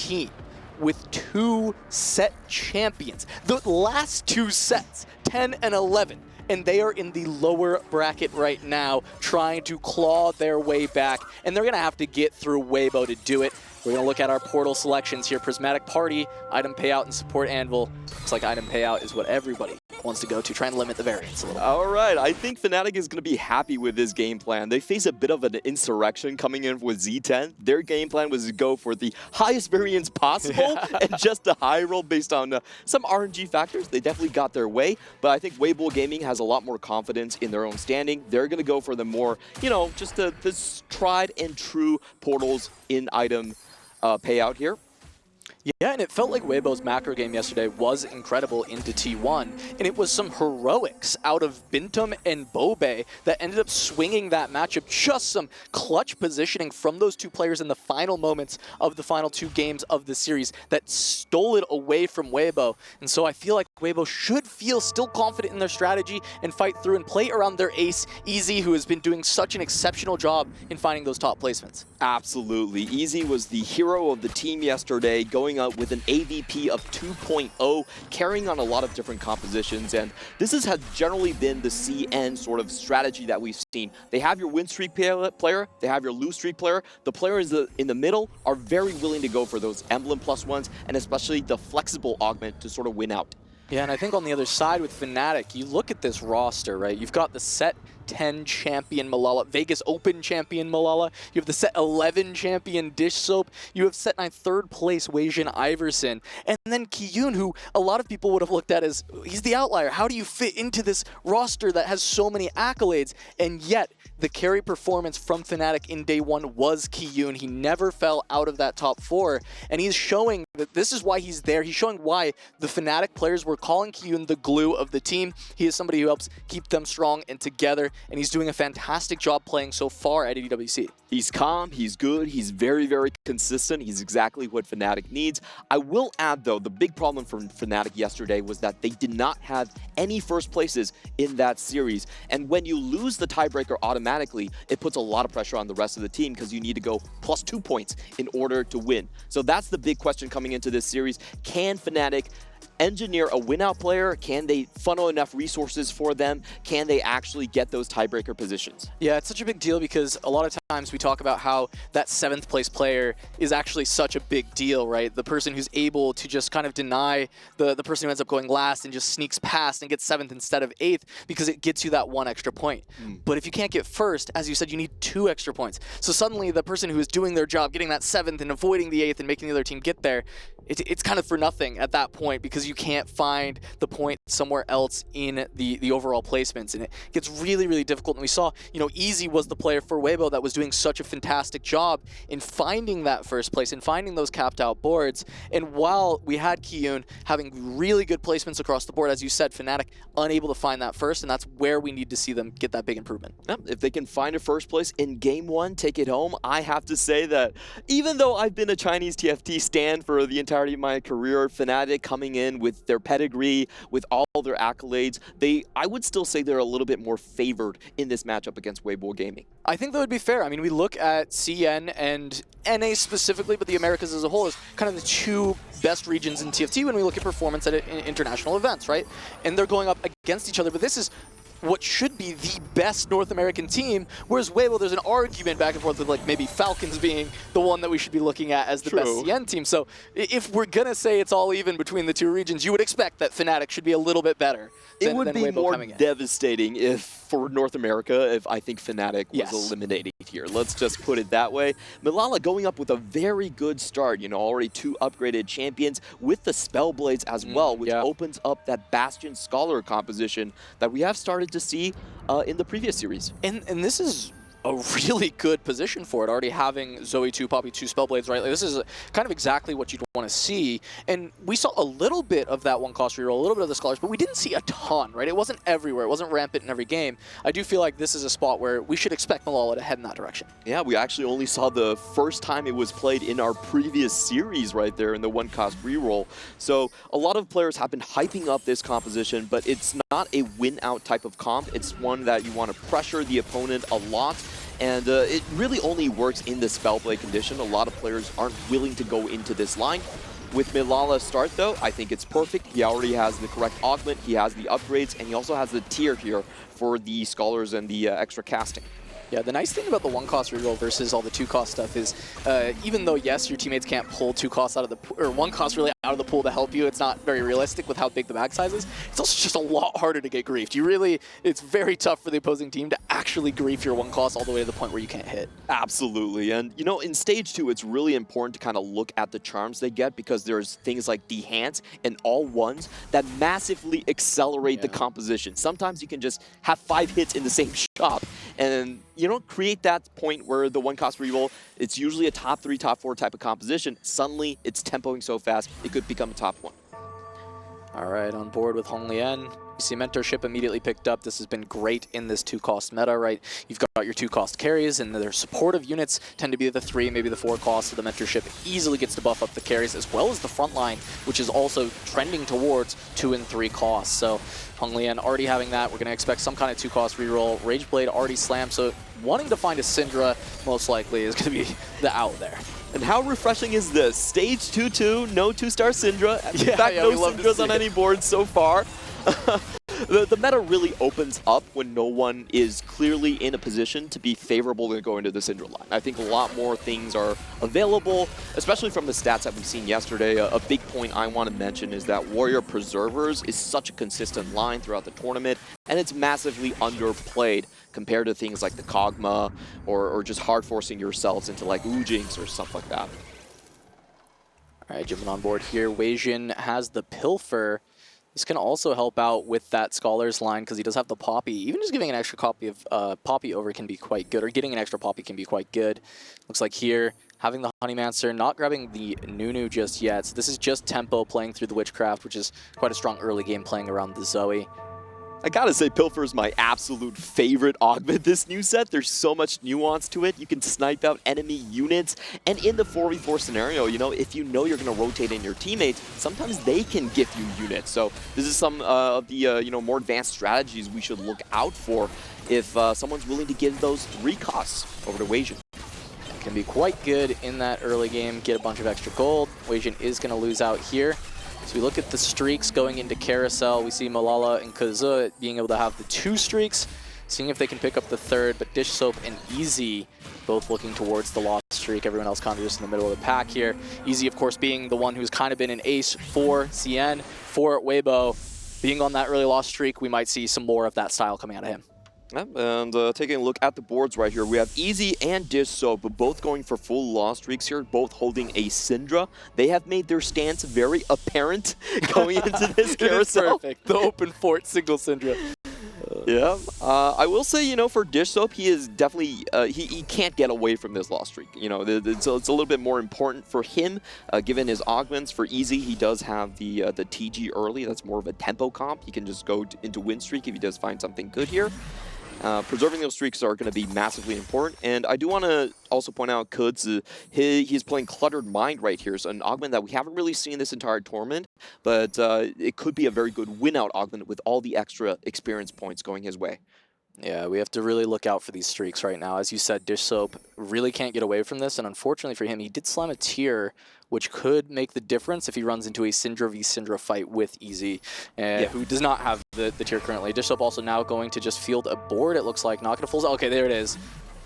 team with 2 set champions. The last 2 sets, 10 and 11. And they are in the lower bracket right now, trying to claw their way back. And they're going to have to get through Weibo to do it. We're going to look at our portal selections here. Prismatic Party, Item Payout, and Support Anvil. Looks like Item Payout is what everybody wants to go to, try and limit the variance a little bit. All right, I think FNATIC is going to be happy with this game plan. They face a bit of an insurrection coming in with Z10. Their game plan was to go for the highest variance possible and just a high roll based on some RNG factors. They definitely got their way, but I think Weibo Gaming has a lot more confidence in their own standing. They're going to go for the more, you know, just the tried and true portals in item payout here. Yeah, and it felt like Weibo's macro game yesterday was incredible into T1, and it was some heroics out of Bintum and Bobe that ended up swinging that matchup. Just some clutch positioning from those 2 players in the final moments of the final 2 games of the series that stole it away from Weibo. And so I feel like Weibo should feel still confident in their strategy and fight through and play around their ace, Easy, who has been doing such an exceptional job in finding those top placements. Absolutely. Easy was the hero of the team yesterday, going out with an AVP of 2.0, carrying on a lot of different compositions, and this has generally been the CN sort of strategy that we've seen. They have your win streak player, they have your lose streak player. The players in the middle are very willing to go for those emblem +1s, and especially the flexible augment to sort of win out. Yeah, and I think on the other side with FNATIC, you look at this roster, right? You've got the set 10 champion Malala, Vegas Open champion Malala. You have the set 11 champion Dish Soap. You have set 9 third place Weijin Iverson. And then Kiyun, who a lot of people would have looked at as, he's the outlier. How do you fit into this roster that has so many accolades? And yet, the carry performance from FNATIC in day 1 was Kiyun. He never fell out of that top 4. And he's showing that this is why he's there. He's showing why the FNATIC players were calling Kiyun the glue of the team. He is somebody who helps keep them strong and together. And he's doing a fantastic job playing so far at EWC. He's calm, he's good, he's very, very consistent. He's exactly what FNATIC needs. I will add, though, the big problem for FNATIC yesterday was that they did not have any first places in that series. And when you lose the tiebreaker automatically, it puts a lot of pressure on the rest of the team because you need to go +2 points in order to win. So that's the big question coming into this series. Can FNATIC engineer a win-out player? Can they funnel enough resources for them? Can they actually get those tiebreaker positions? Yeah, it's such a big deal because a lot of times we talk about how that 7th place player is actually such a big deal, right? The person who's able to just kind of deny the person who ends up going last and just sneaks past and gets 7th instead of 8th because it gets you that 1 extra point. But if you can't get first, as you said, you need 2 extra points. So suddenly the person who is doing their job, getting that 7th and avoiding the 8th and making the other team get there, it's kind of for nothing at that point because you can't find the point somewhere else in the overall placements, and it gets really, really difficult. And we saw, you know, Easy was the player for Weibo that was doing such a fantastic job in finding that first place and finding those capped out boards. And while we had Kiyun having really good placements across the board, as you said, FNATIC unable to find that first, and that's where we need to see them get that big improvement. Yep. If they can find a first place in game 1, take it home, I have to say that even though I've been a Chinese TFT stan for the entirety of my career, FNATIC coming in with their pedigree, with all their accolades, I would still say they're a little bit more favored in this matchup against Weibo Gaming. I think that would be fair. I mean, we look at CN and NA specifically, but the Americas as a whole is kind of the 2 best regions in TFT when we look at performance at international events, right? And they're going up against each other, but this is what should be the best North American team, whereas Weibo, there's an argument back and forth with like maybe Falcons being the one that we should be looking at as the best CN team. So if we're going to say it's all even between the 2 regions, you would expect that FNATIC should be a little bit better than Weibo. It would be more devastating if, for North America, if I think FNATIC was eliminated here. Let's just put it that way. Malala going up with a very good start, you know, already 2 upgraded champions with the Spellblades as well, which opens up that Bastion Scholar composition that we have started to see in the previous series. And this is a really good position for it, already having Zoe 2, Poppy 2 Spellblades, right? Like, this is kind of exactly what you'd want to see. And we saw a little bit of that 1-cost reroll, a little bit of the Scholars, but we didn't see a ton, right? It wasn't everywhere. It wasn't rampant in every game. I do feel like this is a spot where we should expect Malala to head in that direction. Yeah, we actually only saw the first time it was played in our previous series right there in the 1-cost reroll. So a lot of players have been hyping up this composition, but it's not a win-out type of comp. It's one that you want to pressure the opponent a lot and it really only works in the spell play condition. A lot of players aren't willing to go into this line. With Milala's start, though, I think it's perfect. He already has the correct augment, he has the upgrades, and he also has the tier here for the Scholars and the extra casting. Yeah, the nice thing about the 1-cost reroll versus all the 2-cost stuff is, even though, yes, your teammates can't pull 2 costs out of the pool, or 1 cost really out of the pool to help you, it's not very realistic with how big the bag size is, it's also just a lot harder to get griefed. It's very tough for the opposing team to actually grief your 1 cost all the way to the point where you can't hit. Absolutely, and you know, in stage 2, it's really important to kind of look at the charms they get, because there's things like Dehance and all ones that massively accelerate the composition. Sometimes you can just have 5 hits in the same shot, and you know, create that point where the 1-cost reroll, it's usually a top 3, top 4 type of composition. Suddenly, it's tempoing so fast, it could become a top 1. All right, on board with Hong Lian. You see mentorship immediately picked up. This has been great in this 2-cost meta, right? You've got your 2-cost carries, and their supportive units tend to be the 3, maybe the 4 costs, so the mentorship easily gets to buff up the carries, as well as the front line, which is also trending towards 2 and 3 costs. So Hong Lian already having that. We're going to expect some kind of 2-cost reroll. Rageblade already slammed, so wanting to find a Syndra most likely is going to be the out there. And how refreshing is this? Stage 2-2, no 2-star Syndra. In fact, no Syndras on any board so far. The meta really opens up when no one is clearly in a position to be favorable to go into the Syndra line. I think a lot more things are available, especially from the stats that we've seen yesterday. A big point I want to mention is that Warrior Preservers is such a consistent line throughout the tournament, and it's massively underplayed compared to things like the Kog'Maw or just hard forcing yourselves into like Ujinx or stuff like that. All right, jumping on board here, Weijin has the Pilfer. This can also help out with that Scholars line because he does have the Poppy. Even just giving an extra copy of Poppy over can be quite good, or getting an extra Poppy can be quite good. Looks like here, having the Honeymancer, not grabbing the Nunu just yet. So this is just tempo playing through the Witchcraft, which is quite a strong early game playing around the Zoe. I gotta say, Pilfer is my absolute favorite augment this new set. There's so much nuance to it. You can snipe out enemy units, and in the 4v4 scenario, you know, if you know you're gonna rotate in your teammates, sometimes they can gift you units. So this is some of the you know, more advanced strategies we should look out for if someone's willing to give those 3 costs over to Weijin. Can be quite good in that early game, get a bunch of extra gold. Weijin is gonna lose out here. So we look at the streaks going into Carousel. We see Malala and Kazu being able to have the 2 streaks, seeing if they can pick up the 3rd, but Dish Soap and Easy both looking towards the lost streak. Everyone else kind of just in the middle of the pack here. Easy, of course, being the one who's kind of been an ace for CN, for Weibo. Being on that early lost streak, we might see some more of that style coming out of him. And taking a look at the boards right here, we have Easy and Dish Soap both going for full loss streaks here, both holding a Syndra. They have made their stance very apparent going into this Carousel. Perfect. The open fort single Syndra. Yeah, I will say, you know, for Dish Soap, he is definitely, he can't get away from this loss streak. You know, it's a little bit more important for him, given his augments. For Easy, he does have the TG early. That's more of a tempo comp. He can just go into win streak if he does find something good here. Preserving those streaks are going to be massively important, and I do want to also point out Kuds, he's playing Cluttered Mind right here, so an augment that we haven't really seen this entire tournament, but it could be a very good win-out augment with all the extra experience points going his way. Yeah, we have to really look out for these streaks right now. As you said, Dish Soap really can't get away from this, and unfortunately for him, he did slam a tier, which could make the difference if he runs into a Syndra v Syndra fight with Easy, who does not have the tier currently. Dish Soap also now going to just field a board, it looks like. Not going to full... Okay, there it is.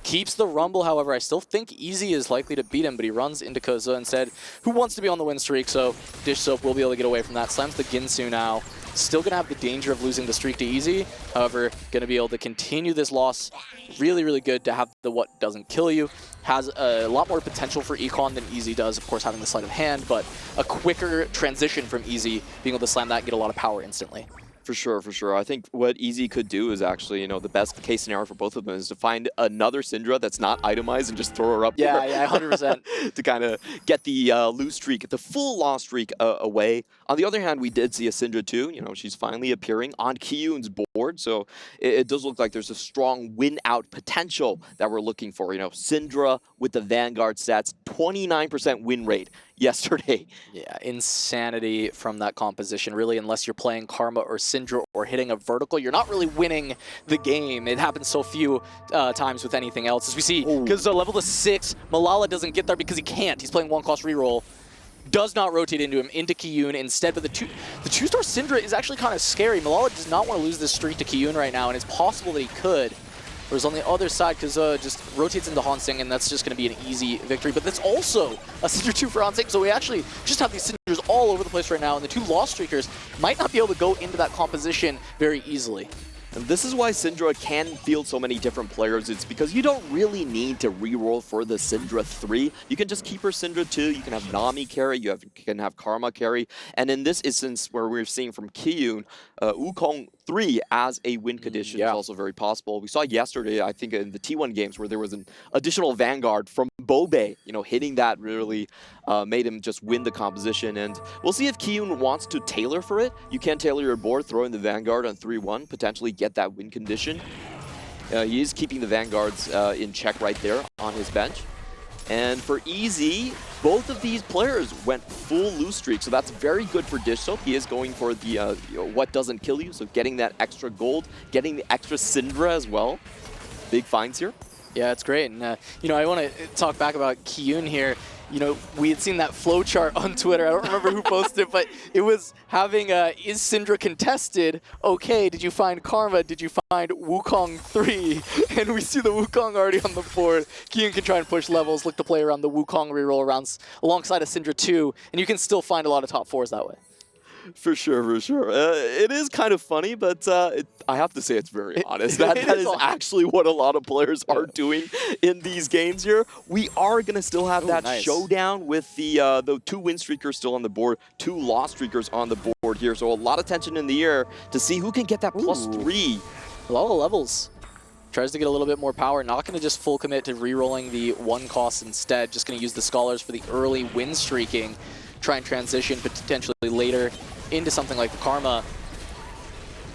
Keeps the Rumble, however. I still think Easy is likely to beat him, but he runs into Koza instead, who wants to be on the win streak, so Dish Soap will be able to get away from that. Slams the Ginsu now. Still going to have the danger of losing the streak to Easy, however, going to be able to continue this loss. Really, really good to have the what doesn't kill you. Has a lot more potential for Econ than Easy does, of course, having the sleight of hand, but a quicker transition from Easy, being able to slam that and get a lot of power instantly. For sure, for sure. I think what Easy could do is actually, you know, the best case scenario for both of them is to find another Syndra that's not itemized and just throw her up there. Yeah, 100%. to kind of get the lose streak, the full loss streak away. On the other hand, we did see a Syndra too. You know, she's finally appearing on Kiyun's board, so it does look like there's a strong win-out potential that we're looking for. You know, Syndra with the Vanguard stats, 29% win rate yesterday. Yeah, insanity from that composition. Really, unless you're playing Karma or Syndra or hitting a vertical, you're not really winning the game. It happens so few times with anything else. As we see, because level to 6, Malala doesn't get there because he can't. He's playing one-cost reroll. Does not rotate into him, into Kiyun instead, but the two-star Syndra is actually kind of scary. Malala does not want to lose this streak to Kiyun right now, and it's possible that he could. Whereas on the other side, Kaza just rotates into Hansing, and that's just going to be an easy victory. But that's also a Syndra 2 for Hansing, so we actually just have these Syndras all over the place right now, and the two Lost Streakers might not be able to go into that composition very easily. And this is why Syndra can field so many different players. It's because you don't really need to reroll for the Syndra 3. You can just keep her Syndra 2. You can have Nami carry. You can have Karma carry. And in this instance, where we're seeing from Kiyun, Wukong 3 as a win condition is also very possible. We saw yesterday, I think, in the T1 games where there was an additional Vanguard from Bobe. You know, hitting that really made him just win the composition. And we'll see if Kiyun wants to tailor for it. You can tailor your board, throw in the Vanguard on 3-1, potentially get that win condition. He is keeping the Vanguards in check right there on his bench. And for Easy, both of these players went full loose streak, so that's very good for Dish Soap. He is going for the what doesn't kill you, so getting that extra gold, getting the extra Syndra as well. Big finds here. Yeah, it's great. And, you know, I want to talk back about Kiyun here. You know, we had seen that flowchart on Twitter. I don't remember who posted it, but it was having, is Syndra contested? Okay, did you find Karma? Did you find Wukong 3? And we see the Wukong already on the board. Kiyun can try and push levels, look to play around the Wukong reroll around alongside a Syndra 2, and you can still find a lot of top 4s that way. For sure, for sure. It is kind of funny, but I have to say it's very honest. That is actually what a lot of players are doing in these games here. We are going to still have that showdown with the two win streakers still on the board, two loss streakers on the board here. So a lot of tension in the air to see who can get that +3. A lot of levels. Tries to get a little bit more power. Not going to just full commit to re-rolling the one cost instead. Just going to use the Scholars for the early win streaking. Try and transition potentially later into something like the Karma.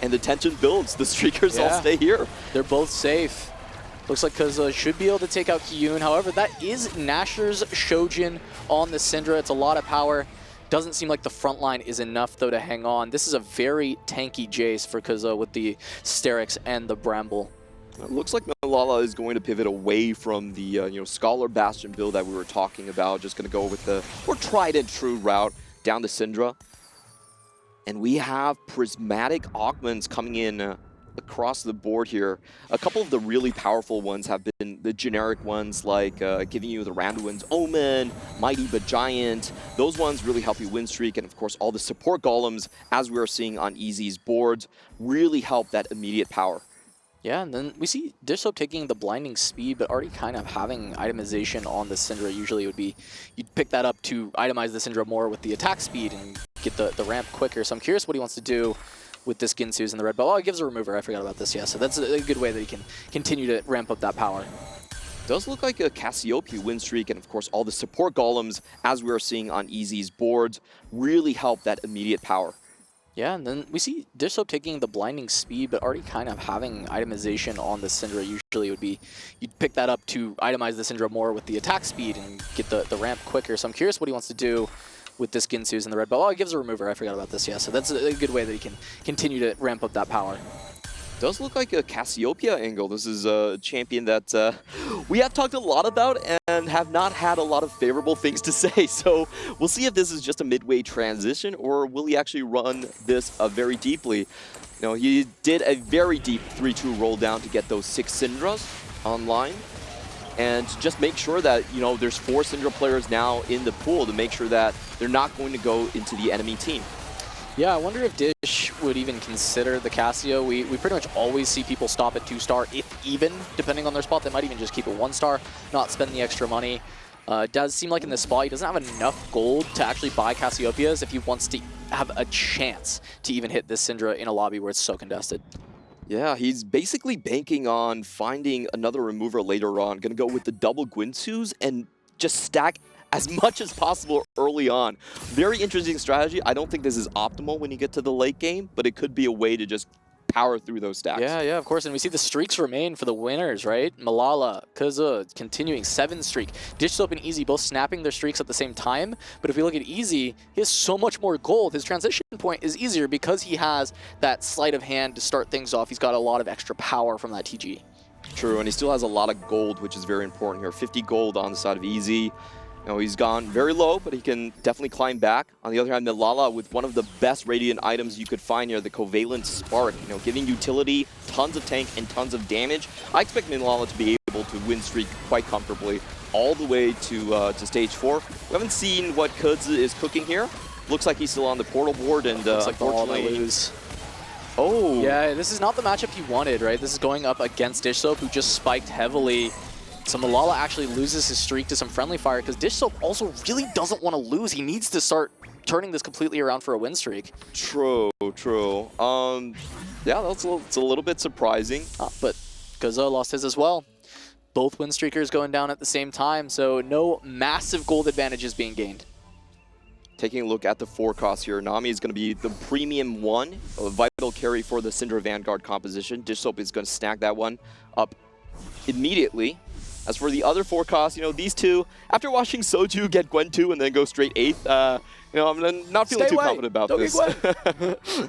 And the tension builds. The streakers all stay here. They're both safe. Looks like Kaza should be able to take out Kiyun. However, that is Nasher's Shojin on the Syndra. It's a lot of power. Doesn't seem like the front line is enough, though, to hang on. This is a very tanky Jace for Kaza with the Sterix and the Bramble. It looks like Malala is going to pivot away from the Scholar Bastion build that we were talking about. Just going to go with the more tried and true route down to Syndra. And we have Prismatic augments coming in across the board here. A couple of the really powerful ones have been the generic ones, like giving you the Randuin's Omen, Mighty but Giant. Those ones really help you win streak, and of course all the support golems, as we are seeing on Easy's boards, really help that immediate power. Yeah, and then we see Dish Soap taking the blinding speed, but already kind of having itemization on the Syndra. Usually it would be, you'd pick that up to itemize the Syndra more with the attack speed and get the ramp quicker. So I'm curious what he wants to do with this Ginsu's in the red belt. Oh, he gives a remover. I forgot about this, yeah. So that's a good way that he can continue to ramp up that power. Does look like a Cassiopeia win streak, and of course all the support golems, as we are seeing on Easy's boards, really help that immediate power. Yeah, and then we see Dish Soap taking the blinding speed, but already kind of having itemization on the Syndra. Usually it would be, you'd pick that up to itemize the Syndra more with the attack speed and get the ramp quicker. So I'm curious what he wants to do with this Ginsu's in the red belt. Oh, he gives a remover. I forgot about this, yeah. So that's a good way that he can continue to ramp up that power. Does look like a Cassiopeia angle. This is a champion that we have talked a lot about and have not had a lot of favorable things to say. So we'll see if this is just a midway transition, or will he actually run this very deeply. You know, he did a very deep 3-2 roll down to get those 6 Syndras online, and just make sure that, you know, there's 4 Syndra players now in the pool to make sure that they're not going to go into the enemy team. Yeah, I wonder if Dish would even consider the Cassio. We pretty much always see people stop at 2-star, if even, depending on their spot. They might even just keep it 1-star, not spend the extra money. It does seem like in this spot he doesn't have enough gold to actually buy Cassiopeias if he wants to have a chance to even hit this Syndra in a lobby where it's so contested. Yeah, he's basically banking on finding another remover later on. Gonna go with the double Ginsu's and just stack as much as possible early on. Very interesting strategy. I don't think this is optimal when you get to the late game, but it could be a way to just power through those stacks. Yeah, of course. And we see the streaks remain for the winners, right? Malala, Kaza, continuing 7 streak. Dish Soap and Easy both snapping their streaks at the same time. But if we look at Easy, he has so much more gold. His transition point is easier because he has that sleight of hand to start things off. He's got a lot of extra power from that TG. True, and he still has a lot of gold, which is very important here. 50 gold on the side of Easy. You know, he's gone very low, but he can definitely climb back. On the other hand, Malala with one of the best Radiant items you could find here, the Covalent Spark. You know, giving utility, tons of tank, and tons of damage. I expect Malala to be able to win streak quite comfortably all the way to stage 4. We haven't seen what Kudz is cooking here. Looks like he's still on the portal board, and looks like unfortunately... lose. Oh! Yeah, this is not the matchup he wanted, right? This is going up against Dish Soap, who just spiked heavily. So Malala actually loses his streak to some friendly fire because Dish Soap also really doesn't want to lose. He needs to start turning this completely around for a win streak. True. Yeah, it's a little bit surprising. But Gozo lost his as well. Both win streakers going down at the same time, so no massive gold advantages being gained. Taking a look at the forecast here, Nami is going to be the premium one, a vital carry for the Syndra Vanguard composition. Dish Soap is going to snag that one up immediately. As for the other forecast, you know, these two, after watching Soju get Gwen 2 and then go straight 8th, you know, I'm not feeling too confident about this.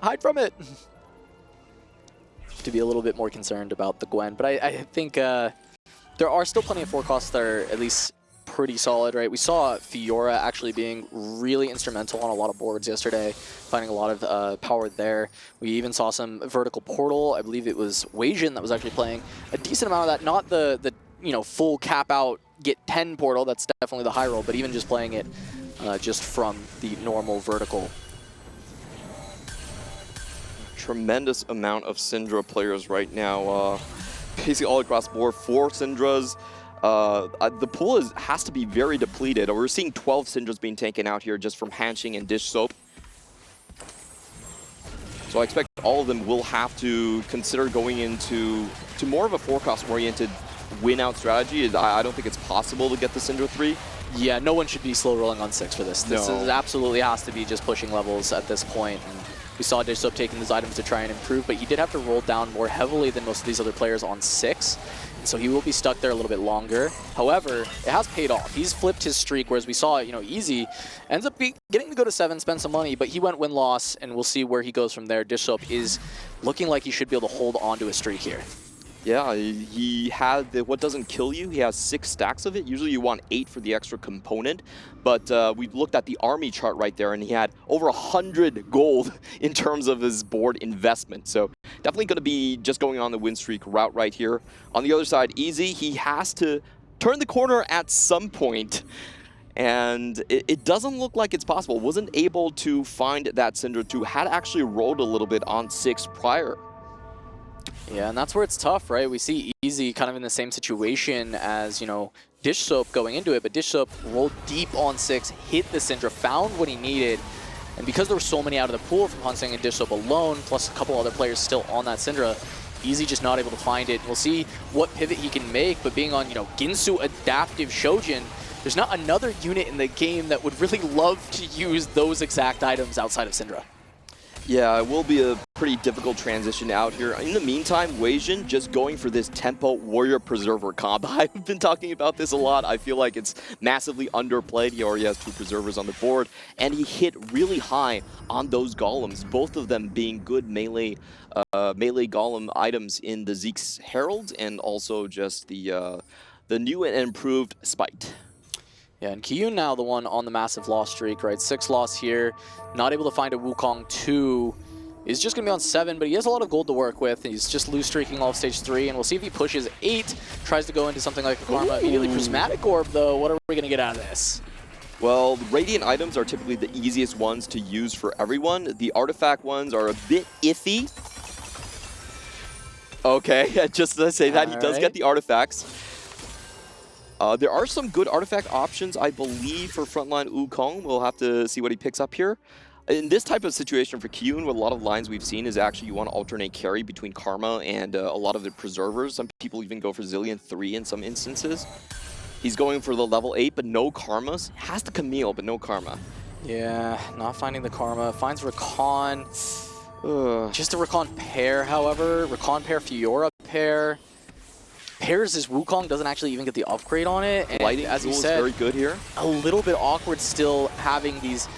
Hide from it. To be a little bit more concerned about the Gwen, but I think there are still plenty of forecasts that are at least pretty solid, right? We saw Fiora actually being really instrumental on a lot of boards yesterday, finding a lot of power there. We even saw some vertical portal. I believe it was Weijin that was actually playing a decent amount of that, not the you know, full cap out, get 10 portal, that's definitely the high roll, but even just playing it just from the normal vertical. Tremendous amount of Syndra players right now. Basically all across the board, 4 Syndras. The pool has to be very depleted. We're seeing 12 Syndras being taken out here just from Hanshing and Dish Soap. So I expect all of them will have to consider going into more of a forecast-oriented win-out strategy. I don't think it's possible to get the Syndra 3. Yeah, no one should be slow rolling on 6 for this. This is absolutely has to be just pushing levels at this point. And we saw Dish Soap taking these items to try and improve, but he did have to roll down more heavily than most of these other players on 6. And so he will be stuck there a little bit longer. However, it has paid off. He's flipped his streak, whereas we saw, you know, Easy ends up getting to go to 7, spend some money, but he went win-loss, and we'll see where he goes from there. Dish Soap is looking like he should be able to hold on to a streak here. Yeah, he had what doesn't kill you. He has 6 stacks of it. Usually you want 8 for the extra component. But we looked at the army chart right there, and he had over 100 gold in terms of his board investment. So definitely going to be just going on the win streak route right here. On the other side, Easy, he has to turn the corner at some point. And it doesn't look like it's possible. Wasn't able to find that Syndra 2. Had actually rolled a little bit on 6 prior. Yeah, and that's where it's tough, right? We see Easy kind of in the same situation as, you know, Dish Soap going into it, but Dish Soap rolled deep on 6, hit the Syndra, found what he needed, and because there were so many out of the pool from Hanseng and Dish Soap alone, plus a couple other players still on that Syndra, Easy just not able to find it. We'll see what pivot he can make, but being on, you know, Ginsu Adaptive Shojin, there's not another unit in the game that would really love to use those exact items outside of Syndra. Yeah, it will be a pretty difficult transition out here. In the meantime, Weijin just going for this tempo warrior preserver comp. I've been talking about this a lot. I feel like it's massively underplayed. He already has 2 preservers on the board, and he hit really high on those golems, both of them being good melee golem items in the Zeke's Herald, and also just the new and improved Spite. Yeah, and Kiyun now the one on the massive loss streak, right? 6 loss here, not able to find a Wukong 2. Is just going to be on 7, but he has a lot of gold to work with. He's just lose streaking all of stage 3, and we'll see if he pushes 8, tries to go into something like a Karma. Immediately Prismatic Orb, though. What are we going to get out of this? Well, the Radiant items are typically the easiest ones to use for everyone. The artifact ones are a bit iffy. Okay, just to say that, he does get the artifacts. There are some good artifact options, I believe, for frontline Wukong. We'll have to see what he picks up here. In this type of situation for Kiyun, with a lot of lines we've seen is actually you want to alternate carry between Karma and a lot of the preservers. Some people even go for Zillion 3 in some instances. He's going for the level 8, but no Karmas. Has the Camille, but no Karma. Yeah, not finding the Karma. Finds Rakan. Just a Recon pair, however. Recon pair, Fiora pair. Pairs his Wukong doesn't actually even get the upgrade on it. And Lighting as you is said, very good here. A little bit awkward still having these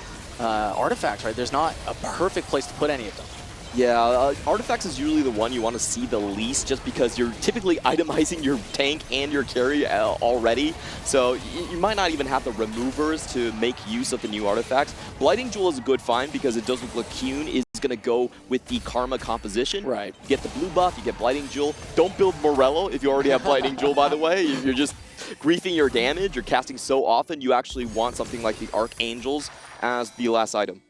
artifacts, right? There's not a perfect place to put any of them. Yeah, artifacts is usually the one you want to see the least just because you're typically itemizing your tank and your carry already. So you might not even have the removers to make use of the new artifacts. Blighting Jewel is a good find because it does look like Kyun is going to go with the Karma composition. Right. You get the blue buff, you get Blighting Jewel. Don't build Morello if you already have Blighting Jewel, by the way. You're just griefing your damage. You're casting so often, you actually want something like the Archangels as the last item.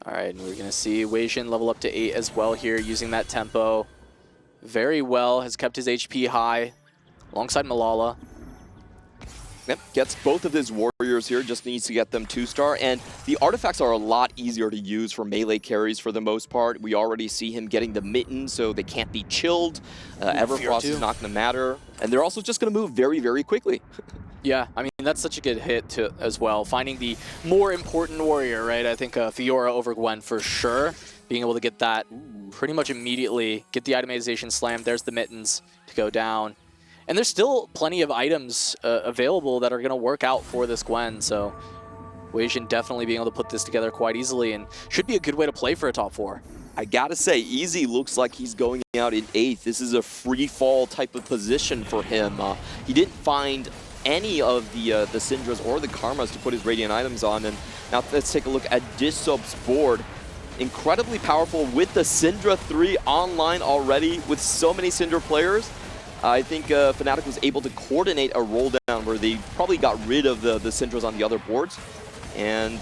All right, and we're going to see Wei Jin level up to 8 as well here, using that tempo very well. Has kept his HP high alongside Malala. Yep, gets both of his warriors here, just needs to get them 2-star. And the artifacts are a lot easier to use for melee carries for the most part. We already see him getting the mittens, so they can't be chilled. Everfrost is not going to matter. And they're also just going to move very, very quickly. Yeah, I mean, that's such a good hit as well. Finding the more important warrior, right? I think Fiora over Gwen for sure. Being able to get that pretty much immediately. Get the itemization slam. There's the mittens to go down. And there's still plenty of items available that are going to work out for this Gwen. So Wei Jin definitely being able to put this together quite easily and should be a good way to play for a top 4. I gotta say, Easy looks like he's going out in 8th. This is a free fall type of position for him. He didn't find any of the Syndras or the Karmas to put his Radiant items on. And now let's take a look at Dissob's board. Incredibly powerful with the Syndra 3 online already with so many Syndra players. I think FNATIC was able to coordinate a roll down where they probably got rid of the Syndras on the other boards and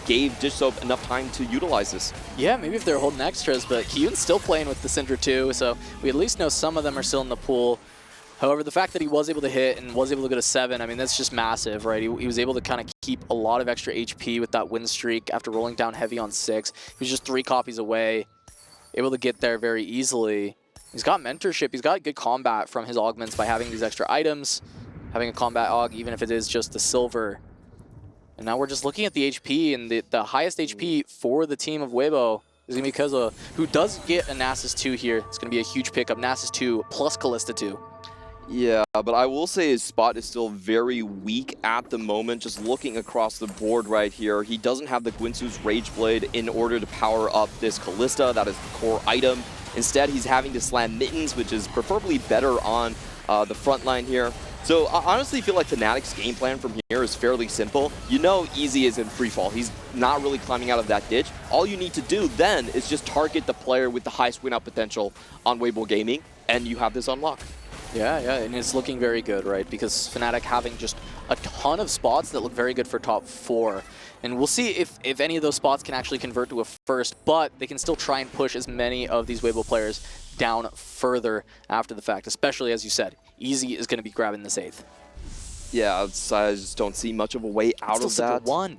gave Dissob enough time to utilize this. Yeah, maybe if they're holding extras, but Kyun's still playing with the Syndra 2, so we at least know some of them are still in the pool. However, the fact that he was able to hit and was able to go to 7, I mean, that's just massive, right? He was able to kind of keep a lot of extra HP with that win streak after rolling down heavy on 6. He was just 3 copies away, able to get there very easily. He's got mentorship. He's got good combat from his augments by having these extra items, having a combat aug, even if it is just the silver. And now we're just looking at the HP, and the highest HP for the team of Weibo is going to be Kozo, who does get a Nasus 2 here. It's going to be a huge pickup. Nasus 2 plus Callista 2. Yeah, but I will say his spot is still very weak at the moment. Just looking across the board right here, he doesn't have the Guinsoo's Rage Blade in order to power up this Callista. That is the core item. Instead, he's having to slam Mittens, which is preferably better on the front line here. So I honestly feel like FNATIC's game plan from here is fairly simple. You know Easy is in free fall. He's not really climbing out of that ditch. All you need to do then is just target the player with the highest win-out potential on Weibo Gaming, and you have this unlocked. Yeah, and it's looking very good, right? Because FNATIC having just a ton of spots that look very good for top 4. And we'll see if any of those spots can actually convert to a first, but they can still try and push as many of these Weibo players down further after the fact, especially, as you said, Easy is going to be grabbing this 8th. Yeah, I just don't see much of a way out of that. 1.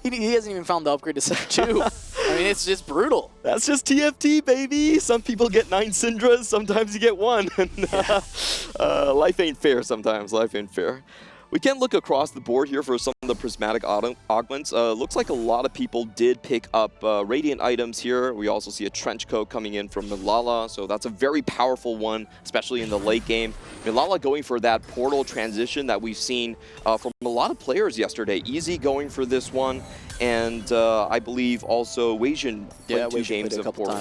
He hasn't even found the upgrade to Sector 2. I mean, it's just brutal. That's just TFT, baby. Some people get 9 Syndras, sometimes you get 1. Life ain't fair sometimes, life ain't fair. We can look across the board here for some of the Prismatic augments. Looks like a lot of people did pick up Radiant items here. We also see a Trench Coat coming in from Malala, so that's a very powerful one, especially in the late game. Malala going for that portal transition that we've seen from a lot of players yesterday. Easy going for this one, and I believe also Wei Jin played 2 games of portal.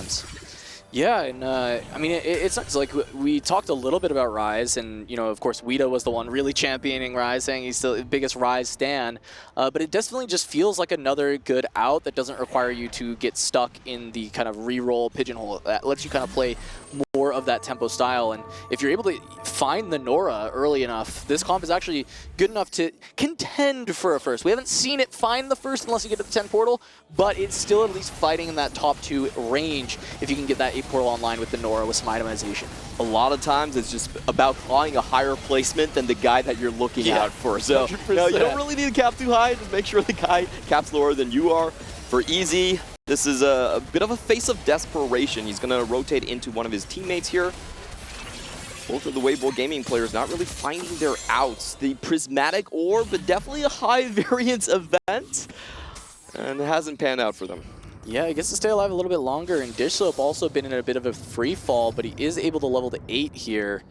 Yeah, and I mean, it's like we talked a little bit about Rise, and you know, of course, Weedo was the one really championing Rise, saying he's still the biggest Rise stan. But it definitely just feels like another good out that doesn't require you to get stuck in the kind of reroll pigeonhole. That lets you kind of play more of that tempo style. And if you're able to find the Nora early enough, this comp is actually good enough to contend for a first. We haven't seen it find the first unless you get to the 10 portal, but it's still at least fighting in that top 2 range if you can get that 8 portal online with the Nora with some itemization. A lot of times it's just about clawing a higher placement than the guy that you're looking out for. So no, you don't really need to cap too high. Just make sure the guy caps lower than you are. For Easy, this is a bit of a face of desperation. He's going to rotate into one of his teammates here. Both of the Weibo Gaming players not really finding their outs. The Prismatic Orb, but definitely a high variance event. And it hasn't panned out for them. Yeah, he gets to stay alive a little bit longer, and Dish Soap also been in a bit of a free fall, but he is able to level to 8 here.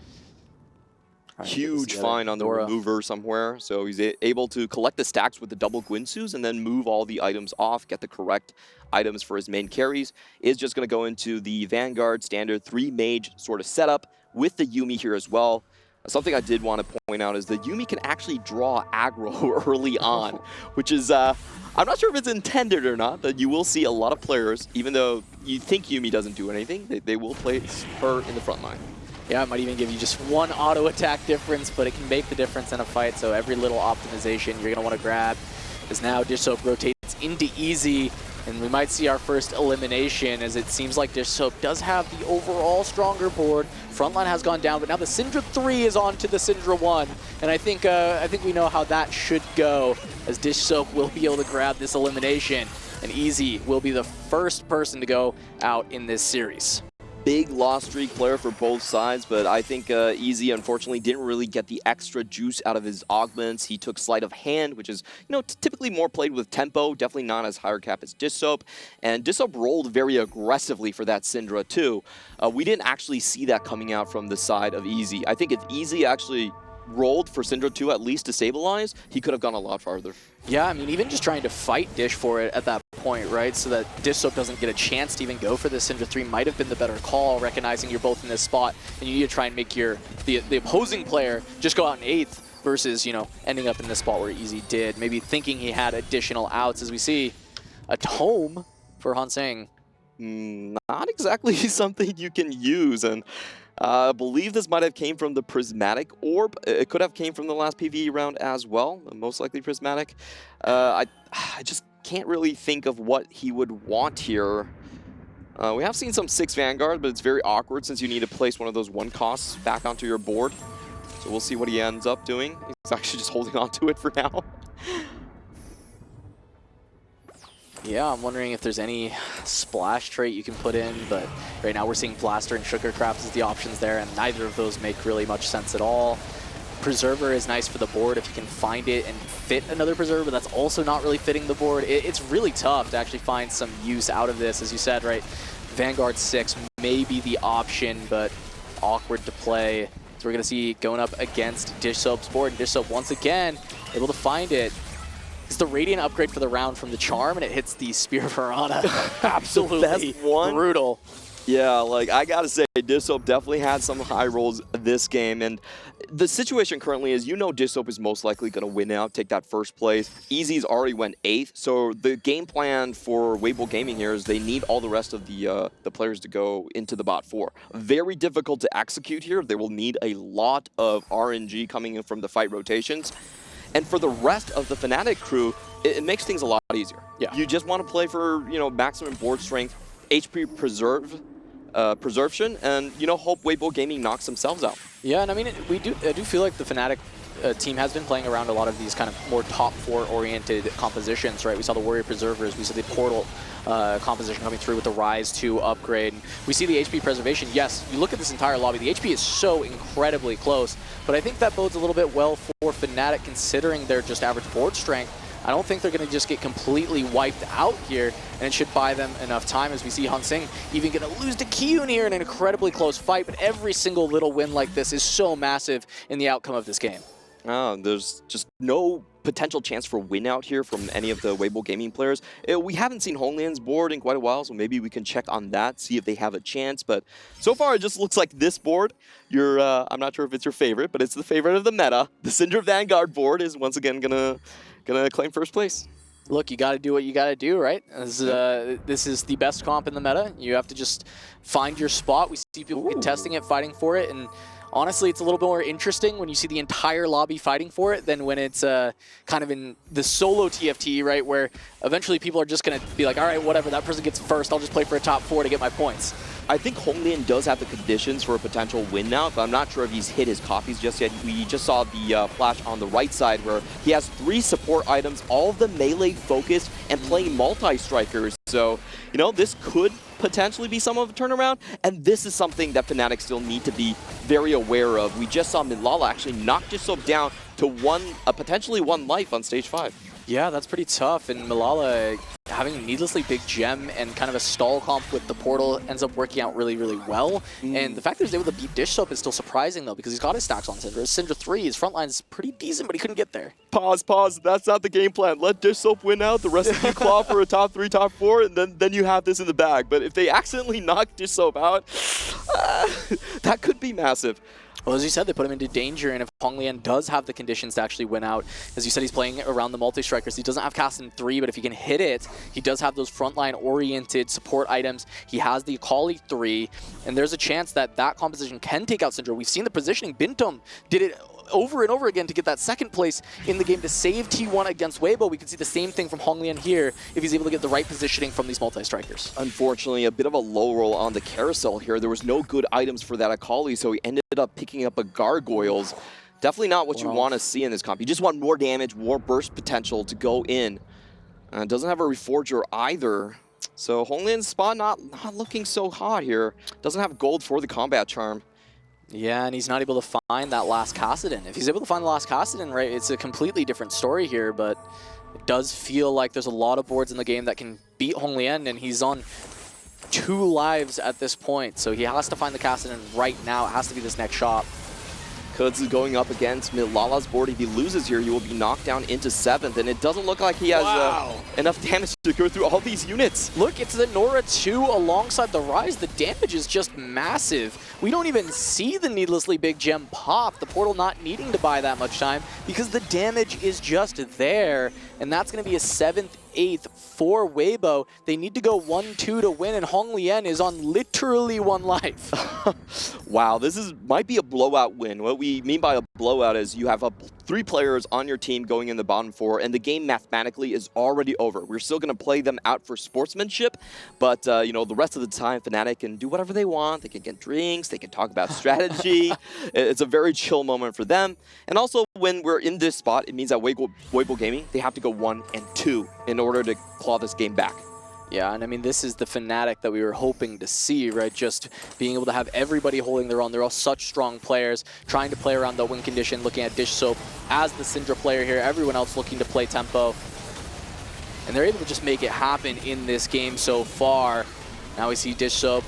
Huge find on the remover somewhere, so he's able to collect the stacks with the double Guinsus and then move all the items off, get the correct items for his main carries. Is just going to go into the Vanguard standard 3 mage sort of setup with the Yuumi here as well. Something I did want to point out is the Yuumi can actually draw aggro early on, which is, I'm not sure if it's intended or not, but you will see a lot of players, even though you think Yuumi doesn't do anything, they will play her in the front line. Yeah, it might even give you just one auto attack difference, but it can make the difference in a fight, so every little optimization you're going to want to grab. As now Dish Soap rotates into easy, and we might see our first elimination, as it seems like Dish Soap does have the overall stronger board. Frontline has gone down, but now the Syndra 3 is on to the Syndra 1, and I think we know how that should go, as Dish Soap will be able to grab this elimination, and Easy will be the first person to go out in this series. Big loss streak player for both sides, but I think Easy unfortunately didn't really get the extra juice out of his augments. He took sleight of hand, which is typically more played with tempo, definitely not as higher cap as Dish Soap, and Dish Soap rolled very aggressively for that Syndra too. We didn't actually see that coming out from the side of Easy. I think if Easy actually rolled for Syndra 2 at least to stabilize, he could have gone a lot farther. Yeah, I mean, even just trying to fight Dish for it at that point, right, so that Dish Soap doesn't get a chance to even go for this Syndra 3 might have been the better call, recognizing you're both in this spot, and you need to try and make the opposing player just go out in 8th versus, ending up in this spot where Easy did, maybe thinking he had additional outs, as we see a tome for Hanseng. Not exactly something you can use, and I believe this might have came from the Prismatic orb. It could have came from the last PvE round as well, most likely Prismatic. I just can't really think of what he would want here. We have seen some 6 Vanguard, but it's very awkward since you need to place one of those 1 costs back onto your board. So we'll see what he ends up doing. He's actually just holding on to it for now. Yeah, I'm wondering if there's any splash trait you can put in, but right now we're seeing Blaster and Sugarcraft as the options there, and neither of those make really much sense at all. Preserver is nice for the board if you can find it and fit another Preserver, but that's also not really fitting the board. It's really tough to actually find some use out of this, as you said, right? Vanguard 6 may be the option, but awkward to play. So we're going to see going up against Dish Soap's board, and Dish Soap once again able to find it. It's the Radiant upgrade for the round from the Charm, and it hits the Spear of Piranha. Absolutely brutal. Yeah, like, I gotta say, Dish Soap definitely had some high rolls this game, and the situation currently is, Dish Soap is most likely gonna win out, take that first place. Easy's already went 8th, so the game plan for Weibo Gaming here is they need all the rest of the players to go into the bot 4. Very difficult to execute here. They will need a lot of RNG coming in from the fight rotations. And for the rest of the FNATIC crew, it makes things a lot easier. Yeah. You just want to play for, maximum board strength, HP preservation, and, hope Weibo Gaming knocks themselves out. Yeah, and I mean, I do feel like the FNATIC team has been playing around a lot of these kind of more top 4 oriented compositions, right? We saw the Warrior Preservers, we saw the Portal composition coming through with the Rise 2 upgrade. We see the HP preservation. Yes, you look at this entire lobby, the HP is so incredibly close, but I think that bodes a little bit well for FNATIC considering their just average board strength. I don't think they're going to just get completely wiped out here, and it should buy them enough time, as we see Hanseng even going to lose to Kyun here in an incredibly close fight, but every single little win like this is so massive in the outcome of this game. There's just no potential chance for win out here from any of the Weibo Gaming players. We haven't seen Homeland's board in quite a while, so maybe we can check on that, see if they have a chance. But so far, it just looks like this board, I'm not sure if it's your favorite, but it's the favorite of the meta. The Syndra Vanguard board is once again gonna claim first place. Look, you got to do what you got to do, right? This is the best comp in the meta. You have to just find your spot. We see people testing it, fighting for it, and honestly, it's a little bit more interesting when you see the entire lobby fighting for it than when it's kind of in the solo TFT, right, where eventually people are just going to be like, all right, whatever, that person gets first, I'll just play for a top 4 to get my points. I think Honglian does have the conditions for a potential win now, but I'm not sure if he's hit his copies just yet. We just saw the flash on the right side where he has 3 support items, all of them melee focused and playing multi-strikers. So, this could potentially be some of a turnaround, and this is something that FNATIC still need to be very aware of. We just saw Milala actually knock Dish Soap down to potentially 1 life on stage 5. Yeah, that's pretty tough, and Milala having needlessly big gem and kind of a stall comp with the portal ends up working out really, really well. And the fact that he's able to beat Dish Soap is still surprising, though, because he's got his stacks on Syndra. Syndra 3, his front line is pretty decent, but he couldn't get there. Pause. That's not the game plan. Let Dish Soap win out. The rest of you claw for a top 3, top 4, and then you have this in the bag. But if they accidentally knock Dish Soap out, that could be massive. Well, as you said, they put him into danger, and if Honglian does have the conditions to actually win out, as you said, he's playing around the multi-strikers. He doesn't have cast in 3, but if he can hit it, he does have those frontline-oriented support items. He has the Akali 3, and there's a chance that that composition can take out Syndra. We've seen the positioning. Bintom did it over and over again to get that second place in the game to save T1 against Weibo. We can see the same thing from Honglian here if he's able to get the right positioning from these multi-strikers. Unfortunately, a bit of a low roll on the Carousel here. There was no good items for that Akali, so he ended up picking up a Gargoyles. Definitely not what you want to see in this comp. You just want more damage, more burst potential to go in. Doesn't have a Reforger either. So Honglian's spot not looking so hot here. Doesn't have gold for the combat charm. Yeah, and he's not able to find that last Kassadin. If he's able to find the last Kassadin, right, it's a completely different story here, but it does feel like there's a lot of boards in the game that can beat Honglian, and he's on 2 lives at this point, so he has to find the Kassadin right now. It has to be this next shot. Kuds is going up against Lala's board. If he loses here, he will be knocked down into 7th, and it doesn't look like he has enough damage to go through all these units. Look, it's the Nora 2 alongside the Rise. The damage is just massive. We don't even see the needlessly big gem pop, the portal not needing to buy that much time because the damage is just there, and that's going to be a 7th, 8th for Weibo. They need to go 1-2 to win, and Honglian is on literally 1 life. Wow, this might be a blowout win. What we mean by a blowout is you have 3 players on your team going in the bottom 4, and the game mathematically is already over. We're still going to play them out for sportsmanship, but you know, the rest of the time, FNATIC can do whatever they want. They can get drinks, they can talk about strategy. It's a very chill moment for them. And also, when we're in this spot, it means that Weibo Gaming, they have to go 1 and 2 in order to claw this game back. Yeah, and I mean, this is the FNATIC that we were hoping to see, right? Just being able to have everybody holding their own. They're all such strong players, trying to play around the win condition, looking at Dish Soap as the Syndra player here, everyone else looking to play tempo. And they're able to just make it happen in this game so far. Now we see Dish Soap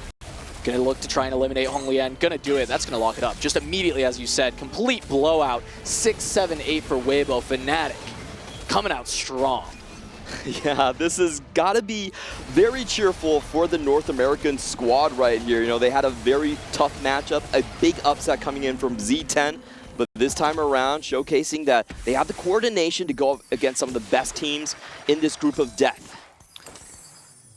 gonna look to try and eliminate Honglian. Gonna do it. That's gonna lock it up. Just immediately, as you said, complete blowout. 6, 7, 8 for Weibo. FNATIC coming out strong. Yeah, this has got to be very cheerful for the North American squad right here. You know, they had a very tough matchup, a big upset coming in from Z10, but this time around showcasing that they have the coordination to go up against some of the best teams in this group of death.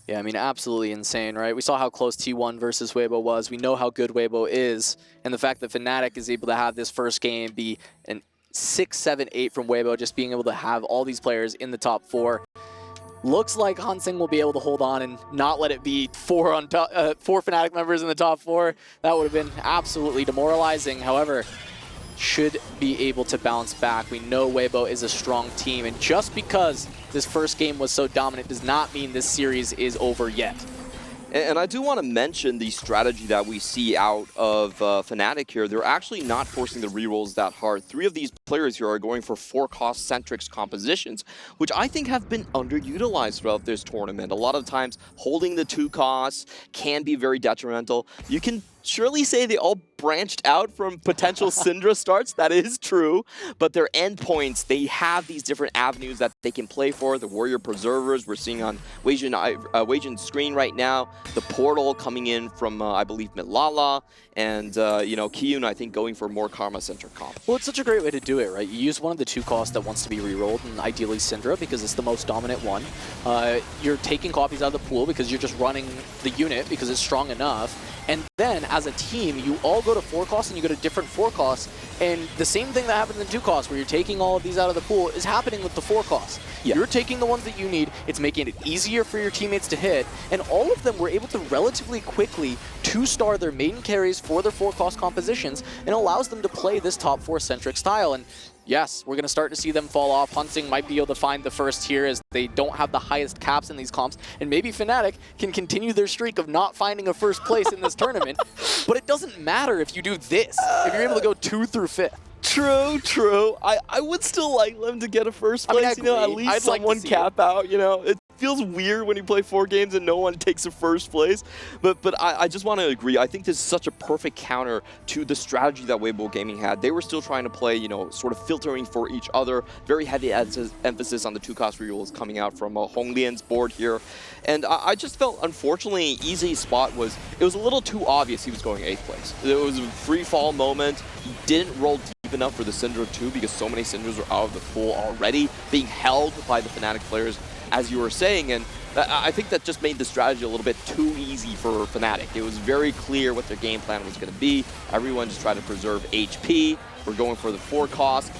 Yeah, I mean, absolutely insane, right? We saw how close T1 versus Weibo was. We know how good Weibo is, and the fact that FNATIC is able to have this first game be an 6, 7, 8 from Weibo, just being able to have all these players in the top 4. Looks like Hansing will be able to hold on and not let it be 4 FNATIC members in the top 4. That would have been absolutely demoralizing. However, should be able to bounce back. We know Weibo is a strong team, and just because this first game was so dominant does not mean this series is over yet. And I do want to mention the strategy that we see out of FNATIC here. They're actually not forcing the rerolls that hard. 3 of these players here are going for 4-cost-centric compositions, which I think have been underutilized throughout this tournament. A lot of times, holding the 2 costs can be very detrimental. You can surely say they all branched out from potential Syndra starts. That is true. But their endpoints, they have these different avenues that they can play for. The Warrior Preservers we're seeing on Weijin's screen right now. The Portal coming in from, I believe, Milala. And, you know, Kiyun, I think, going for more Karma-centric comp. Well, it's such a great way to do it, right? You use one of the 2 costs that wants to be rerolled, and ideally Syndra, because it's the most dominant one. You're taking copies out of the pool because you're just running the unit because it's strong enough. And then, as a team, you all go to 4 costs and you go to different 4 costs. And the same thing that happens in 2 costs, where you're taking all of these out of the pool, is happening with the 4 costs. Yeah. You're taking the ones that you need, it's making it easier for your teammates to hit, and all of them were able to relatively quickly 2-star their main carries for their 4-cost compositions, and allows them to play this top 4-centric style. And yes, we're going to start to see them fall off. Hansing might be able to find the first here as they don't have the highest caps in these comps. And maybe FNATIC can continue their streak of not finding a first place in this tournament. But it doesn't matter if you do this, if you're able to go 2 through 5th. True. I would still like them to get a first place, you know, at least someone cap out, you know. feels weird when you play 4 games and no one takes the first place. But I just want to agree. I think this is such a perfect counter to the strategy that Weibo Gaming had. They were still trying to play, you know, sort of filtering for each other. Very heavy emphasis on the 2-cost rerolls coming out from Honglian's board here. And I just felt, unfortunately, Easy's spot was, it was a little too obvious he was going 8th place. It was a free fall moment. He didn't roll deep enough for the Syndra 2 because so many Syndras were out of the pool already, being held by the FNATIC players, as you were saying. And I think that just made the strategy a little bit too easy for FNATIC. It was very clear what their game plan was going to be. Everyone just tried to preserve HP. We're going for the 4 cost.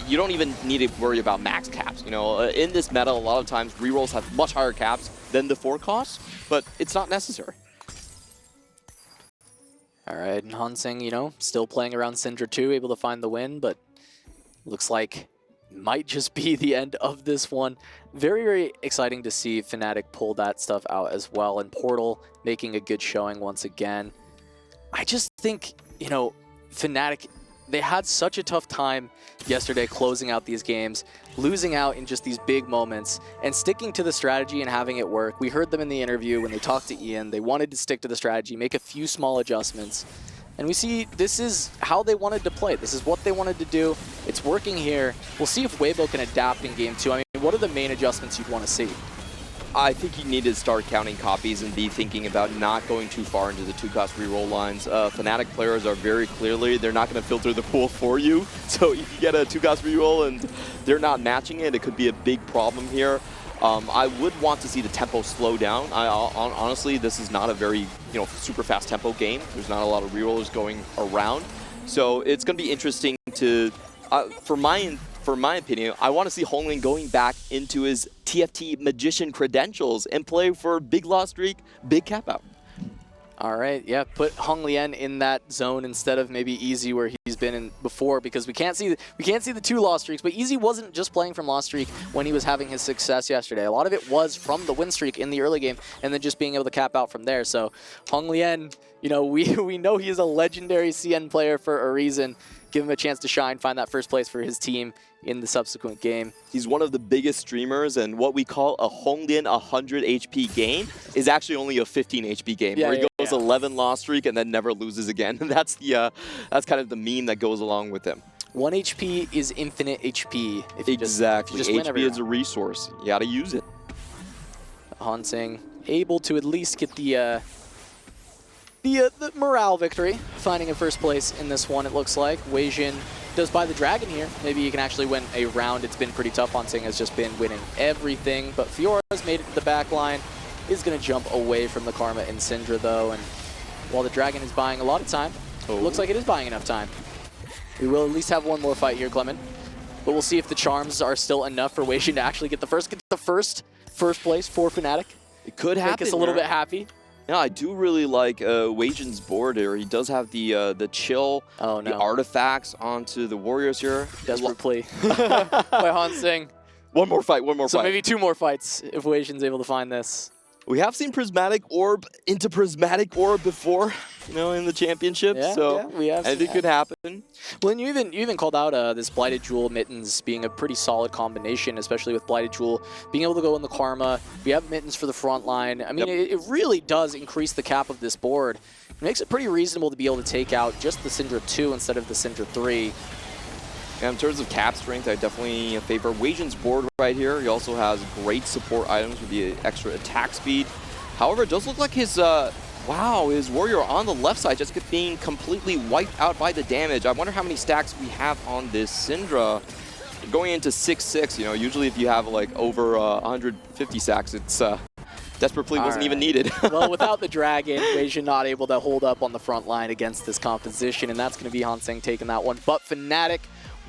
You don't even need to worry about max caps. You know, in this meta, a lot of times rerolls have much higher caps than the 4 costs, but it's not necessary. All right, and Hansing, you know, still playing around Syndra 2, able to find the win, but looks like might just be the end of this one. Very, very exciting to see FNATIC pull that stuff out as well, and Portal making a good showing once again. I just think, you know, FNATIC, they had such a tough time yesterday closing out these games, losing out in just these big moments, and sticking to the strategy and having it work. We heard them in the interview when they talked to Ian. They wanted to stick to the strategy, make a few small adjustments. And we see this is how they wanted to play. This is what they wanted to do. It's working here. We'll see if Weibo can adapt in Game 2. I mean, what are the main adjustments you'd want to see? I think you need to start counting copies and be thinking about not going too far into the 2-cost reroll lines. FNATIC players are very clearly, they're not going to filter the pool for you. So if you get a 2-cost reroll and they're not matching it, it could be a big problem here. I would want to see the tempo slow down. Honestly, this is not a very, you know, super fast tempo game. There's not a lot of rerollers going around. So it's going to be interesting to, for my opinion, I want to see Honglian going back into his TFT magician credentials and play for big loss streak, big cap out. All right, yeah, put Honglian in that zone instead of maybe Easy where he's been in before, because we can't see the 2 loss streaks. But Easy wasn't just playing from loss streak when he was having his success yesterday. A lot of it was from the win streak in the early game and then just being able to cap out from there. So Honglian, you know, we know he is a legendary CN player for a reason. Give him a chance to shine, find that first place for his team in the subsequent game. He's one of the biggest streamers, and what we call a Honglian 100 HP game is actually only a 15 HP game, where he goes 11 loss streak and then never loses again. That's the that's kind of the meme that goes along with him. 1 HP is infinite HP. If you exactly. Just HP is a resource. You got to use it. Hansing able to at least get the morale victory, finding a first place in this one, it looks like. Weijin does buy the dragon here. Maybe he can actually win a round. It's been pretty tough. Hansing has just been winning everything, but Fiora's made it to the back line. Is going to jump away from the Karma in Syndra, though, and while the dragon is buying a lot of time, it looks like it is buying enough time. We will at least have one more fight here, Clement, but we'll see if the charms are still enough for Weijin to actually get the first place for FNATIC. It could happen. Make us a little bit happy. Yeah, I do really like Weijin's board here. He does have the chill, the artifacts onto the warriors here. Desperate plea by Hansing. One more fight. So maybe 2 more fights if Weijin's able to find this. We have seen Prismatic Orb into Prismatic Orb before, you know, in the championship. Yeah, so yeah, we have. I think it could happen. Well, and you even called out this Blighted Jewel Mittens being a pretty solid combination, especially with Blighted Jewel being able to go in the Karma. We have Mittens for the front line. I mean, it really does increase the cap of this board. It makes it pretty reasonable to be able to take out just the Syndra 2 instead of the Syndra 3. And in terms of cap strength, I definitely favor Weijin's board right here. He also has great support items with the extra attack speed. However, it does look like his his warrior on the left side just being completely wiped out by the damage. I wonder how many stacks we have on this Syndra. Going into 6-6, you know, usually if you have like over 150 stacks, it's Desperate Plea wasn't even needed. Well, without the dragon, Weijin not able to hold up on the front line against this composition, and that's going to be Hansing taking that one. But FNATIC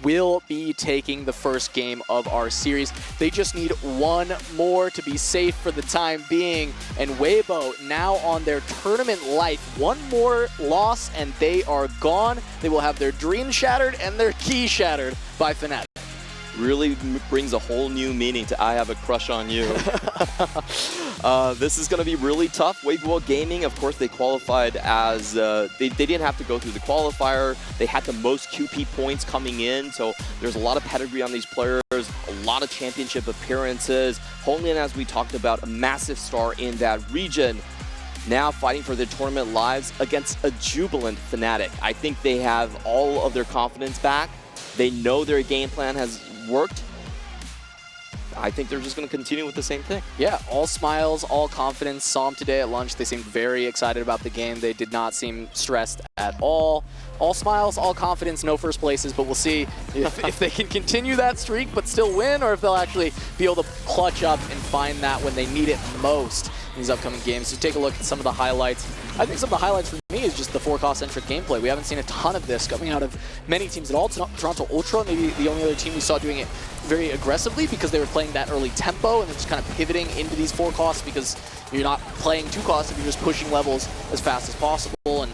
will be taking the first game of our series. They just need 1 more to be safe for the time being. And Weibo now on their tournament life. 1 more loss and they are gone. They will have their dream shattered and their key shattered by FNATIC. really brings a whole new meaning to I have a crush on you. This is going to be really tough. Weibo Gaming, of course, they qualified as, they didn't have to go through the qualifier. They had the most QP points coming in, so there's a lot of pedigree on these players, a lot of championship appearances. Honglin, as we talked about, a massive star in that region. Now fighting for their tournament lives against a jubilant FNATIC. I think they have all of their confidence back. They know their game plan has worked. I think they're just going to continue with the same thing. Yeah, all smiles, all confidence. Saw them today at lunch. They seemed very excited about the game. They did not seem stressed at all. All smiles, all confidence, no first places, but we'll see if they can continue that streak but still win, or if they'll actually be able to clutch up and find that when they need it most in these upcoming games. So take a look at some of the highlights. I think some of the highlights for me is just the 4-cost-centric gameplay. We haven't seen a ton of this coming out of many teams at all. Toronto Ultra, maybe the only other team we saw doing it very aggressively because they were playing that early tempo and then just kind of pivoting into these 4-costs because you're not playing 2-costs if you're just pushing levels as fast as possible. And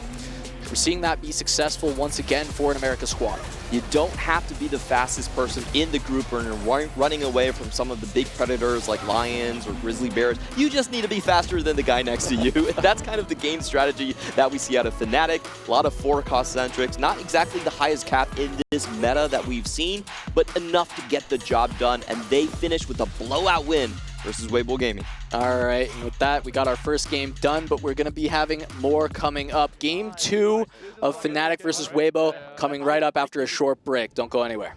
we're seeing that be successful once again for an America squad. You don't have to be the fastest person in the group or running away from some of the big predators like lions or grizzly bears. You just need to be faster than the guy next to you. That's kind of the game strategy that we see out of FNATIC. A lot of 4-cost centrics, not exactly the highest cap in this meta that we've seen, but enough to get the job done, and they finish with a blowout win versus Weibo Gaming. All right, and with that, we got our first game done, but we're going to be having more coming up. Game 2 of FNATIC versus Weibo coming right up after a short break. Don't go anywhere.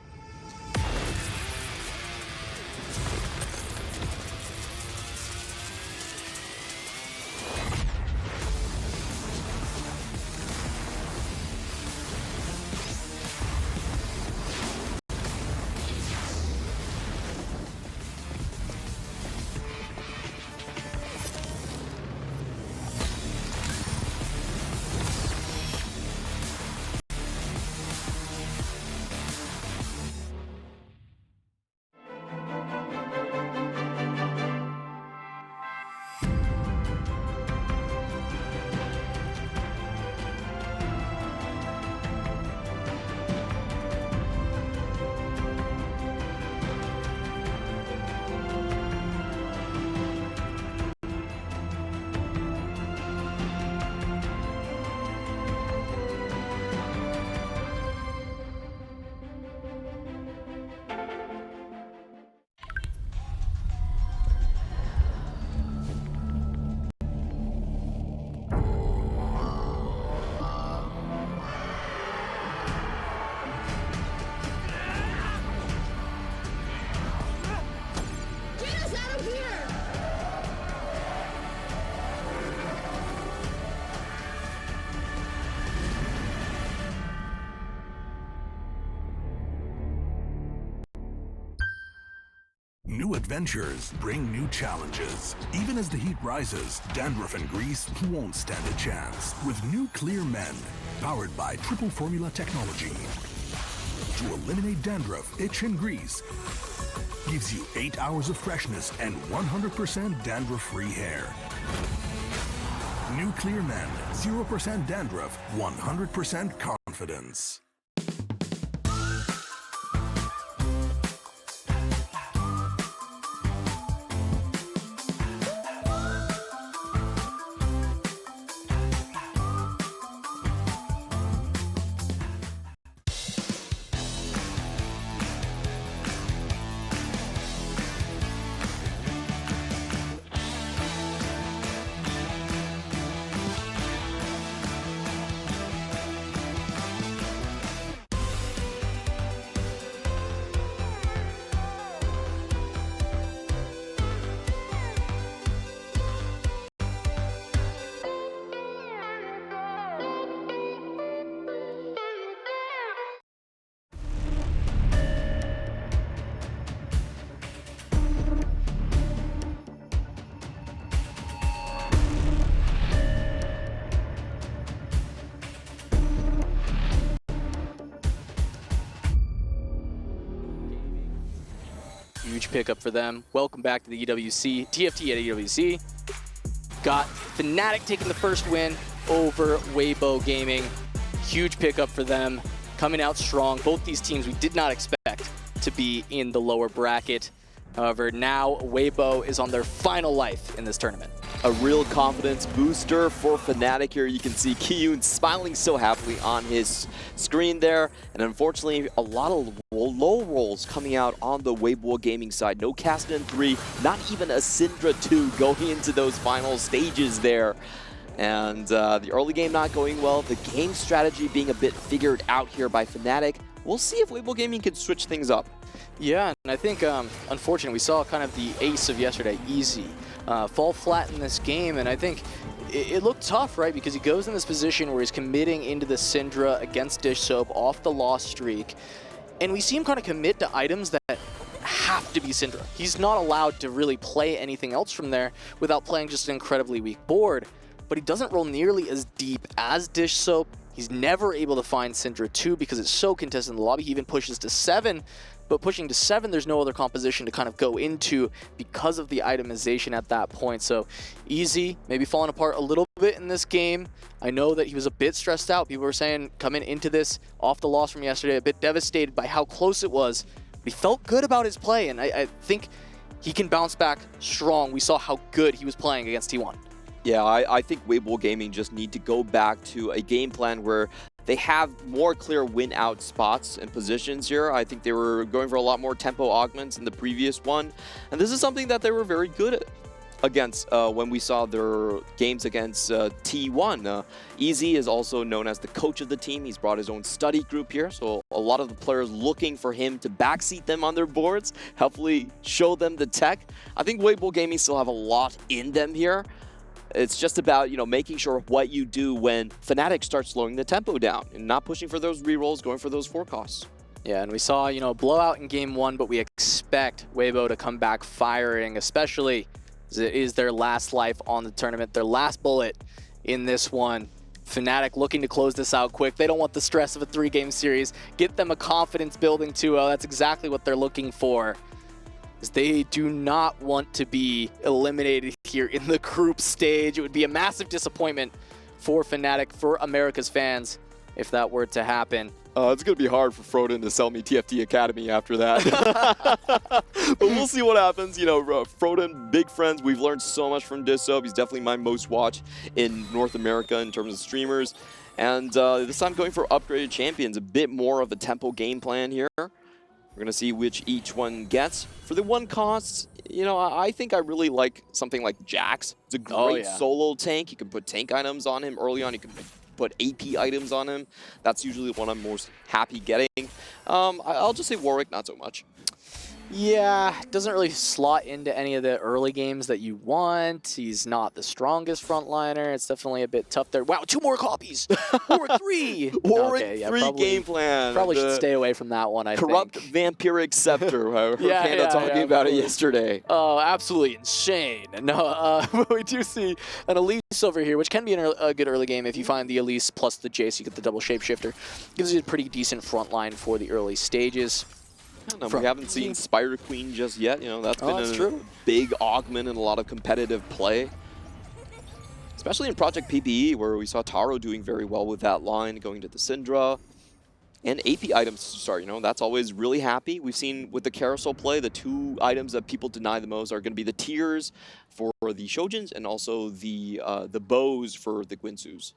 New adventures bring new challenges. Even as the heat rises, dandruff and grease won't stand a chance. With new Clear Men, powered by triple formula technology. To eliminate dandruff, itch and grease, gives you 8 hours of freshness and 100% dandruff-free hair. New Clear Men, 0% dandruff, 100% confidence. Huge pickup for them. Welcome back to the EWC. TFT at EWC. Got FNATIC taking the first win over Weibo Gaming. Huge pickup for them. Coming out strong. Both these teams we did not expect to be in the lower bracket. However, now Weibo is on their final life in this tournament. A real confidence booster for FNATIC here. You can see Kiyun smiling so happily on his screen there. And unfortunately, a lot of low rolls coming out on the Weibo gaming side. No Cassidy 3, not even a Syndra 2 going into those final stages there. And the early game not going well. The game strategy being a bit figured out here by FNATIC. We'll see if Weibo Gaming can switch things up. Yeah, and I think, unfortunately, we saw kind of the ace of yesterday, Easy, fall flat in this game, and I think it looked tough, right? Because he goes in this position where he's committing into the Syndra against Dish Soap off the loss streak, and we see him kind of commit to items that have to be Syndra. He's not allowed to really play anything else from there without playing just an incredibly weak board, but he doesn't roll nearly as deep as Dish Soap. He's never able to find Syndra 2 because it's so contested in the lobby. He even pushes to 7, but pushing to 7, there's no other composition to kind of go into because of the itemization at that point. So Easy, maybe falling apart a little bit in this game. I know that he was a bit stressed out. People were saying coming into this off the loss from yesterday, a bit devastated by how close it was. But he felt good about his play, and I think he can bounce back strong. We saw how good he was playing against T1. Yeah, I think Weibo Gaming just need to go back to a game plan where they have more clear win-out spots and positions here. I think they were going for a lot more tempo augments in the previous one. And this is something that they were very good at against when we saw their games against T1. Easy is also known as the coach of the team. He's brought his own study group here. So a lot of the players looking for him to backseat them on their boards, hopefully show them the tech. I think Weibo Gaming still have a lot in them here. It's just about, making sure what you do when FNATIC starts slowing the tempo down and not pushing for those rerolls, going for those forecasts. Yeah, and we saw, a blowout in game 1, but we expect Weibo to come back firing, especially as it is their last life on the tournament, their last bullet in this one. FNATIC looking to close this out quick. They don't want the stress of a 3-game series. Get them a confidence building 2-0. That's exactly what they're looking for. They do not want to be eliminated here in the group stage. It would be a massive disappointment for FNATIC, for America's fans, if that were to happen. It's going to be hard for Froden to sell me TFT Academy after that. But we'll see what happens. Froden, big friends. We've learned so much from Dissoap. He's definitely my most watched in North America in terms of streamers. And this time going for upgraded champions, a bit more of a tempo game plan here. We're going to see which each one gets. For the one cost, I think I really like something like Jax. It's a great solo tank. You can put tank items on him early on. You can put AP items on him. That's usually the one I'm most happy getting. I'll just say Warwick, not so much. Yeah, doesn't really slot into any of the early games that you want. He's not the strongest frontliner. It's definitely a bit tough there. Wow, 2 more copies! Warwick 3! Warwick 3 game plan. Probably should stay away from that one, I think. Corrupt Vampiric Scepter. I heard Panda talking about it yesterday. Oh, absolutely insane. No, but we do see an Elise over here, which can be a good early game if you find the Elise plus the Jace. You get the double shapeshifter. Gives you a pretty decent frontline for the early stages. We haven't seen Spider Queen just yet. That's been a big augment in a lot of competitive play. Especially in Project PPE, where we saw Taro doing very well with that line, going to the Syndra. And AP items to start, that's always really happy. We've seen with the Carousel play, the 2 items that people deny the most are going to be the Tears for the Shojins and also the bows for the Guinsus.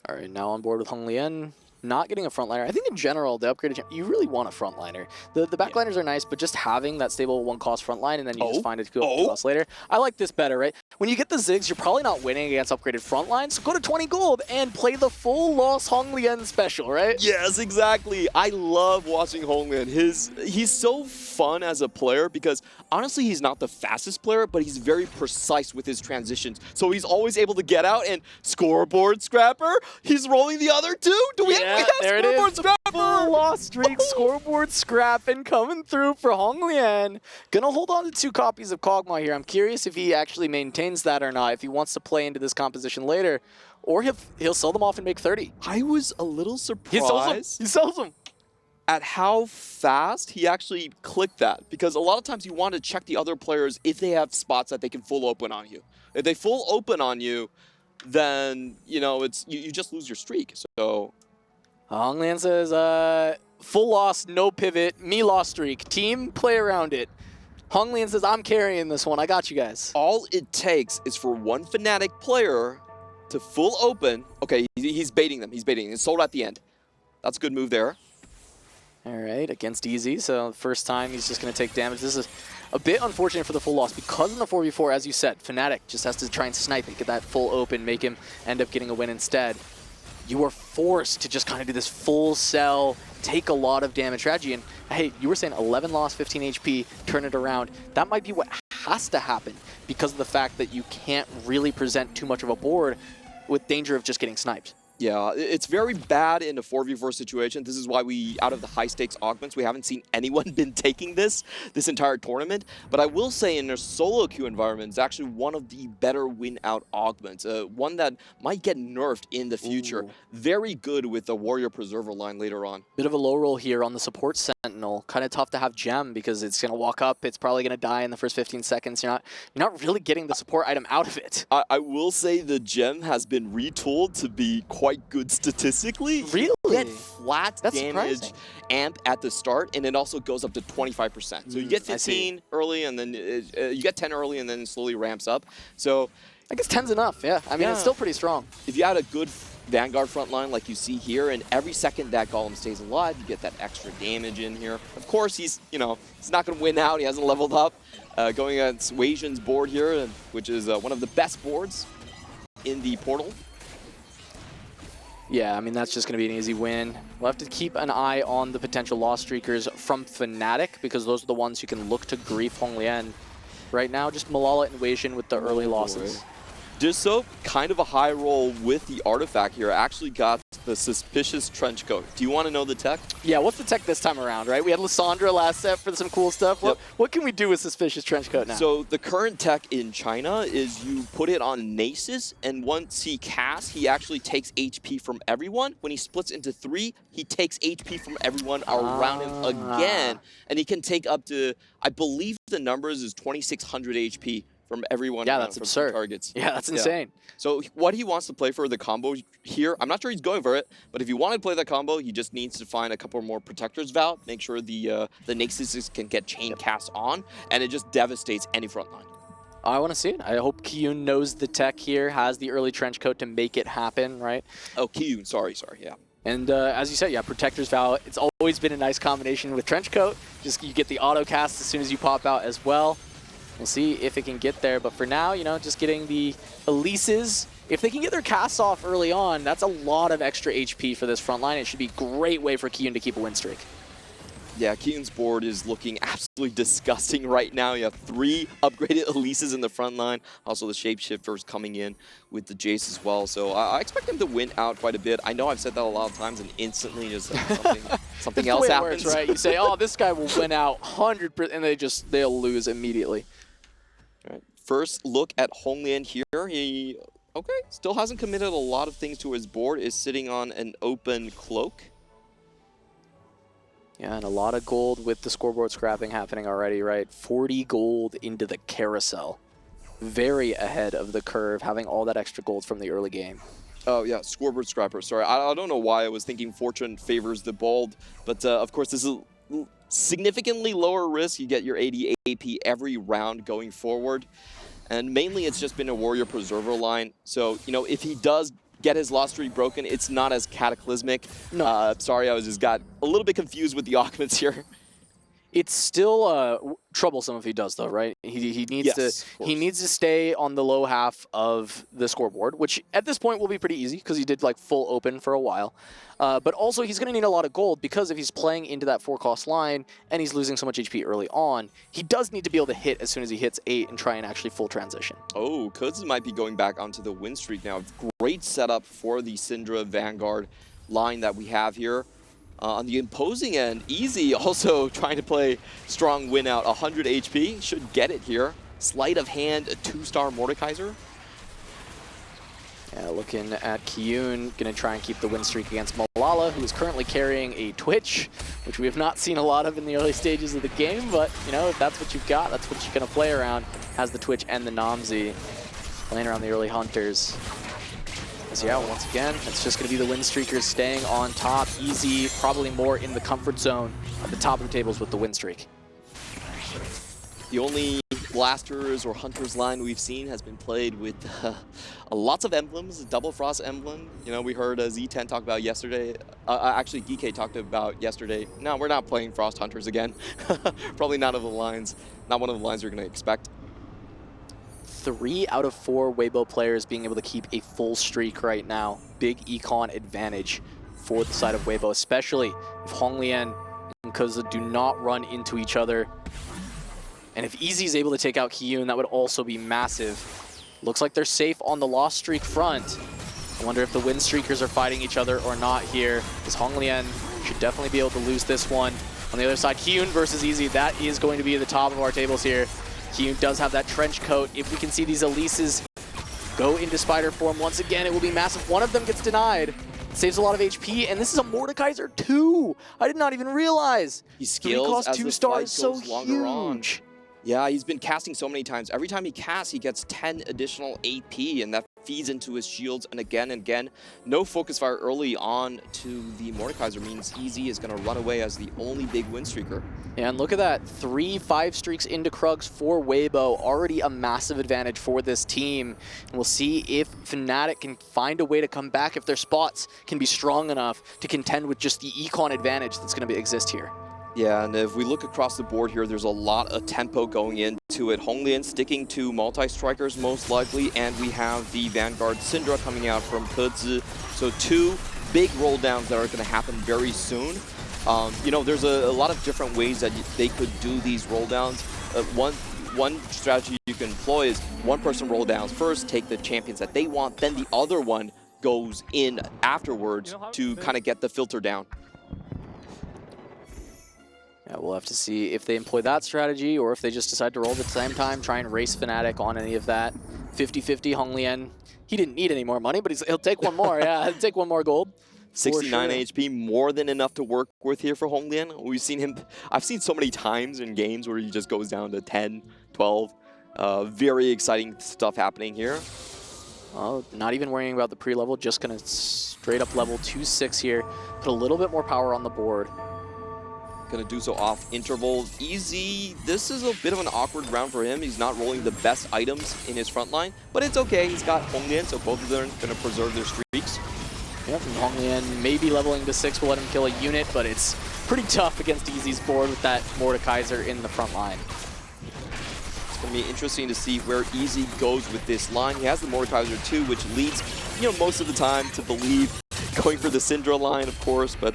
All right, now on board with Hong Lian. Not getting a frontliner. I think in general, the upgraded you really want a frontliner. The backliners are nice, but just having that stable 1-cost frontline and then you just find it 2 costs later. I like this better, right? When you get the Ziggs, you're probably not winning against upgraded frontlines, so go to 20 gold and play the full Lost Hong Lian special, right? Yes, exactly. I love watching Hong Lian. He's so fun as a player because honestly, he's not the fastest player, but he's very precise with his transitions. So he's always able to get out and scoreboard scrapper. He's rolling the other 2. Do we have there scoreboard it is. Full lost streak, scoreboard scrap, and coming through for Hong Lian. Gonna hold on to 2 copies of Kog'Maw here. I'm curious if he actually maintains that or not, if he wants to play into this composition later, or he'll sell them off and make 30. I was a little surprised. He sells them. At how fast he actually clicked that. Because a lot of times you want to check the other players if they have spots that they can full open on you. If they full open on you, then, you just lose your streak. So Hong Lian says, full loss, no pivot, me lost streak. Team, play around it. Honglian says, I'm carrying this one. I got you guys. All it takes is for one FNATIC player to full open. Okay, he's baiting them. He's baiting. It's sold at the end. That's a good move there. All right, against Easy. So first time he's just going to take damage. This is a bit unfortunate for the full loss because in the 4v4, as you said, FNATIC just has to try and snipe it, get that full open, make him end up getting a win instead. You are forced to just kind of do this full sell, take a lot of damage strategy. And hey, you were saying 11 loss, 15 HP, turn it around. That might be what has to happen because of the fact that you can't really present too much of a board with danger of just getting sniped. Yeah, it's very bad in a 4v4 situation. This is why out of the high-stakes augments, we haven't seen anyone been taking this entire tournament. But I will say in a solo queue environment, it's actually one of the better win-out augments. One that might get nerfed in the future. Ooh. Very good with the Warrior Preserver line later on. Bit of a low roll here on the support Sentinel. Kind of tough to have Gem because it's going to walk up. It's probably going to die in the first 15 seconds. You're not really getting the support item out of it. I will say the Gem has been retooled to be quite good statistically. Really? You get flat That's damage surprising. amp at the start, and it also goes up to 25%. So you get 15 early, and then you get 10 early, and then it slowly ramps up. So I guess 10's enough, yeah. I mean, it's still pretty strong. If you had a good Vanguard front line like you see here, and every second that Golem stays alive, you get that extra damage in here. Of course, he's not going to win out. He hasn't leveled up. Going against Weijian's board here, which is one of the best boards in the portal. Yeah, I mean, that's just going to be an easy win. We'll have to keep an eye on the potential loss streakers from FNATIC because those are the ones who can look to grief Honglian. Right now, just Malala and Weijian with the early losses. Just so, kind of a high roll with the artifact here. I actually got the Suspicious Trench Coat. Do you want to know the tech? Yeah, what's the tech this time around, right? We had Lissandra last set for some cool stuff. Yep. What can we do with Suspicious Trench Coat now? So the current tech in China is you put it on Nasus, and once he casts, he actually takes HP from everyone. When he splits into 3, he takes HP from everyone around him again. And he can take up to, I believe the numbers is 2,600 HP. From everyone. Yeah, that's absurd. Targets. Yeah, that's insane. So what he wants to play for the combo here, I'm not sure he's going for it, but if he wanted to play that combo, he just needs to find a couple more Protector's Vow, make sure the Nasus can get chain cast on, and it just devastates any front line. I want to see it. I hope Kiyun knows the tech here, has the early trench coat to make it happen, right? Oh, Kiyun, sorry, yeah. And as you said, yeah, Protector's Vow, it's always been a nice combination with trench coat. Just you get the auto cast as soon as you pop out as well. We'll see if it can get there, but for now, just getting the Elises. If they can get their casts off early on, that's a lot of extra HP for this front line. It should be a great way for Kiyun to keep a win streak. Yeah, Kiyun's board is looking absolutely disgusting right now. You have 3 upgraded Elises in the front line. Also, the Shapeshifters coming in with the Jace as well. So I expect him to win out quite a bit. I know I've said that a lot of times, and instantly just something else happens. Works, right? You say, oh, this guy will win out 100%, and they'll lose immediately. All right. First look at Honglian here. He, still hasn't committed a lot of things to his board. Is sitting on an open cloak. Yeah, and a lot of gold with the scoreboard scrapping happening already, right? 40 gold into the carousel. Very ahead of the curve, having all that extra gold from the early game. Oh, yeah, scoreboard scrapper. Sorry, I don't know why I was thinking fortune favors the bold, but of course this is significantly lower risk. You get your 80 AP every round going forward. And mainly it's just been a Warrior Preserver line. So, if he does get his loss streak broken, it's not as cataclysmic. No. Sorry, I just got a little bit confused with the augments here. It's still troublesome if he does, though, right? He needs to stay on the low half of the scoreboard, which at this point will be pretty easy because he did like full open for a while. But also he's going to need a lot of gold because if he's playing into that 4-cost line and he's losing so much HP early on, he does need to be able to hit as soon as he hits 8 and try and actually full transition. Oh, Kudz might be going back onto the win streak now. Great setup for the Syndra Vanguard line that we have here. On the imposing end, Easy also trying to play strong win out. 100 HP, should get it here. Sleight of hand, a 2-star Mordekaiser. Yeah, looking at Kiyun, going to try and keep the win streak against Malala, who is currently carrying a Twitch, which we have not seen a lot of in the early stages of the game, but, if that's what you've got, that's what you're going to play around. Has the Twitch and the Namzi, playing around the early Hunters. Because yeah, once again, it's just going to be the win streakers staying on top. Easy, probably more in the comfort zone at the top of the tables with the win streak. The only blasters or hunters line we've seen has been played with lots of emblems, double frost emblem. You know, we heard Z10 talk about yesterday. Actually, Geek talked about yesterday. No, we're not playing frost hunters again. Probably not of the lines. Not one of the lines you're going to expect. 3 out of 4 Weibo players being able to keep a full streak right now. Big econ advantage for the side of Weibo, especially if Honglian and Kuza do not run into each other. And if Easy is able to take out Hyun, that would also be massive. Looks like they're safe on the lost streak front. I wonder if the win streakers are fighting each other or not here, because Honglian should definitely be able to lose this one. On the other side, Hyun versus Easy, that is going to be at the top of our tables here. Hyun does have that trench coat. If we can see these Elises go into spider form once again, it will be massive. One of them gets denied. Saves a lot of HP, and this is a Mordekaiser 2. I did not even realize. He scales as 2 the stars fight so goes longer on. huge. Yeah, he's been casting so many times. Every time he casts, he gets 10 additional AP, and that feeds into his shields. And again, no focus fire early on to the Mordekaiser means Easy is going to run away as the only big win streaker. Yeah, and look at that. 3 5 streaks into Krugs for Weibo. Already a massive advantage for this team. And we'll see if FNATIC can find a way to come back, if their spots can be strong enough to contend with just the econ advantage that's going to exist here. Yeah, and if we look across the board here, there's a lot of tempo going into it. Honglian sticking to multi-strikers most likely, and we have the Vanguard Syndra coming out from Kuzi. So 2 big roll downs that are going to happen very soon. You know, there's a lot of different ways that they could do these roll downs. One strategy you can employ is one person roll downs first, take the champions that they want, then the other one goes in afterwards to kind of get the filter down. Yeah, we'll have to see if they employ that strategy or if they just decide to roll at the same time, try and race FNATIC on any of that. 50-50 Honglian. He didn't need any more money, but he'll take one more. Yeah, he'll take one more gold. 69 sure. HP, more than enough to work with here for Honglian. We've seen him, I've seen so many times in games where he just goes down to 10, 12. Very exciting stuff happening here. Oh, not even worrying about the pre-level, just going to straight up level 2-6 here. Put a little bit more power on the board. Gonna do so off interval. Easy. This is a bit of an awkward round for him. He's not rolling the best items in his front line, but it's okay. He's got Honglian, so both of them are gonna preserve their streaks. Yep, and Honglian maybe leveling to 6 will let him kill a unit, but it's pretty tough against Easy's board with that Mordekaiser in the front line. It's gonna be interesting to see where Easy goes with this line. He has the Mordekaiser too, which leads, you know, most of the time to believe going for the Syndra line, of course, but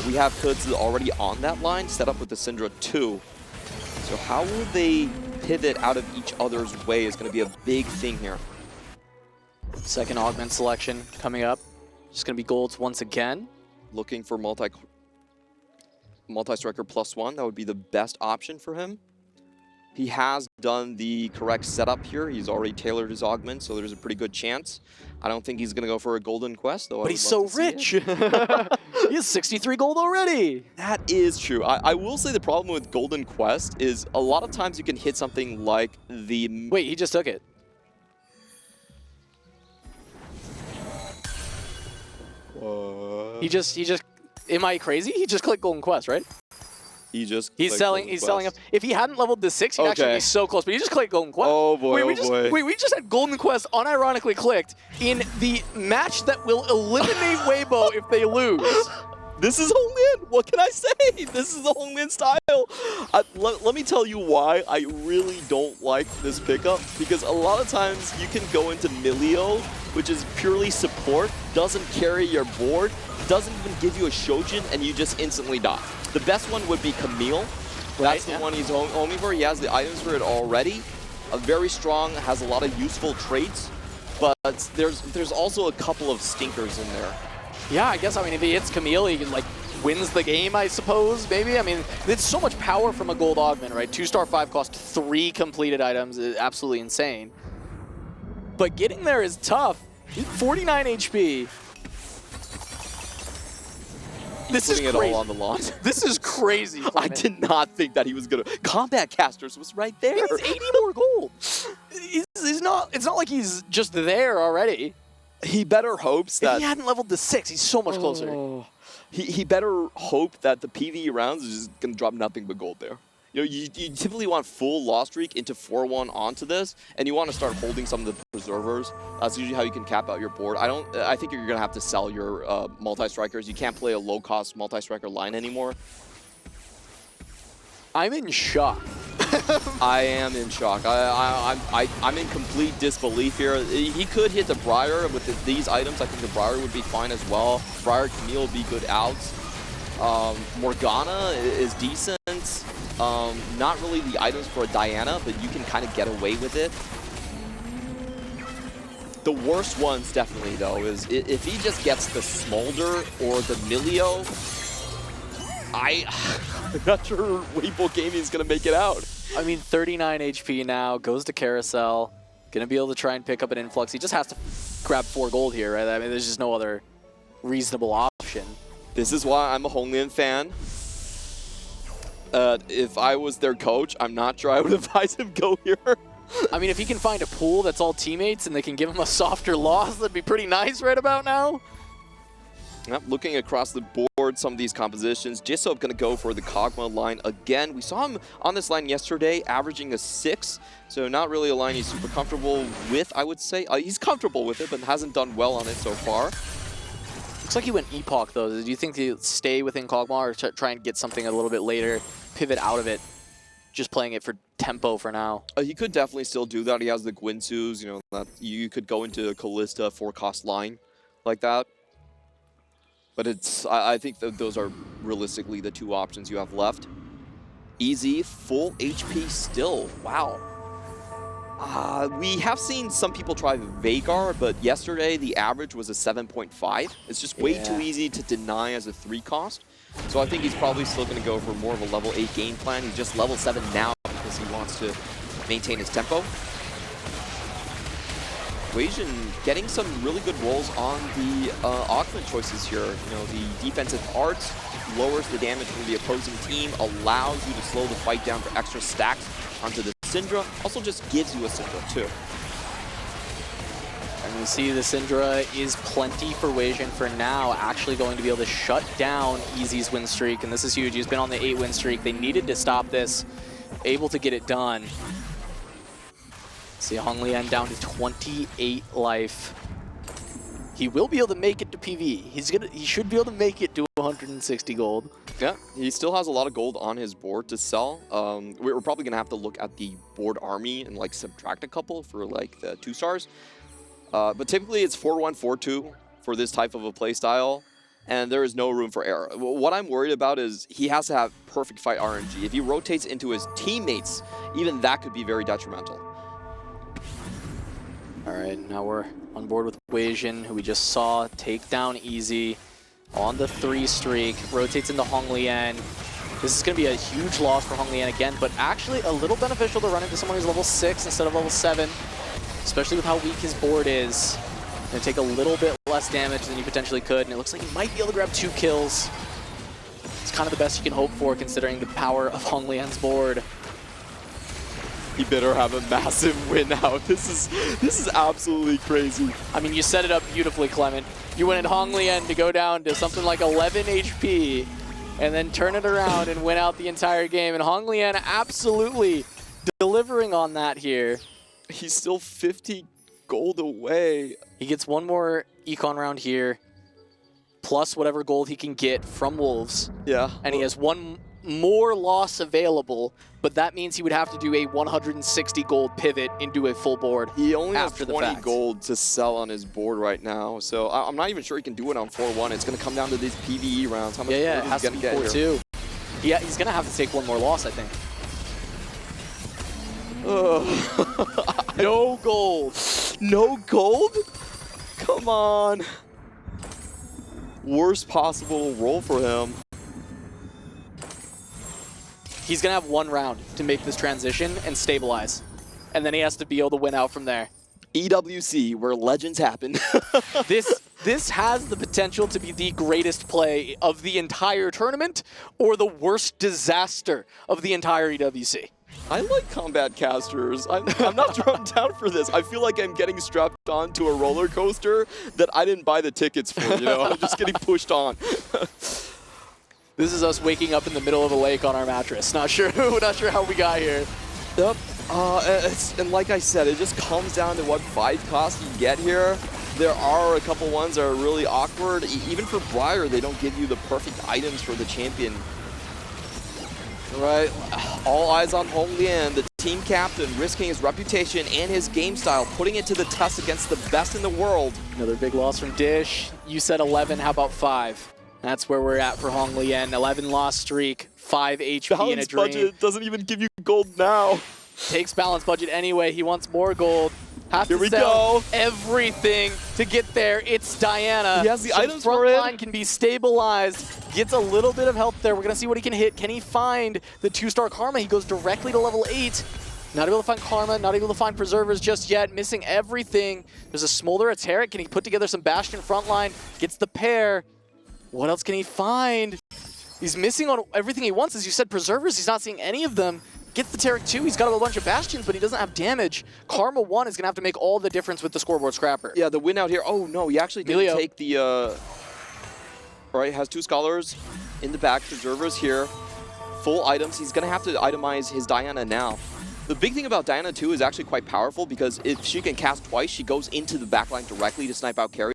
we have Kuzi already on that line, set up with the Syndra 2. So how will they pivot out of each other's way is going to be a big thing here. Second augment selection coming up. Just going to be golds once again. Looking for multi-striker +1. That would be the best option for him. He has done the correct setup here. He's already tailored his augment, so there's a pretty good chance. I don't think he's going to go for a golden quest, though. But he's so rich. He has 63 gold already. That is true. I will say the problem with golden quest is a lot of times you can hit something like the... Wait, he just took it. What? He just, am I crazy? He just clicked golden quest, right? He's selling up. If he hadn't leveled to 6, he'd actually be so close. But he just clicked Golden Quest. Oh boy, wait, we just had Golden Quest unironically clicked in the match that will eliminate Weibo if they lose. This is Honglian. What can I say? This is the Honglian style. Let me tell you why I really don't like this pickup. Because a lot of times you can go into Milio, which is purely support, doesn't carry your board, doesn't even give you a Shojin, and you just instantly die. The best one would be Camille. That's the one he's homing for. He has the items for it already. Very strong, has a lot of useful traits, but there's also a couple of stinkers in there. Yeah, I guess, I mean, if he hits Camille, he can, like, wins the game, I suppose, maybe. I mean, it's so much power from a gold augment, right? 2-star 5 cost 3 completed items is absolutely insane. But getting there is tough. 49 HP. This is crazy. It all on the lawn. This is crazy. I did not think that he was gonna. Combat Casters was right there. He's 80 more gold. It's not like he's just there already. He better hopes that... If he hadn't leveled to 6, he's so much closer. He better hope that the PvE rounds is just going to drop nothing but gold there. You know, you typically want full loss streak into 4-1 onto this, and you want to start holding some of the preservers. That's usually how you can cap out your board. I think you're going to have to sell your multi-strikers. You can't play a low-cost multi-striker line anymore. I'm in shock. I am in shock. I'm in complete disbelief here. He could hit the Briar with these items. I think the Briar would be fine as well. Briar, Camille would be good outs. Morgana is decent. Not really the items for a Diana, but you can kind of get away with it. The worst ones definitely, though, is if he just gets the Smolder or the Milio, I'm not sure Weibo Gaming is going to make it out. I mean, 39 HP now, goes to Carousel. Going to be able to try and pick up an influx. He just has to grab 4 gold here, right? I mean, there's just no other reasonable option. This is why I'm a Honglian fan. If I was their coach, I'm not sure I would advise him go here. I mean, if he can find a pool that's all teammates and they can give him a softer loss, that'd be pretty nice right about now. Yep, looking across the board, some of these compositions, Jisoo going to go for the Kog'Maw line again. We saw him on this line yesterday, averaging a 6, so not really a line he's super comfortable with, I would say. He's comfortable with it, but hasn't done well on it so far. Looks like he went Epoch, though. Do you think he'll stay within Kog'Maw or try and get something a little bit later, pivot out of it, just playing it for tempo for now? He could definitely still do that. He has the Gwinsus, you know, that you could go into a Callista 4-cost line like that. But I think that those are realistically the 2 options you have left. Easy, full HP still. Wow. We have seen some people try Veigar, but yesterday the average was a 7.5. It's just way too easy to deny as a 3-cost. So I think he's probably still going to go for more of a level 8 game plan. He's just level 7 now because he wants to maintain his tempo. Weijian getting some really good rolls on the augment choices here. You know, the defensive arts lowers the damage from the opposing team, allows you to slow the fight down for extra stacks onto the Syndra. Also just gives you a Syndra too. And we see the Syndra is plenty for Weijian for now, actually going to be able to shut down Easy's win streak, and this is huge. He's been on the 8-win streak. They needed to stop this, able to get it done. See Honglian down to 28 life. He will be able to make it to PV. He should be able to make it to 160 gold. Yeah, he still has a lot of gold on his board to sell. We're probably gonna have to look at the board army and like subtract a couple for like the 2 stars. But typically it's 4-1, 4-2 for this type of a play style, and there is no room for error. What I'm worried about is he has to have perfect fight RNG. If he rotates into his teammates, even that could be very detrimental. All right, now we're on board with Weijian, who we just saw take down Easy on the 3 streak, rotates into Honglian. This is going to be a huge loss for Honglian again, but actually a little beneficial to run into someone who's level 6 instead of level 7, especially with how weak his board is. Going to take a little bit less damage than you potentially could, and it looks like he might be able to grab 2 kills. It's kind of the best you can hope for considering the power of Honglian's board. He better have a massive win out. This is absolutely crazy. I mean, you set it up beautifully, Clement. You wanted Honglian to go down to something like 11 HP and then turn it around and win out the entire game. And Honglian absolutely delivering on that here. He's still 50 gold away. He gets one more econ round here, plus whatever gold he can get from Wolves. Yeah. And he has one more loss available, but that means he would have to do a 160 gold pivot into a full board. He only has after 20 the fact. gold to sell on his board right now, so I'm not even sure he can do it on 4-1. It's going to come down to these PvE rounds. How much it has to be 4-2. Yeah, he's going to have to take one more loss, I think. No gold. No gold? Come on. Worst possible roll for him. He's going to have one round to make this transition and stabilize. And then he has to be able to win out from there. EWC, where legends happen. This has the potential to be the greatest play of the entire tournament or the worst disaster of the entire EWC. I like combat casters. I'm not drawn down for this. I feel like I'm getting strapped onto a roller coaster that I didn't buy the tickets for, you know? I'm just getting pushed on. This is us waking up in the middle of a lake on our mattress. Not sure how we got here. Yep. And like I said, it just comes down to what fight cost you get here. There are a couple ones that are really awkward. Even for Briar, they don't give you the perfect items for the champion. Right, all eyes on Hong Lian, the team captain, risking his reputation and his game style, putting it to the test against the best in the world. Another big loss from Dish. You said 11, how about 5? That's where we're at for Hong Lian. 11 loss streak, 5 HP in a dream. Budget doesn't even give you gold now. Takes balance budget anyway, he wants more gold. Here we go. Everything to get there. It's Diana. He has the items front for it. line can be stabilized. Gets a little bit of help there. We're going to see what he can hit. Can he find the 2-star Karma? He goes directly to level 8. Not able to find Karma, not able to find Preservers just yet. Missing everything. There's a Smolder, a Taric. Can he put together some Bastion frontline? Gets the pair. What else can he find? He's missing on everything he wants. As you said, Preservers, he's not seeing any of them. Gets the Taric 2, he's got a bunch of Bastions, but he doesn't have damage. Karma 1 is going to have to make all the difference with the scoreboard scrapper. Yeah, the win out here. Oh, no, he actually didn't take the... All right, has 2 Scholars in the back, Preservers here. Full items. He's going to have to itemize his Diana now. The big thing about Diana 2 is actually quite powerful because if she can cast twice, she goes into the backline directly to snipe out carries.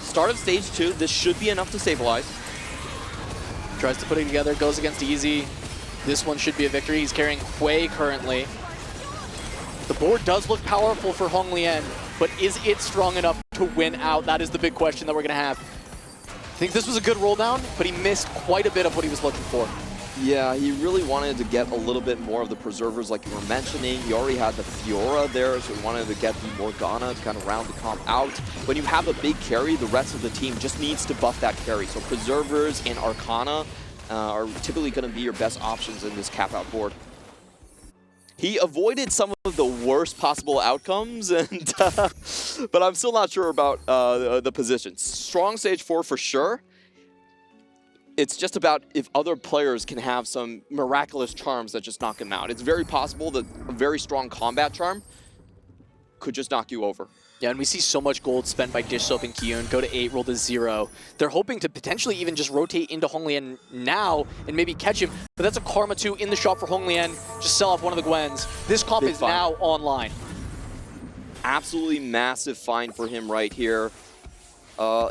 Start of stage 2, this should be enough to stabilize. Tries to put it together, goes against Easy. This one should be a victory. He's carrying Hui currently. The board does look powerful for Hong Lian, but is it strong enough to win out? That is the big question that we're going to have. I think this was a good roll down, but he missed quite a bit of what he was looking for. Yeah, he really wanted to get a little bit more of the Preservers like you were mentioning. He already had the Fiora there, so he wanted to get the Morgana to kind of round the comp out. When you have a big carry, the rest of the team just needs to buff that carry. So Preservers and Arcana are typically going to be your best options in this cap-out board. He avoided some of the worst possible outcomes, and but I'm still not sure about the position. Strong stage 4 for sure. It's just about if other players can have some miraculous charms that just knock him out. It's very possible that a very strong combat charm could just knock you over. Yeah, and we see so much gold spent by Dish Soap and Kiyun. Go to 8, roll to 0. They're hoping to potentially even just rotate into Hong Lian now and maybe catch him. But that's a Karma 2 in the shop for Hong Lian. Just sell off one of the Gwens. This comp is now online. Absolutely massive find for him right here.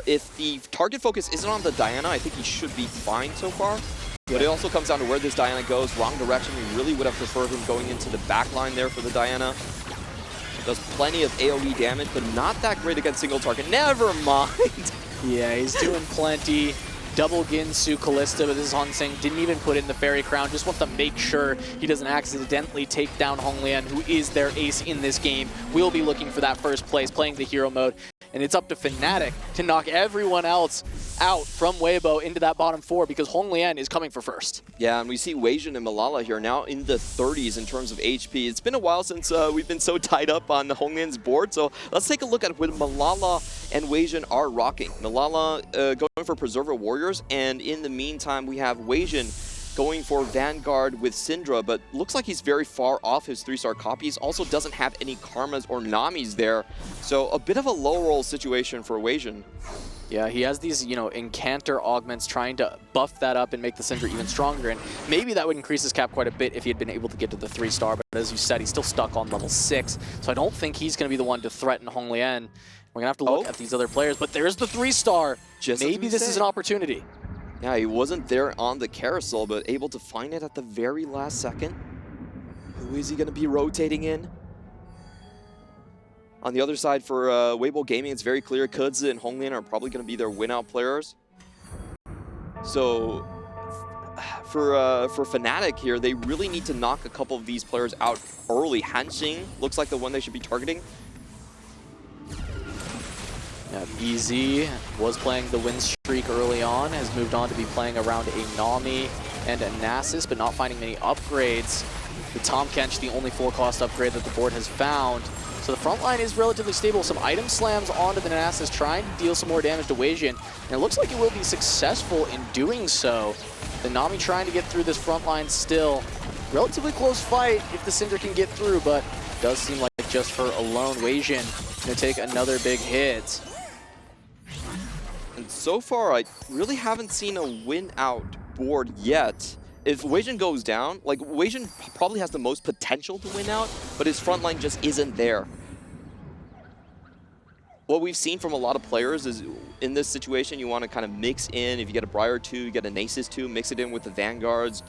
If the target focus isn't on the Diana, I think he should be fine so far. Yeah. But it also comes down to where this Diana goes. Wrong direction. We really would have preferred him going into the back line there for the Diana. Does plenty of AoE damage, but not that great against single target. Never mind. Yeah, he's doing plenty. Double Ginsu Callista, but this is Hansing. Didn't even put in the Fairy Crown. Just wants to make sure he doesn't accidentally take down Hong Lian, who is their ace in this game. We'll be looking for that first place, playing the hero mode. And it's up to FNATIC to knock everyone else out from Weibo into that bottom 4 because Hong Lian is coming for first. Yeah, and we see Weijin and Malala here now in the 30s in terms of HP. It's been a while since we've been so tied up on Hong Lian's board, so let's take a look at what Malala and Weijin are rocking. Malala going for Preserver Warriors, and in the meantime we have Weijin going for Vanguard with Syndra, but looks like he's very far off his 3-star copies. Also doesn't have any Karmas or Namis there, so a bit of a low roll situation for Weijin. Yeah, he has these, you know, Incanter augments trying to buff that up and make the Syndra even stronger, and maybe that would increase his cap quite a bit if he had been able to get to the 3-star, but as you said, he's still stuck on level 6, so I don't think he's going to be the one to threaten Hong Lian. We're going to have to look at these other players, but there's the 3-star. Maybe this is an opportunity. Yeah, he wasn't there on the carousel, but able to find it at the very last second. Who is he going to be rotating in? On the other side for Weibo Gaming, it's very clear Kudze and Hong Lian are probably going to be their win-out players. So for FNATIC here, they really need to knock a couple of these players out early. Hanxing looks like the one they should be targeting. Yeah, Easy was playing the win streak early on, has moved on to be playing around a Nami and a Nasus, but not finding many upgrades. The Tahm Kench, the only full cost upgrade that the board has found. So the front line is relatively stable. Some item slams onto the Nasus, trying to deal some more damage to Weijin, and it looks like it will be successful in doing so. The Nami trying to get through this front line still. relatively close fight if the Syndra can get through, but it does seem like just for alone, Weijin gonna take another big hit. And so far, I really haven't seen a win out board yet. If Weijin goes down, like Weijin probably has the most potential to win out, but his front line just isn't there. What we've seen from a lot of players is in this situation, you want to kind of mix in. If you get a Briar 2, you get a Nasus 2, mix it in with the Vanguards,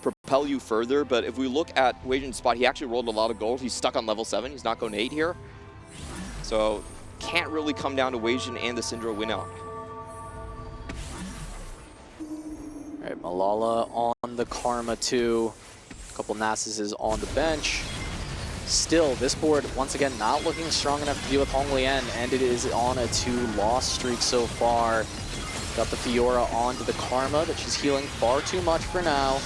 propel you further. But if we look at Weijin's spot, he actually rolled a lot of gold. He's stuck on level 7. He's not going 8 here. So can't really come down to Weijin and the Syndra win out. All right, Malala on the Karma 2. A couple Nasuses on the bench. Still, this board, once again, not looking strong enough to deal with Honglian, and it is on a 2-loss streak so far. Got the Fiora onto the Karma, but she's healing far too much for now.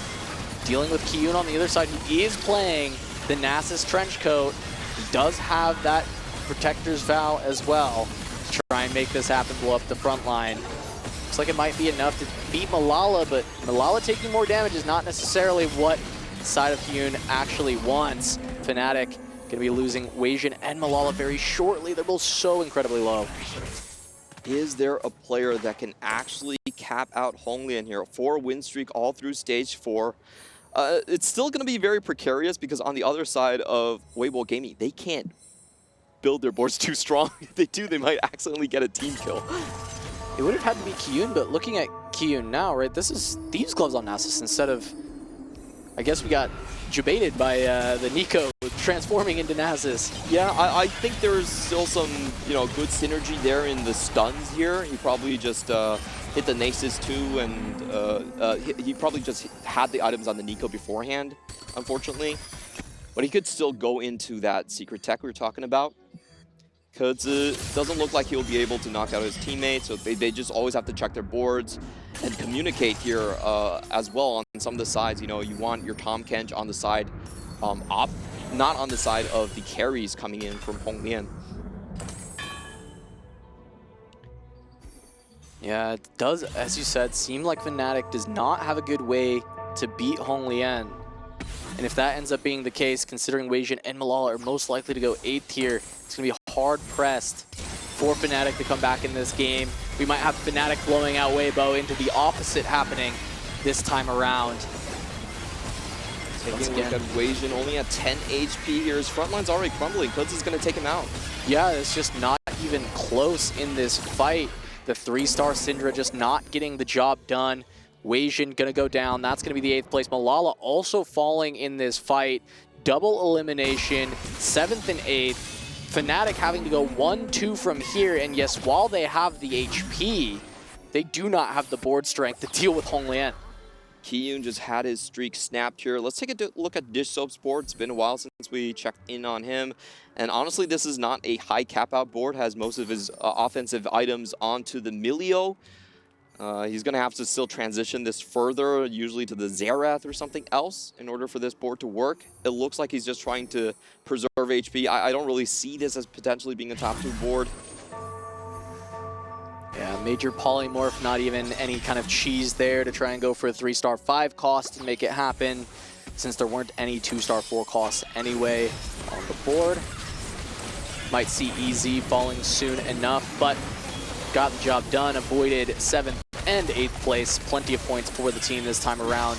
Dealing with Kiyun on the other side, who is playing the Nasus Trenchcoat. He does have that Protector's Vow as well to try and make this happen, blow up the front line. Looks like it might be enough to beat Malala, but Malala taking more damage is not necessarily what side of Kiyun actually wants. FNATIC going to be losing Weijin and Malala very shortly. They're both so incredibly low. Is there a player that can actually cap out Honglian here? 4-win streak all through stage 4. It's still going to be very precarious because on the other side of Weibo Gaming, they can't build their boards too strong. If they do, they might accidentally get a team kill. It would have had to be Kiyun, but looking at Kiyun now, right, this is Thieves' Gloves on Nasus instead of... I guess we got debated by the Nico transforming into Nasus. Yeah, I think there's still some, good synergy there in the stuns here. He probably just hit the Nasus too, and he probably just had the items on the Nico beforehand, unfortunately. But he could still go into that secret tech we were talking about. Because it doesn't look like he'll be able to knock out his teammates, so they just always have to check their boards and communicate here as well on some of the sides. You want your Tahm Kench on the side not on the side of the carries coming in from Honglian. Yeah, it does, as you said, seem like FNATIC does not have a good way to beat Honglian. And if that ends up being the case, considering Weijin and Malala are most likely to go 8th here, it's going to be hard-pressed for FNATIC to come back in this game. We might have FNATIC blowing out Weibo into the opposite happening this time around. Taking a look at Weijin, only at 10 HP here. His front line's already crumbling. Kudz is going to take him out. Yeah, it's just not even close in this fight. The 3-star Syndra just not getting the job done. Weijin gonna go down. That's gonna be the 8th place. Malala also falling in this fight. Double elimination, 7th and 8th. FNATIC having to go 1-2 from here. And yes, while they have the HP, they do not have the board strength to deal with Honglian. Kiyun just had his streak snapped here. Let's take a look at Dish Soap's board. It's been a while since we checked in on him. And honestly, this is not a high cap-out board. Has most of his offensive items onto the Milio. He's going to have to still transition this further, usually to the Xerath or something else, in order for this board to work. It looks like he's just trying to preserve HP. I don't really see this as potentially being a top 2 board. Yeah, major polymorph, not even any kind of cheese there to try and go for a 3-star 5 cost and make it happen, since there weren't any 2-star 4 costs anyway on the board. Might see EZ falling soon enough, but got the job done, avoided 7th and 8th place. Plenty of points for the team this time around.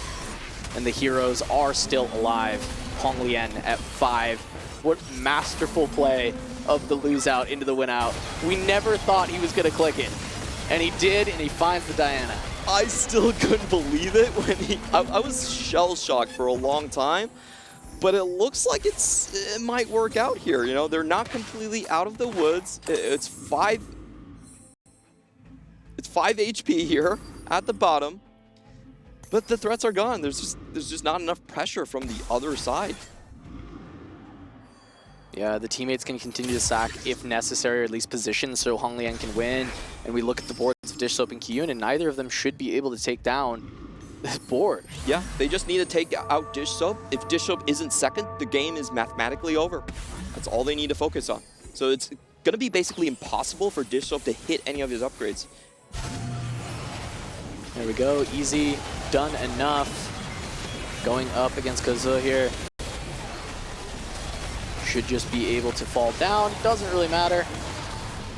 And the heroes are still alive. Honglian at 5. What masterful play of the lose out into the win out. We never thought he was going to click it. And he did, and he finds the Diana. I still couldn't believe it when I was shell-shocked for a long time. But it looks like it might work out here. They're not completely out of the woods. It's 5 HP here at the bottom, but the threats are gone. There's just not enough pressure from the other side. Yeah, the teammates can continue to sack if necessary, or at least position so Honglian can win. And we look at the boards of Dish Soap and Kiyun, and neither of them should be able to take down this board. Yeah, they just need to take out Dish Soap. If Dish Soap isn't second, the game is mathematically over. That's all they need to focus on. So it's going to be basically impossible for Dish Soap to hit any of his upgrades. There we go, easy, done enough. going up against Kazuha here. Should just be able to fall down. Doesn't really matter.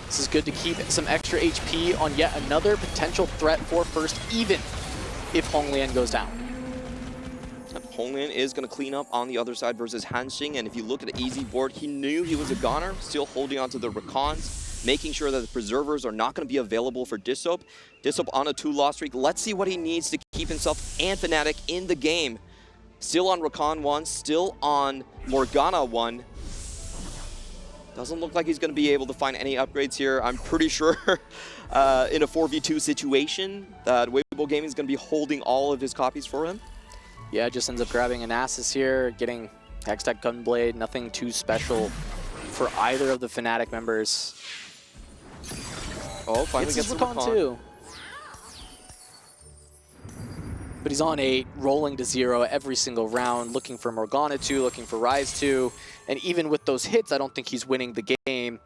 This is good to keep some extra HP on yet another potential threat for first, even if Honglian goes down. Honglian is going to clean up on the other side versus Hanxing, and if you look at the easy board, he knew he was a goner, still holding on to the Recons, making sure that the Preservers are not going to be available for Dissoap. Dissoap on a 2-loss streak. Let's see what he needs to keep himself and FNATIC in the game. Still on Recon 1, still on Morgana 1. Doesn't look like he's going to be able to find any upgrades here. I'm pretty sure in a 4v2 situation that Weibo Gaming is going to be holding all of his copies for him. Yeah, just ends up grabbing an Nasus here, getting Hextech Gunblade. Nothing too special for either of the FNATIC members. Oh, finally gets the Recon too. But he's on 8, rolling to 0 every single round, looking for Morgana 2, looking for Ryze 2. And even with those hits, I don't think he's winning the game.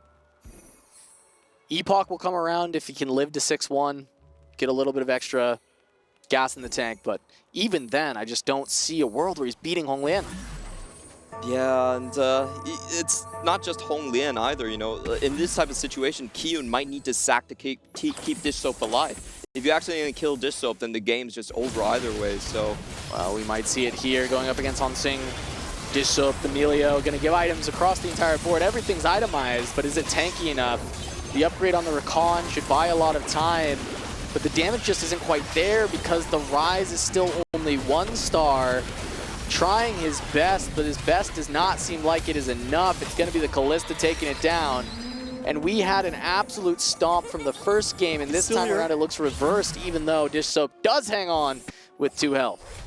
Epoch will come around if he can live to 6-1, get a little bit of extra gas in the tank. But even then, I just don't see a world where he's beating Honglian. Yeah, and it's not just Honglian either, you know. In this type of situation, Kiyun might need to sack to keep Dissoap alive. If you accidentally kill Dissoap, then the game's just over either way, so... Well, we might see it here going up against Hanxing. Dissoap, Emilio, going to give items across the entire board. Everything's itemized, but is it tanky enough? The upgrade on the Recon should buy a lot of time, but the damage just isn't quite there because the Ryze is still only 1 star. Trying his best, but his best does not seem like it is enough. It's going to be the Kalista taking it down. And we had an absolute stomp from the first game, and this time around it looks reversed, even though Dissoap does hang on with 2 health.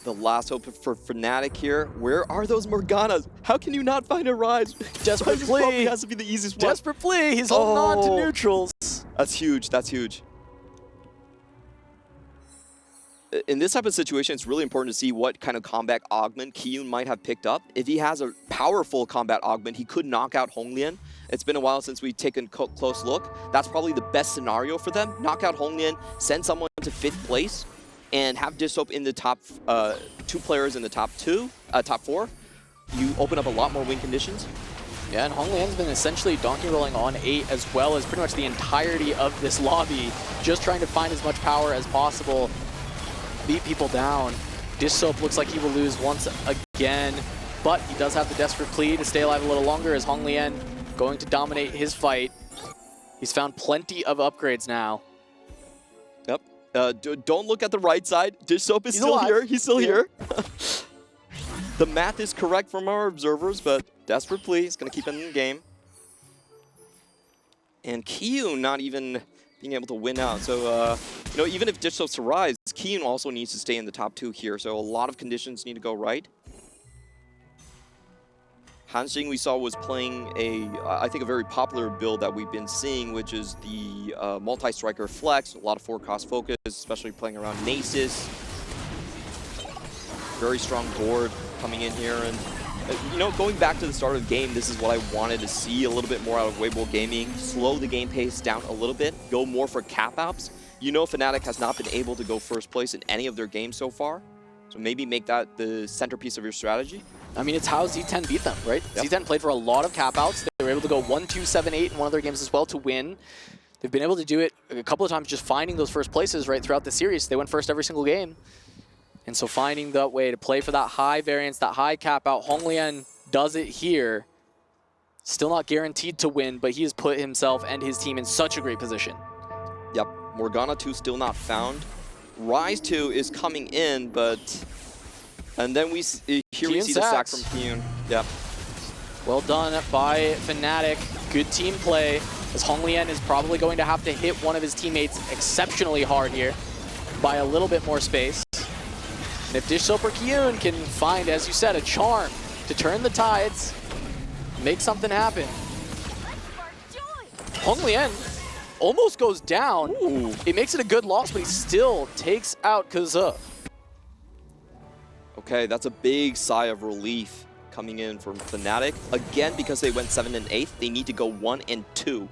The last hope for FNATIC here. Where are those Morganas? How can you not find a Ryze? Desperate plea. Probably has to be the easiest one. Desperate plea. He's holding on to neutrals. That's huge. That's huge. In this type of situation, it's really important to see what kind of combat augment Kiyun might have picked up. If he has a powerful combat augment, he could knock out Honglian. It's been a while since we've taken a close look. That's probably the best scenario for them. Knock out Honglian, send someone to 5th place, and have Dissoap in the top 2 players in the top 4. You open up a lot more win conditions. Yeah, and Honglian's been essentially donkey rolling on 8 as well as pretty much the entirety of this lobby, just trying to find as much power as possible. Beat people down. Dissoap looks like he will lose once again, but he does have the desperate plea to stay alive a little longer as Honglian going to dominate his fight. He's found plenty of upgrades now. Yep. Don't look at the right side. Dissoap is still alive. here. He's still here. The math is correct from our observers, but desperate plea is going to keep him in the game. And Kiyun not even being able to win out. So, you know, even if Dissoap's to rise, Kiyun also needs to stay in the top 2 here. So a lot of conditions need to go right. Hanxing we saw was playing I think a very popular build that we've been seeing, which is the multi-striker flex. A lot of forecast focus, especially playing around Nasus. Very strong board coming in here. And you know, going back to the start of the game, this is what I wanted to see a little bit more out of Weibo Gaming. Slow the game pace down a little bit, go more for cap-outs. You know FNATIC has not been able to go first place in any of their games so far. So maybe make that the centerpiece of your strategy. I mean, it's how Z10 beat them, right? Yep. Z10 played for a lot of cap-outs. They were able to go 1-2-7-8 in one of their games as well to win. They've been able to do it a couple of times just finding those first places right throughout the series. They went first every single game. And so finding that way to play for that high variance, that high cap out, Honglian does it here. Still not guaranteed to win, but he has put himself and his team in such a great position. Yep, Morgana 2 still not found. Ryze 2 is coming in, but... And then we see the sack from Kiyun. Yep. Well done by FNATIC. Good team play, as Honglian is probably going to have to hit one of his teammates exceptionally hard here by a little bit more space. And if Dissoap or Kiyun can find, as you said, a charm to turn the tides, make something happen. Honglian almost goes down. Ooh. It makes it a good loss, but he still takes out Kazuha. Okay, that's a big sigh of relief coming in from FNATIC. Again, because they went 7 and 8, they need to go 1 and 2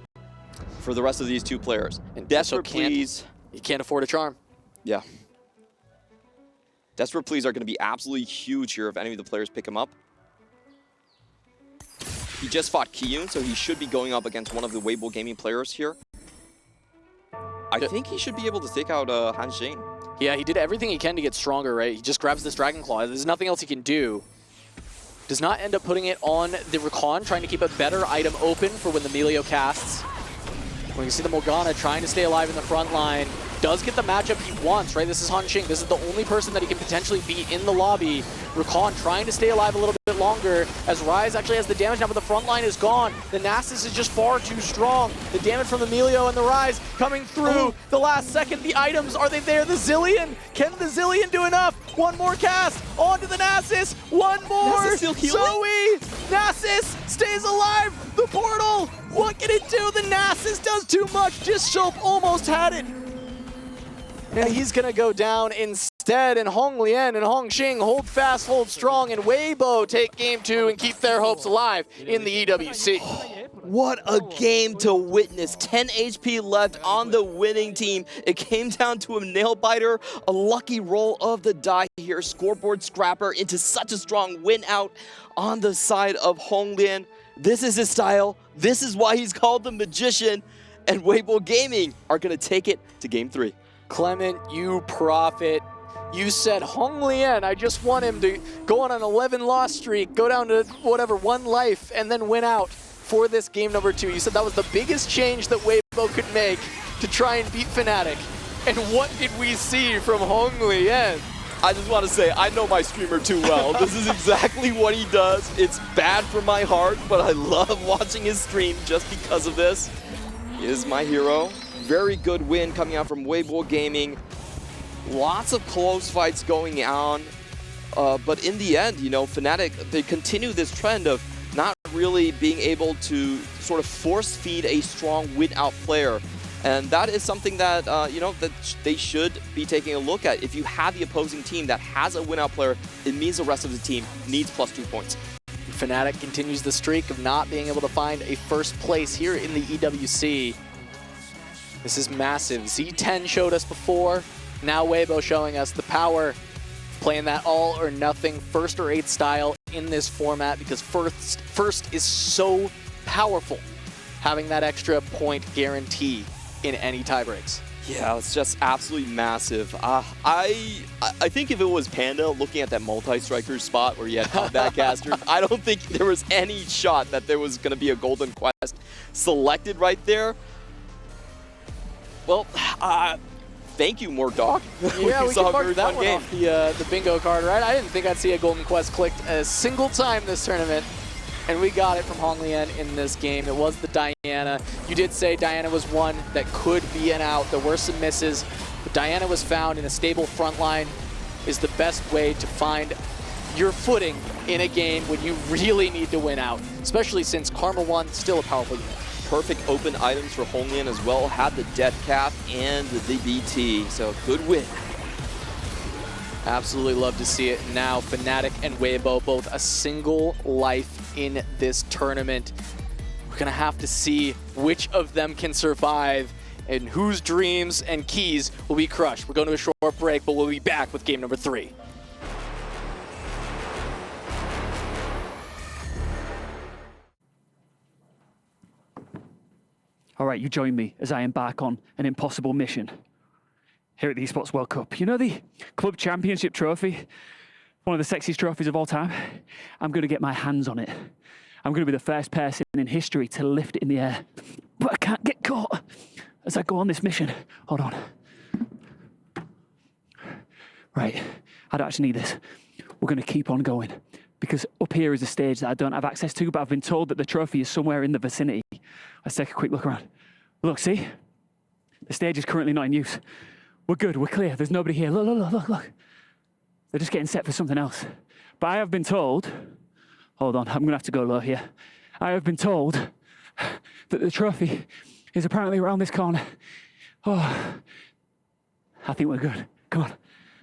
for the rest of these 2 players. And desperate please. He can't afford a charm. Yeah. Desperate Pleas are going to be absolutely huge here if any of the players pick him up. He just fought Kiyun, so he should be going up against one of the Weibo Gaming players here. I think he should be able to take out Han Xing. Yeah, he did everything he can to get stronger, right? He just grabs this Dragon Claw. There's nothing else he can do. Does not end up putting it on the Rakan, trying to keep a better item open for when the Melio casts. We can see the Morgana trying to stay alive in the front line. Does get the matchup he wants, right? This is Han Xing. This is the only person that he can potentially beat in the lobby. Rakan trying to stay alive a little bit longer as Ryze actually has the damage now, but the front line is gone. The Nasus is just far too strong. The damage from the Melio and the Ryze coming through the last second. The items, are they there? The Zillion, can the Zillion do enough? One more cast onto the Nasus. One more. Nasus still healing? Zoe, Nasus stays alive. The portal, what can it do? The Nasus does too much. Just Shulp almost had it. And he's gonna go down instead, and Hong Lian and Hong Xing hold fast, hold strong, and Weibo take game 2 and keep their hopes alive in the EWC. What a game to witness. 10 HP left on the winning team. It came down to a nail biter, a lucky roll of the die here. Scoreboard scrapper into such a strong win out on the side of Hong Lian. This is his style. This is why he's called the Magician. And Weibo Gaming are gonna take it to game 3. Clement, you prophet. You said Hong Lian, I just want him to go on an 11-loss streak, go down to whatever, 1 life, and then win out for this game number 2. You said that was the biggest change that Weibo could make to try and beat FNATIC. And what did we see from Hong Lian? I just want to say, I know my streamer too well. This is exactly what he does. It's bad for my heart, but I love watching his stream just because of this. He is my hero. Very good win coming out from Weibo Gaming. Lots of close fights going on. But in the end, you know, FNATIC, they continue this trend of not really being able to sort of force feed a strong win-out player. And that is something that, you know, that they should be taking a look at. If you have the opposing team that has a win-out player, it means the rest of the team needs +2 points. FNATIC continues the streak of not being able to find a first place here in the EWC. This is massive. Z10 showed us before. Now Weibo showing us the power. Playing that all or nothing, first or eighth style in this format, because first is so powerful, having that extra point guarantee in any tie breaks. Yeah, it's just absolutely massive. I think if it was Panda looking at that multi-striker spot where he had combat caster, I don't think there was any shot that there was going to be a Golden Quest selected right there. Well, thank you, Mordog. Yeah, we can mark that one game. off the bingo card, right? I didn't think I'd see a Golden Quest clicked a single time this tournament, and we got it from Hong Lian in this game. It was the Diana. You did say Diana was one that could be an out. There were some misses, but Diana was found in a stable front line is the best way to find your footing in a game when you really need to win out, especially since Karma 1 still a powerful unit. Perfect open items for Hong Lian as well. Had the Death Cap and the BT, so good win. Absolutely love to see it. Now FNATIC and Weibo both a single life in this tournament. We're gonna have to see which of them can survive and whose dreams and keys will be crushed. We're going to a short break, but we'll be back with game number 3. All right, you join me as I embark on an impossible mission here at the Esports World Cup. You know the Club Championship trophy? One of the sexiest trophies of all time? I'm going to get my hands on it. I'm going to be the first person in history to lift it in the air. But I can't get caught as I go on this mission. Hold on. Right, I don't actually need this. We're going to keep on going, because up here is a stage that I don't have access to, but I've been told that the trophy is somewhere in the vicinity. Let's take a quick look around. Look, see? The stage is currently not in use. We're good, we're clear. There's nobody here. Look, look, look, look. They're just getting set for something else. But I have been told, hold on, I'm gonna have to go low here. I have been told that the trophy is apparently around this corner. Oh, I think we're good. Come on,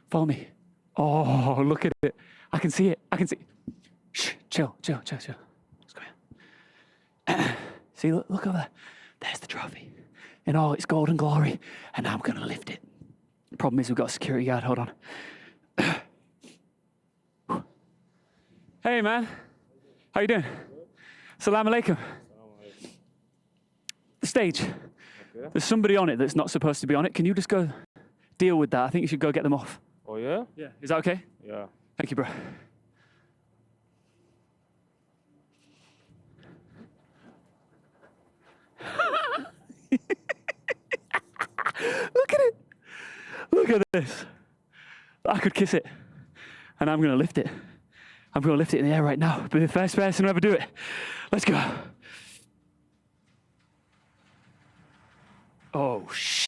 follow me. Oh, look at it. I can see it, I can see. Shh, chill, chill, chill, chill. Let's go here. See, look over there. There's the trophy in all its golden glory, and I'm gonna lift it. Problem is we've got a security guard, hold on. Hey, man. How you doing? Salam alaikum. The stage. Okay. There's somebody on it that's not supposed to be on it. Can you just go deal with that? I think you should go get them off. Oh, yeah? Yeah. Is that okay? Yeah. Thank you, bro. Look at it. Look at this. I could kiss it. And I'm going to lift it. I'm going to lift it in the air right now. Be the first person to ever do it. Let's go. Oh, shit.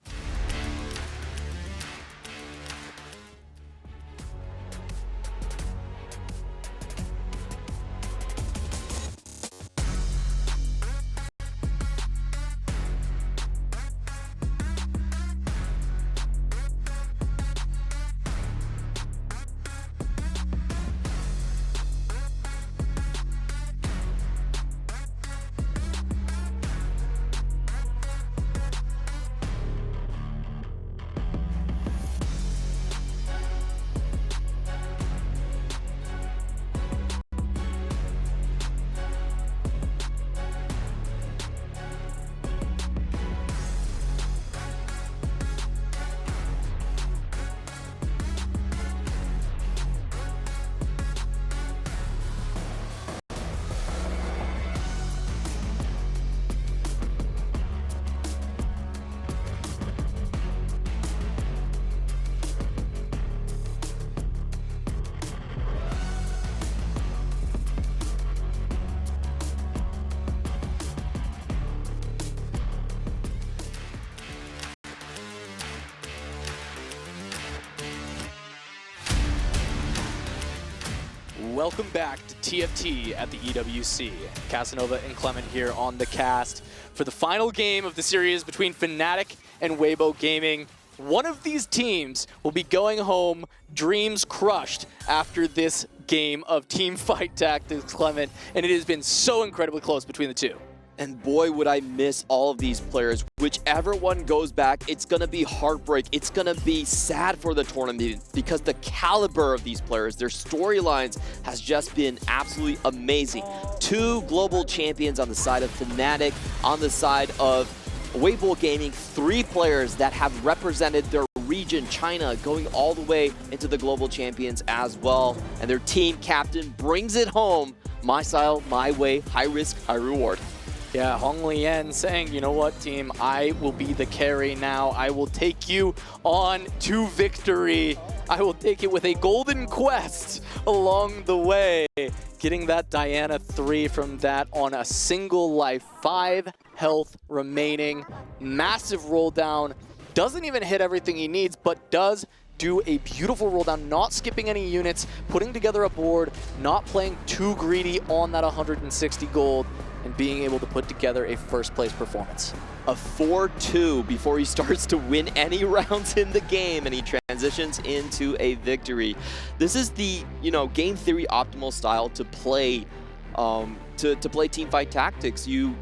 Welcome back to TFT at the EWC. Casanova and Clement here on the cast for the final game of the series between FNATIC and Weibo Gaming. One of these teams will be going home, dreams crushed, after this game of Teamfight Tactics, Clement, and it has been so incredibly close between the two. And boy, would I miss all of these players. Whichever one goes back, it's going to be heartbreak. It's going to be sad for the tournament because the caliber of these players, their storylines has just been absolutely amazing. 2 global champions on the side of FNATIC, on the side of Weibo Gaming, 3 players that have represented their region, China, going all the way into the global champions as well. And their team captain brings it home. My style, my way, high risk, high reward. Yeah, Hong Lian saying, you know what, team, I will be the carry now. I will take you on to victory. I will take it with a golden quest along the way. Getting that Diana 3 from that on a single life. 5 health remaining. Massive roll down. Doesn't even hit everything he needs, but does do a beautiful roll down, not skipping any units, putting together a board, not playing too greedy on that 160 gold, and being able to put together a first place performance. A 4-2 before he starts to win any rounds in the game, and he transitions into a victory. This is the, game theory optimal style to play to play Teamfight Tactics. You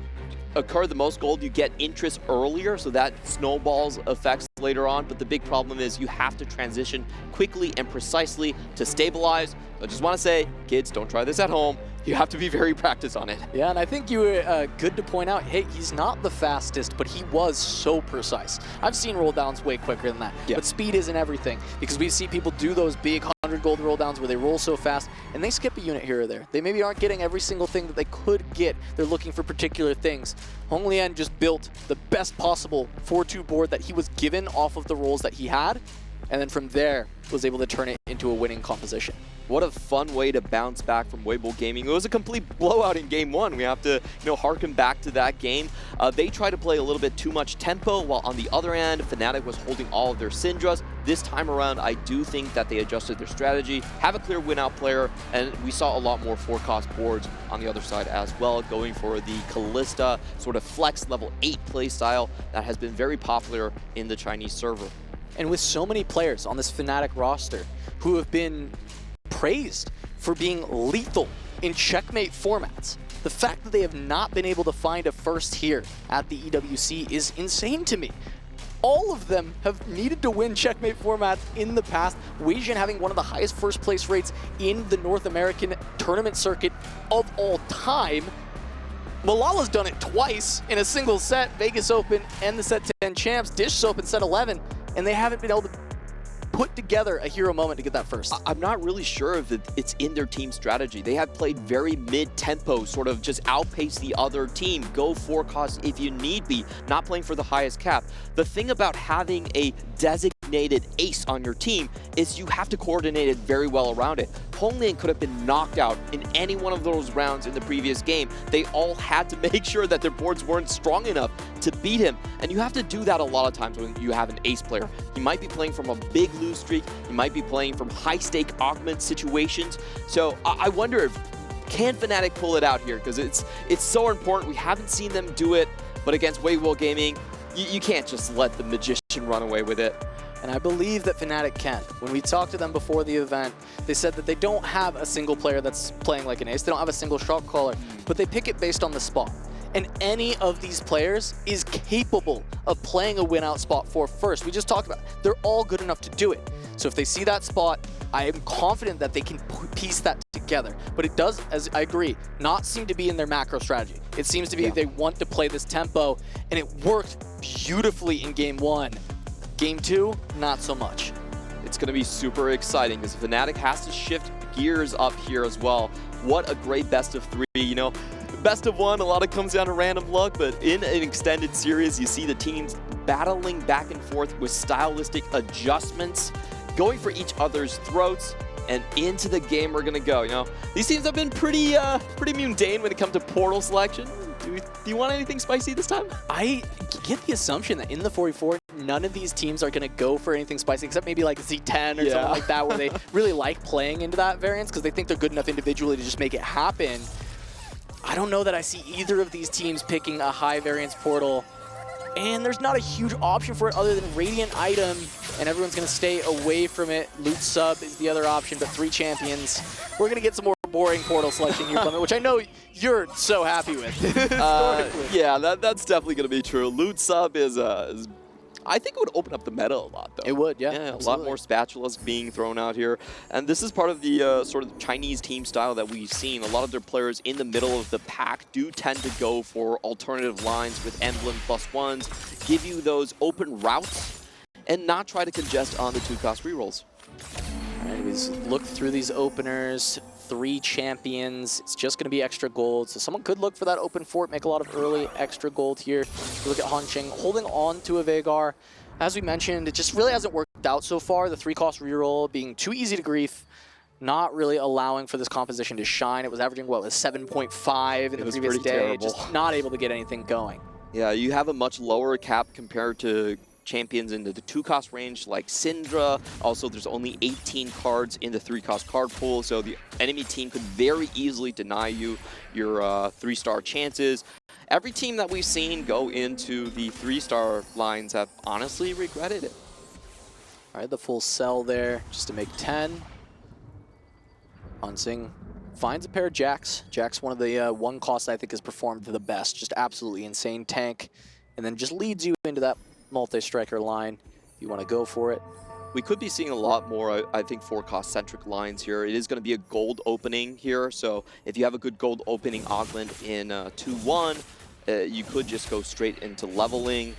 occur the most gold, you get interest earlier, so that snowballs effects later on, but the big problem is you have to transition quickly and precisely to stabilize. I just want to say, kids, don't try this at home. You have to be very practiced on it. Yeah, and I think you were good to point out, hey, he's not the fastest, but he was so precise. I've seen roll downs way quicker than that, but speed isn't everything, because we see people do those big 100 gold roll downs where they roll so fast, and they skip a unit here or there. They maybe aren't getting every single thing that they could get. They're looking for particular things. Hong Lian just built the best possible 4-2 board that he was given off of the rolls that he had, and then from there was able to turn it into a winning composition. What a fun way to bounce back from Weibo Gaming. It was a complete blowout in game 1. We have to, harken back to that game. They tried to play a little bit too much tempo, while on the other end, FNATIC was holding all of their Syndras. This time around, I do think that they adjusted their strategy, have a clear win-out player, and we saw a lot more 4-cost boards on the other side as well, going for the Callista sort of flex level 8 playstyle that has been very popular in the Chinese server. And with so many players on this FNATIC roster who have been praised for being lethal in checkmate formats, the fact that they have not been able to find a first here at the EWC is insane to me. all of them have needed to win checkmate formats in the past. Weijin having one of the highest first place rates in the North American tournament circuit of all time. Malala's done it twice in a single set, Vegas Open and the Set 10 champs, Dish Open Set 11, and they haven't been able to put together a hero moment to get that first. I'm not really sure if it's in their team strategy. They have played very mid-tempo, sort of just outpace the other team, go for cost if you need be, not playing for the highest cap. The thing about having a designated ace on your team is you have to coordinate it very well around it. Honglin could have been knocked out in any one of those rounds in the previous game. They all had to make sure that their boards weren't strong enough to beat him. And you have to do that a lot of times when you have an ace player. You might be playing from a big lose streak. You might be playing from high-stake augment situations. So I wonder if can FNATIC pull it out here, because it's so important. We haven't seen them do it, but against Weibo Gaming, you can't just let the magician run away with it. And I believe that FNATIC can. When we talked to them before the event, they said that they don't have a single player that's playing like an ace. They don't have a single shot caller, but they pick it based on the spot. And any of these players is capable of playing a win-out spot for first. We just talked about it. They're all good enough to do it. So if they see that spot, I am confident that they can piece that together. But it does, as I agree, not seem to be in their macro strategy. It seems to be they want to play this tempo, and it worked beautifully in game 1. Game 2, not so much. It's going to be super exciting because FNATIC has to shift gears up here as well. What a great best of 3, you know. Best of 1, a lot of it comes down to random luck, but in an extended series, you see the teams battling back and forth with stylistic adjustments, going for each other's throats, and into the game we're going to go, you know. These teams have been pretty mundane when it comes to portal selection. Do you want anything spicy this time? I get the assumption that in the 44, none of these teams are going to go for anything spicy, except maybe like Z10 or something like that, where they really like playing into that variance because they think they're good enough individually to just make it happen. I don't know that I see either of these teams picking a high variance portal, and there's not a huge option for it other than Radiant Item, and everyone's going to stay away from it. Loot Sub is the other option, but 3 champions. We're going to get some more boring portal selection here, Clement, which I know you're so happy with. Yeah, that's definitely going to be true. Loot Sub is I think it would open up the meta a lot, though. It would, yeah. Yeah, a lot more spatulas being thrown out here. And this is part of the sort of Chinese team style that we've seen. A lot of their players in the middle of the pack do tend to go for alternative lines with emblem +1s, give you those open routes, and not try to congest on the 2-cost rerolls. All right, we just look through these openers. 3 champions. It's just going to be extra gold. So someone could look for that open fort, make a lot of early extra gold here. We look at Hanqing holding on to a Veigar. As we mentioned, it just really hasn't worked out so far. The 3-cost reroll being too easy to grief, not really allowing for this composition to shine. It was averaging, what, was 7.5 in the previous day. Terrible. Just not able to get anything going. Yeah, you have a much lower cap compared to champions in the 2-cost range like Syndra. Also, there's only 18 cards in the 3-cost card pool, so the enemy team could very easily deny you your 3-star chances. Every team that we've seen go into the 3-star lines have honestly regretted it. All right, the full sell there just to make 10. Hansing finds a pair of Jacks. Jack's one of the 1 costs I think has performed the best. Just absolutely insane tank. And then just leads you into that multi-striker line if you want to go for it. We could be seeing a lot more, I think, 4-cost centric lines here. It is going to be a gold opening here, so if you have a good gold opening augment in 2-1, you could just go straight into leveling.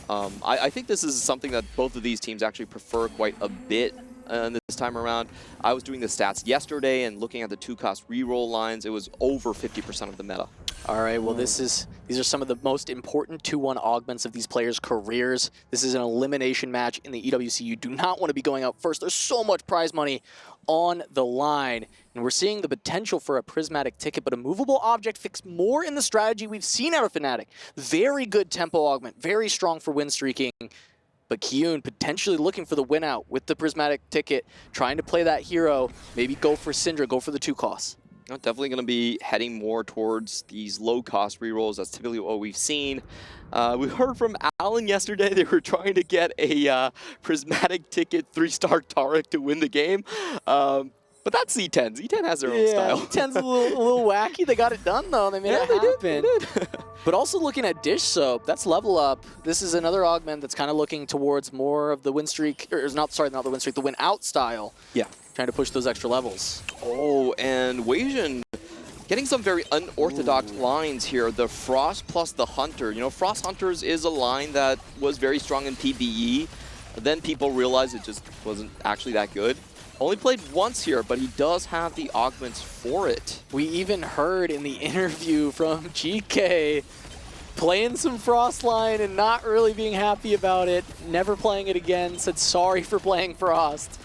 I think this is something that both of these teams actually prefer quite a bit this time around. I was doing the stats yesterday and looking at the 2-cost reroll lines, it was over 50% of the meta. All right, well, these are some of the most important 2-1 augments of these players' careers. This is an elimination match in the EWC. You do not want to be going out first. There's so much prize money on the line. And we're seeing the potential for a prismatic ticket, but a movable object fits more in the strategy we've seen out of FNATIC. Very good tempo augment, very strong for win streaking. But Kyun potentially looking for the win out with the prismatic ticket, trying to play that hero, maybe go for Syndra, go for the 2 costs. Definitely going to be heading more towards these low-cost rerolls. That's typically what we've seen. We heard from Alan yesterday they were trying to get a prismatic ticket 3-star Taric to win the game. But that's Z10. Z10 has their own style. Z10's a little wacky. They got it done, though. They made it happen. But also looking at Dish Soap, that's level up. This is another augment that's kind of looking towards more of the win streak, or not the win streak, the win out style. Yeah. Trying to push those extra levels. Oh, and Weibo getting some very unorthodox lines here. The Frost plus the Hunter. You know, Frost Hunters is a line that was very strong in PvE. Then people realized it just wasn't actually that good. Only played once here, but he does have the augments for it. We even heard in the interview from GK playing some Frost line and not really being happy about it, never playing it again, said sorry for playing Frost.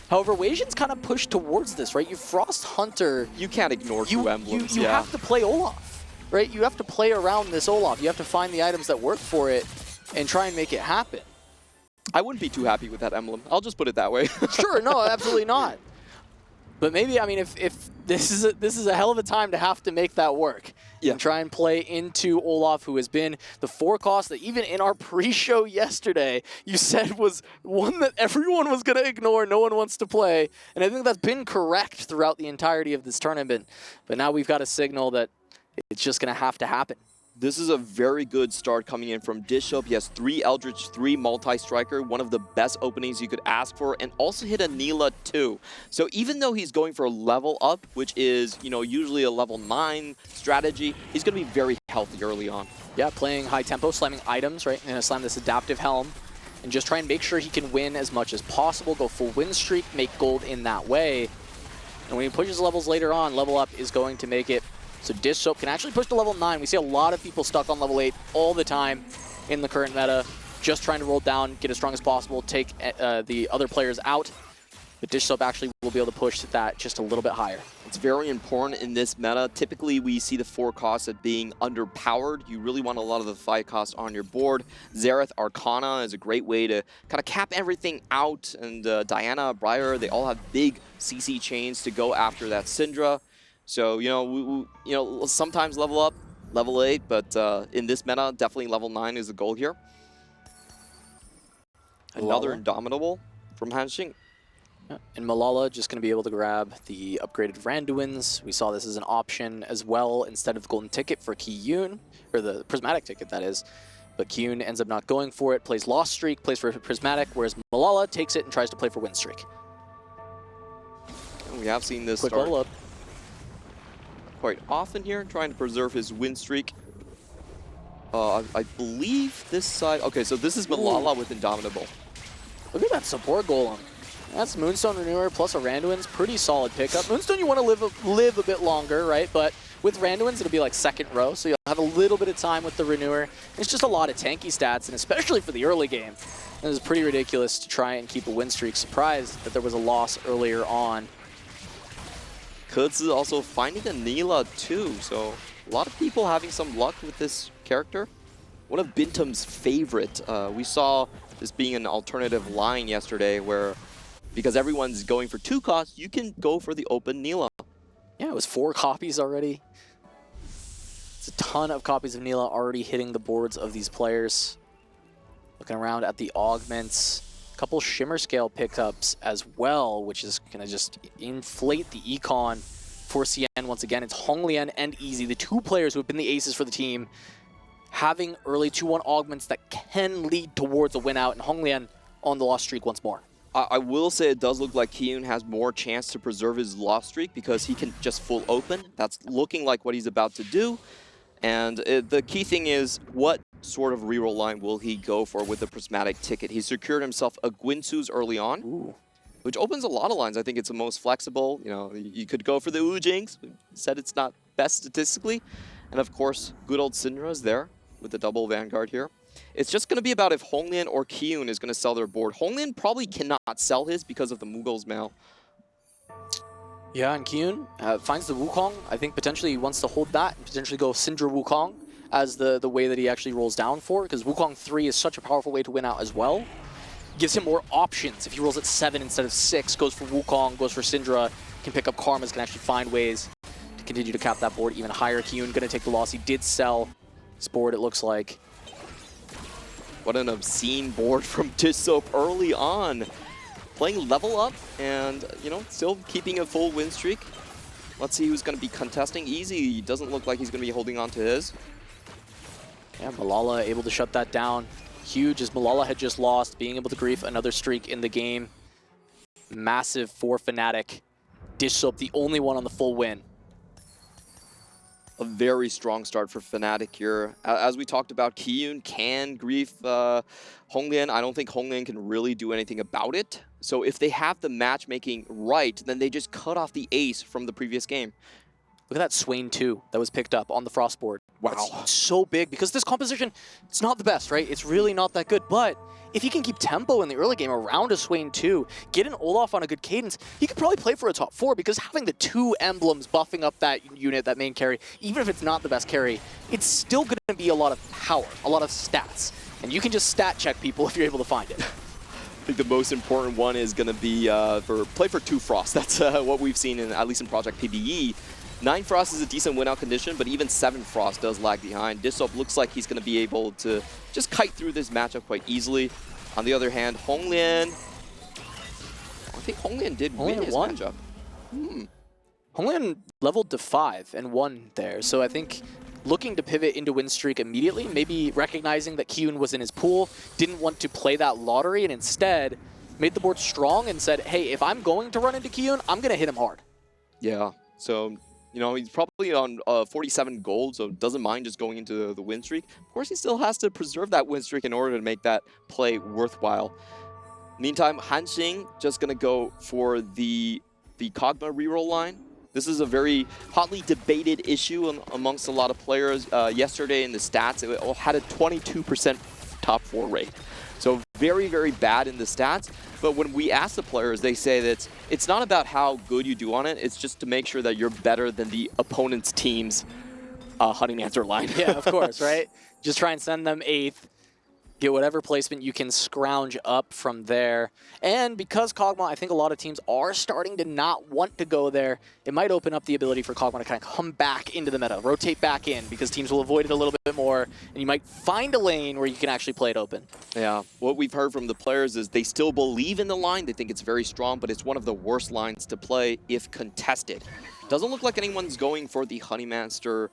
However, Weibo's kind of pushed towards this, right? You Frost Hunter. You can't ignore two emblems. You have to play Olaf, right? You have to play around this Olaf. You have to find the items that work for it and try and make it happen. I wouldn't be too happy with that emblem. I'll just put it that way. Sure, no, absolutely not. But maybe, I mean, if this is a hell of a time to have to make that work. Yeah. And try and play into Olaf, who has been the forecast that even in our pre-show yesterday, you said was one that everyone was going to ignore, no one wants to play. And I think that's been correct throughout the entirety of this tournament. But now we've got a signal that it's just going to have to happen. This is a very good start coming in from Dish Soap. He has 3 Eldritch, 3 Multi-Striker, one of the best openings you could ask for, and also hit a Neela too. So even though he's going for a level up, which is, you know, usually a level 9 strategy, he's going to be very healthy early on. Yeah, playing high tempo, slamming items, right? And slam this adaptive helm, and just try and make sure he can win as much as possible, go full win streak, make gold in that way. And when he pushes levels later on, level up is going to make it so Dish Soap can actually push to level 9. We see a lot of people stuck on level 8 all the time in the current meta, just trying to roll down, get as strong as possible, take the other players out. But Dish Soap actually will be able to push that just a little bit higher. It's very important in this meta. Typically, we see the 4 costs as being underpowered. You really want a lot of the 5 costs on your board. Xerath Arcana is a great way to kind of cap everything out. And Diana, Briar, they all have big CC chains to go after that Syndra. So, you know, sometimes level up, level 8, but in this meta, definitely level 9 is the goal here. Another Indomitable from Hanxing. Yeah. And Malala just going to be able to grab the upgraded Randuins. We saw this as an option as well instead of the golden ticket for Kiyun, or the prismatic ticket, that is. But Kiyun ends up not going for it, plays Lost Streak, plays for prismatic, whereas Malala takes it and tries to play for win streak. And we have seen this Quick start level up quite often here, trying to preserve his win streak. I believe this side... Okay, so this is Malala with Indomitable. Look at that support golem. That's Moonstone Renewer plus a Randuin's pretty solid pickup. Moonstone you want to live a bit longer, right? But with Randuin's it'll be like second row, so you'll have a little bit of time with the Renewer. It's just a lot of tanky stats, and especially for the early game. It was pretty ridiculous to try and keep a win streak. Surprised that there was a loss earlier on. Kudzu also finding a Neela too, so a lot of people having some luck with this character. One of Bintum's favorite. We saw this being an alternative line yesterday where, because everyone's going for 2 costs, you can go for the open Neela. Yeah, it was 4 copies already. It's a ton of copies of Neela already hitting the boards of these players. Looking around at the augments. A couple Shimmer Scale pickups as well, which is going to just inflate the econ for CN once again. It's Honglian and Easy, the 2 players who have been the aces for the team, having early 2-1 augments that can lead towards a win out, and Honglian on the lost streak once more. I will say it does look like Kiyun has more chance to preserve his lost streak because he can just full open. That's looking like what he's about to do. And the key thing is, what sort of reroll line will he go for with the prismatic ticket? He secured himself a Gwinsu's early on, which opens a lot of lines. I think it's the most flexible. You know, you could go for the Ujings. We said it's not best statistically. And of course, good old Syndra is there with the double Vanguard here. It's just going to be about if Honglian or Kiyun is going to sell their board. Honglian probably cannot sell his because of the Mughals Mail. Yeah, and Kiyun finds the Wukong. I think potentially he wants to hold that and potentially go Syndra Wukong as the way that he actually rolls down for, because Wukong 3 is such a powerful way to win out as well. Gives him more options. If he rolls at 7 instead of 6, goes for Wukong, goes for Syndra, can pick up Karmas, can actually find ways to continue to cap that board even higher. Kiyun going to take the loss. He did sell his board, it looks like. What an obscene board from Dish Soap early on. Playing level up and, you know, still keeping a full win streak. Let's see who's going to be contesting. Easy doesn't look like he's going to be holding on to his. Yeah, Malala able to shut that down. Huge as Malala had just lost, being able to grief another streak in the game. Massive for FNATIC. Dish Soap, the only one on the full win. A very strong start for FNATIC here. As we talked about, Kiyun can grief Honglian. I don't think Honglian can really do anything about it. So if they have the matchmaking right, then they just cut off the ace from the previous game. Look at that Swain 2 that was picked up on the Frost board. Wow. That's so big because this composition, it's not the best, right? It's really not that good, but if you can keep tempo in the early game around a Swain 2, get an Olaf on a good cadence, he could probably play for a top 4 because having the 2 emblems buffing up that unit, that main carry, even if it's not the best carry, it's still going to be a lot of power, a lot of stats. And you can just stat check people if you're able to find it. I think the most important one is going to be play for 2 Frost. That's what we've seen, at least in Project PBE. 9 Frost is a decent win-out condition, but even 7 Frost does lag behind. Dish Soap looks like he's going to be able to just kite through this matchup quite easily. On the other hand, Honglian, I think Honglian did win his matchup. Honglian leveled to 5 and won there, so I think looking to pivot into win streak immediately, maybe recognizing that Kiyun was in his pool, didn't want to play that lottery, and instead made the board strong and said, hey, if I'm going to run into Kiyun, I'm going to hit him hard. Yeah, so, you know, he's probably on 47 gold, so doesn't mind just going into the win streak. Of course, he still has to preserve that win streak in order to make that play worthwhile. Meantime, Hanxing just going to go for the Kog'Maw reroll line. This is a very hotly debated issue amongst a lot of players. Yesterday in the stats, it had a 22% top 4 rate. So very, very bad in the stats. But when we ask the players, they say that it's not about how good you do on it. It's just to make sure that you're better than the opponent's team's Honeymancer line. Yeah, of course, right? Just try and send them 8th. Get whatever placement you can scrounge up from there. And because Kog'Maw, I think a lot of teams are starting to not want to go there, it might open up the ability for Kog'Maw to kind of come back into the meta, rotate back in, because teams will avoid it a little bit more, and you might find a lane where you can actually play it open. Yeah, what we've heard from the players is they still believe in the line, they think it's very strong, but it's one of the worst lines to play if contested. Doesn't look like anyone's going for the Honeymancer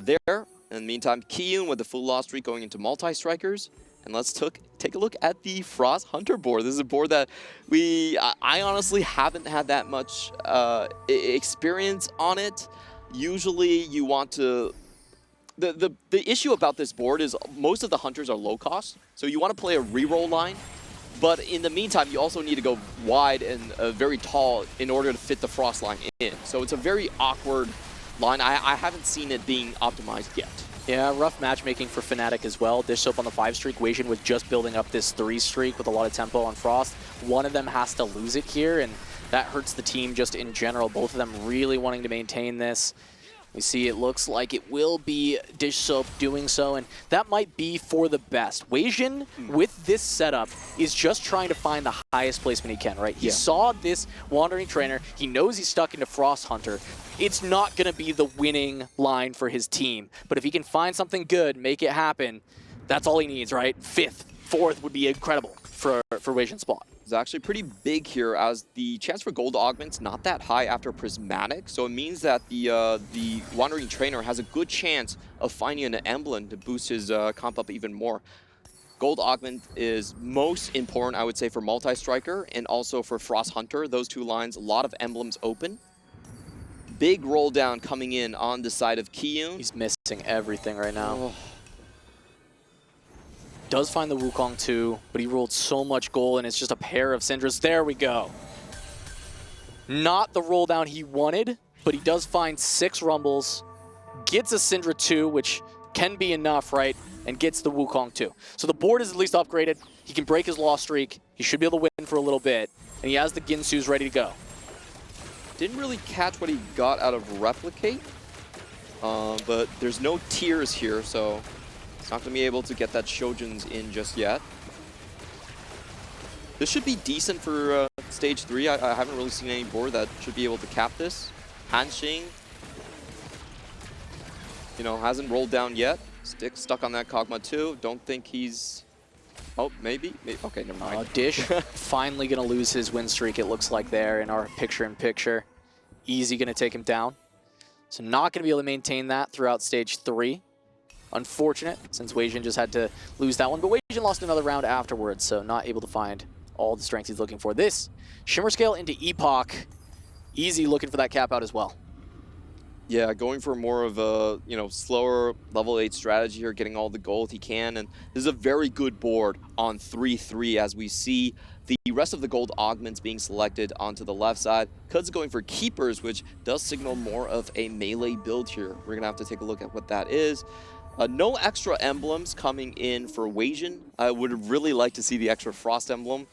there. In the meantime, Kiyun with the full loss streak going into multi-strikers. And let's take a look at the Frost Hunter board. This is a board that I honestly haven't had that much experience on it. Usually you want to... The issue about this board is most of the Hunters are low cost. So you want to play a reroll line. But in the meantime, you also need to go wide and very tall in order to fit the Frost line in. So it's a very awkward line. I haven't seen it being optimized yet. Yeah, rough matchmaking for FNATIC as well. Dish Soap on the 5 streak. Weijin was just building up this 3 streak with a lot of tempo on Frost. One of them has to lose it here, and that hurts the team just in general. Both of them really wanting to maintain this. We see it looks like it will be Dish Soap doing so, and that might be for the best. Weijin, with this setup, is just trying to find the highest placement he can, right? He saw this Wandering Trainer. He knows he's stuck into Frost Hunter. It's not going to be the winning line for his team, but if he can find something good, make it happen, that's all he needs, right? 5th, 4th would be incredible for Weijin's spot. It's actually pretty big here, as the chance for gold augment's not that high after Prismatic, so it means that the Wandering Trainer has a good chance of finding an emblem to boost his comp up even more. Gold augment is most important, I would say, for multi-striker and also for Frost Hunter. Those 2 lines, a lot of emblems open. Big roll down coming in on the side of Kiyun. He's missing everything right now. Does find the Wukong too, but he rolled so much gold and it's just a pair of Syndras. There we go. Not the roll down he wanted, but he does find 6 Rumbles, gets a Syndra 2, which can be enough, right? And gets the Wukong too. So the board is at least upgraded. He can break his loss streak. He should be able to win for a little bit. And he has the Ginsus ready to go. Didn't really catch what he got out of Replicate, but there's no tears here, so it's not going to be able to get that Shoujin's in just yet. This should be decent for stage 3. I haven't really seen any board that should be able to cap this. Hanxing, you know, hasn't rolled down yet. Stuck on that Kog'Maw too. Don't think he's... Oh, maybe. Okay, never mind. Dish finally going to lose his win streak, it looks like there in our picture-in-picture. Easy going to take him down. So not going to be able to maintain that throughout stage 3. Unfortunate, since Weijin just had to lose that one. But Weijin lost another round afterwards, so not able to find all the strengths he's looking for. This, Shimmer Scale into Epoch. Easy looking for that cap out as well. Yeah, going for more of a, slower level 8 strategy here, getting all the gold he can. And this is a very good board on 3-3 as we see the rest of the gold augments being selected onto the left side. Cud's going for keepers, which does signal more of a melee build here. We're going to have to take a look at what that is. No extra emblems coming in for Weijin. I would really like to see the extra frost emblem.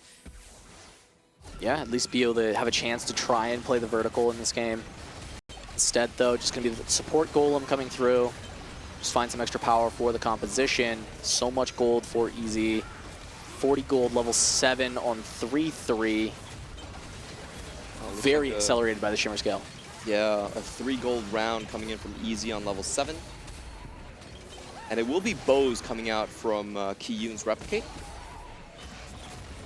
Yeah, at least be able to have a chance to try and play the vertical in this game. Instead, though, just going to be the support golem coming through. Just find some extra power for the composition. So much gold for Easy. 40 gold, level 7 on 3-3. Very like accelerated by the Shimmer Scale. Yeah, a 3 gold round coming in from Easy on level 7. And it will be bows coming out from Kiyun's Replicate.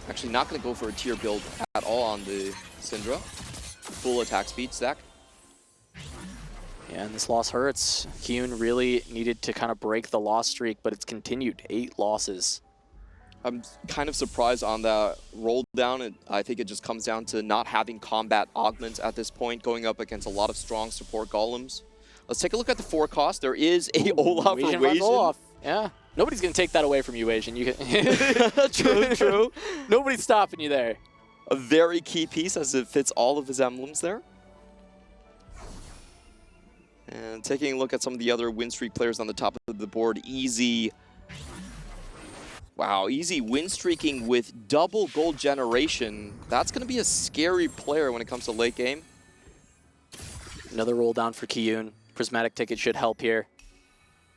Actually not going to go for a tier build at all on the Syndra. Full attack speed stack. Yeah, and this loss hurts. Kiyun really needed to kind of break the loss streak, but it's continued. 8 losses. I'm kind of surprised on that roll down. I think it just comes down to not having combat augments at this point, going up against a lot of strong support golems. Let's take a look at the forecast. There is a Olaf for Weijin. Olaf. Yeah. Nobody's going to take that away from you, Weijin. You can True, true. Nobody's stopping you there. A very key piece as it fits all of his emblems there. And taking a look at some of the other win streak players on the top of the board, Easy. Wow, Easy win streaking with double gold generation. That's going to be a scary player when it comes to late game. Another roll down for Kiyun. Prismatic ticket should help here.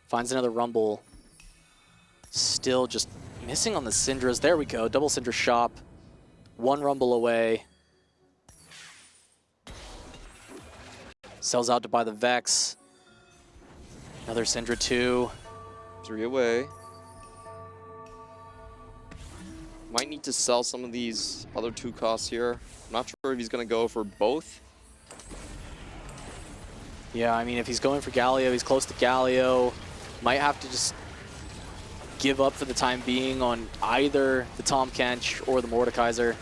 Finds another rumble. Still just missing on the Syndras. There we go, double Syndra shop. 1 rumble away. Sells out to buy the Vex. Another Syndra 2. 3 away. Might need to sell some of these other 2 costs here. I'm not sure if he's going to go for both. Yeah, I mean, if he's going for Galio, he's close to Galio. Might have to just give up for the time being on either the Tahm Kench or the Mordekaiser.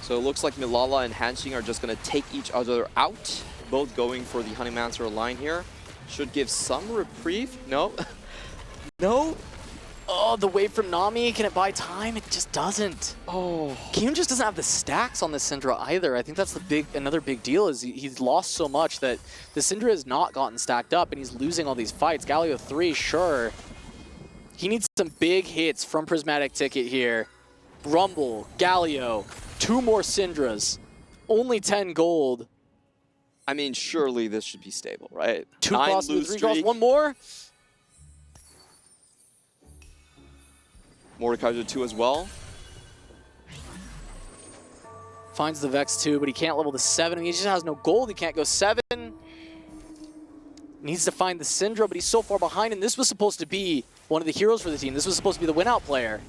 So it looks like Milala and Hanxing are just going to take each other out. Both going for the Honeymancer line here. Should give some reprieve. No. No. Oh, the wave from Nami, can it buy time? It just doesn't. Oh. Kiyun just doesn't have the stacks on the Syndra either. I think that's another big deal is he's lost so much that the Syndra has not gotten stacked up and he's losing all these fights. Galio 3, sure. He needs some big hits from Prismatic Ticket here. Rumble, Galio, 2 more Syndras, only 10 gold. I mean, surely this should be stable, right? 2 9 costs, lose 3 streak. costs, 1 more. Mordekaiser 2 as well. Finds the Vex 2, but he can't level the 7. I mean, he just has no gold. He can't go 7. Needs to find the Syndra, but he's so far behind, and this was supposed to be one of the heroes for the team. This was supposed to be the win-out player.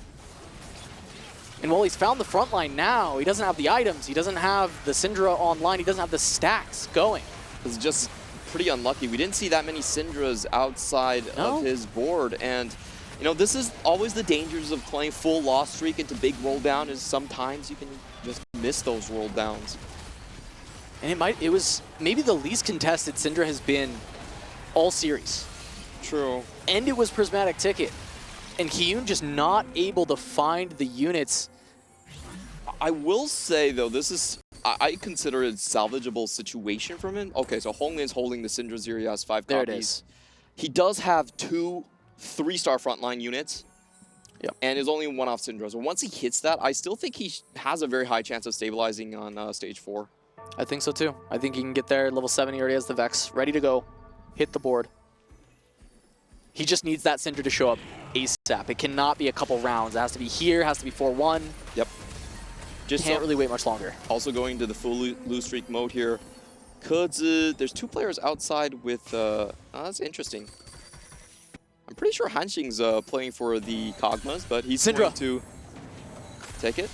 And while he's found the front line now, he doesn't have the items. He doesn't have the Syndra online. He doesn't have the stacks going. It's just pretty unlucky. We didn't see that many Syndras outside of his board, and this is always the dangers of playing full loss streak into big roll down is sometimes you can just miss those roll downs. And it was maybe the least contested Syndra has been all series. True. And it was Prismatic Ticket. And Kiyun just not able to find the units. I will say though, this is I consider it a salvageable situation from him. Okay, so Honglin's holding the Syndra 0, he has 5 copies. There it is. He does have 2 3-star frontline units. Yep. And is only 1 off Syndra. So once he hits that, I still think he has a very high chance of stabilizing on stage 4. I think so too. I think he can get there. Level 7, he already has the Vex ready to go. Hit the board. He just needs that Syndra to show up ASAP. It cannot be a couple rounds. It has to be here, has to be 4-1. Yep. Just can't really wait much longer. Also going to the full lose streak mode here. There's 2 players outside with, that's interesting. I'm pretty sure Hanxing's playing for the Kog'Maws, but he's Syndra going to take it.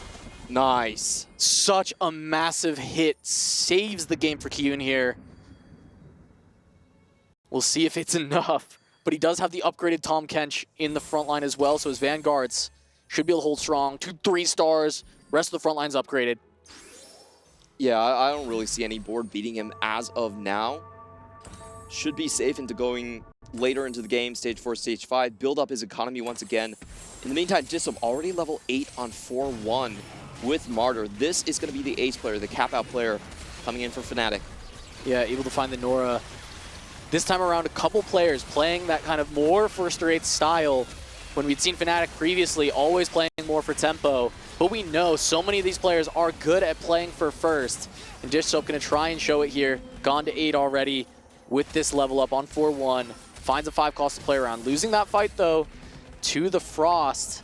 Nice. Such a massive hit. Saves the game for Kiyun here. We'll see if it's enough. but he does have the upgraded Tahm Kench in the front line as well, so his Vanguards should be able to hold strong. 2 3-stars, rest of the front line's upgraded. Yeah, I don't really see any board beating him as of now. Should be safe into going later into the game, stage 4, stage 5, build up his economy once again. In the meantime, Disum already level 8 on 4-1 with Martyr. This is going to be the ace player, the cap-out player coming in for FNATIC. Yeah, able to find the Nora. This time around, a couple players playing that kind of more first-rate style when we'd seen FNATIC previously always playing more for tempo. But we know so many of these players are good at playing for first. And Dishsoap going to try and show it here. Gone to 8 already with this level up on 4-1. Finds a 5 cost to play around. Losing that fight, though, to the Frost.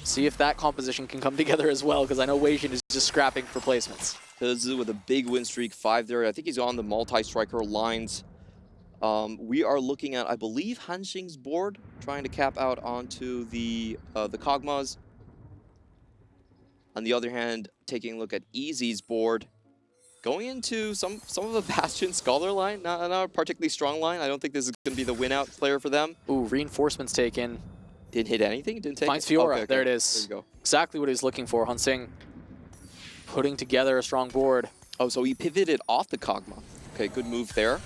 See if that composition can come together as well, because I know Weijin is just scrapping for placements. Kazu with a big win streak, 5 there. I think he's on the multi-striker lines. We are looking at, I believe, Hanxing's board, trying to cap out onto the Kog'Maws. On the other hand, taking a look at Easy's board, going into some of the Bastion Scholar line, not a particularly strong line. I don't think this is going to be the win-out player for them. Ooh, reinforcements taken. Didn't hit anything? Didn't take Finds it? Fiora. Okay, there it is. There you go. Exactly what he was looking for. Hanxing putting together a strong board. Oh, so he pivoted off the Kog'Maw. Okay, good move there.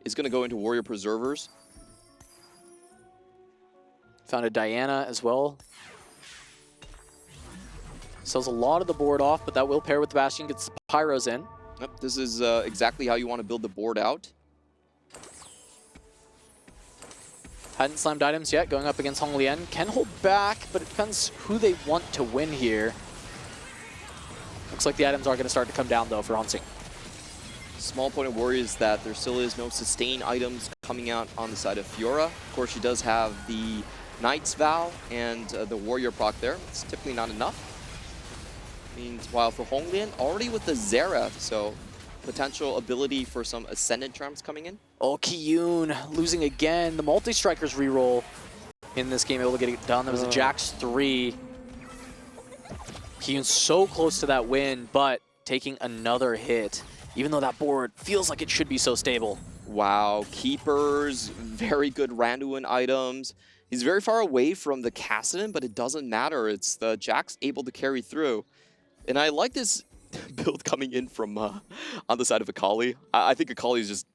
Is going to go into Warrior Preservers. Found a Diana as well. Sells a lot of the board off, but that will pair with the Bastion. Gets the Pyros in. Yep, this is exactly how you want to build the board out. Hadn't slammed items yet, going up against Honglien. Can hold back, but it depends who they want to win here. Looks like the items are going to start to come down, though, for Hanxing. Small point of worry is that there still is no sustain items coming out on the side of Fiora. Of course, she does have the Knight's Vow and the Warrior proc there. It's typically not enough. Meanwhile, for Honglien, already with the Xerath, so potential ability for some Ascendant Charms coming in. Oh, Kiyun losing again. The multi-strikers reroll in this game, able to get it done. That was a Jax 3. Kiyun so close to that win, but taking another hit, even though that board feels like it should be so stable. Wow, Keepers, very good Randuin items. He's very far away from the Kassadin, but it doesn't matter. It's the Jax able to carry through. And I like this build coming in from on the side of Akali. I think Akali is just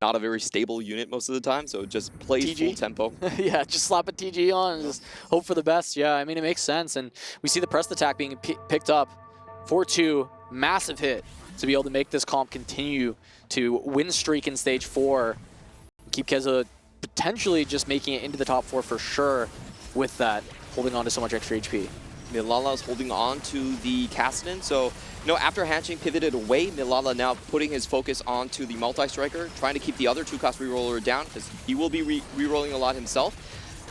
not a very stable unit most of the time, so it just plays TG? full tempo. Yeah, just slap a TG on and just hope for the best. Yeah, I mean, it makes sense. And we see the press attack being picked up. 4-2, massive hit to be able to make this comp continue to win streak in stage 4. Keep Keza potentially just making it into the top 4 for sure with that, holding on to so much extra HP. Milala's holding on to the Kassadin, so after Hanxing pivoted away, Milala now putting his focus onto the multi-striker, trying to keep the other 2-cost reroller down, because he will be rerolling a lot himself.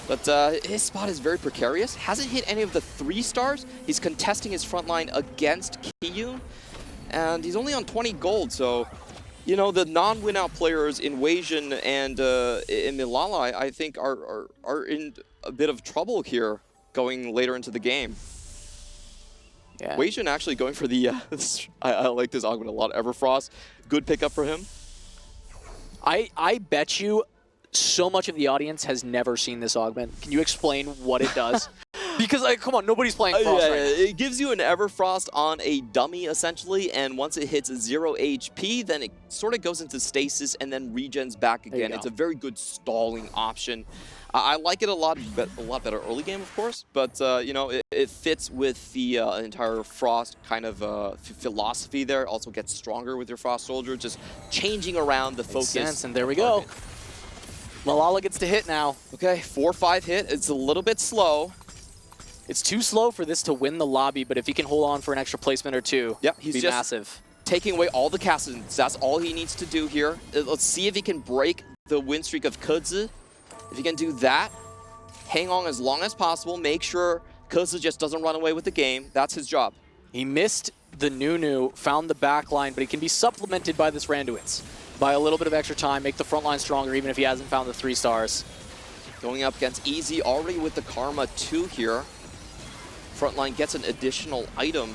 But his spot is very precarious. Hasn't hit any of the 3-stars. He's contesting his front line against Kiyun, and he's only on 20 gold, so the non-win-out players in Weijin and in Milala, I think, are in a bit of trouble here going later into the game. Yeah. Weijin actually going for the, I like this augment a lot, Everfrost. Good pickup for him. I bet you so much of the audience has never seen this augment. Can you explain what it does? Because, come on, nobody's playing Frost right now. It gives you an Everfrost on a dummy, essentially, and once it hits 0 HP, then it sort of goes into stasis and then regens back again. It's a very good stalling option. I like it a lot better early game, of course, but it fits with the entire Frost kind of philosophy there. Also gets stronger with your Frost Soldier, just changing around the focus. Makes sense, and there we go. Milala gets to hit now. Okay, 4-5 hit. It's a little bit slow. It's too slow for this to win the lobby, but if he can hold on for an extra placement or two, he's be just massive. Taking away all the Kassadins. That's all he needs to do here. Let's see if he can break the win streak of Kudzu. If he can do that, hang on as long as possible, make sure Kudzu just doesn't run away with the game. That's his job. He missed the Nunu, found the back line, but he can be supplemented by this Randuin's. By a little bit of extra time, make the front line stronger, even if he hasn't found the 3-stars. Going up against Easy, already with the Karma 2 here. Frontline gets an additional item.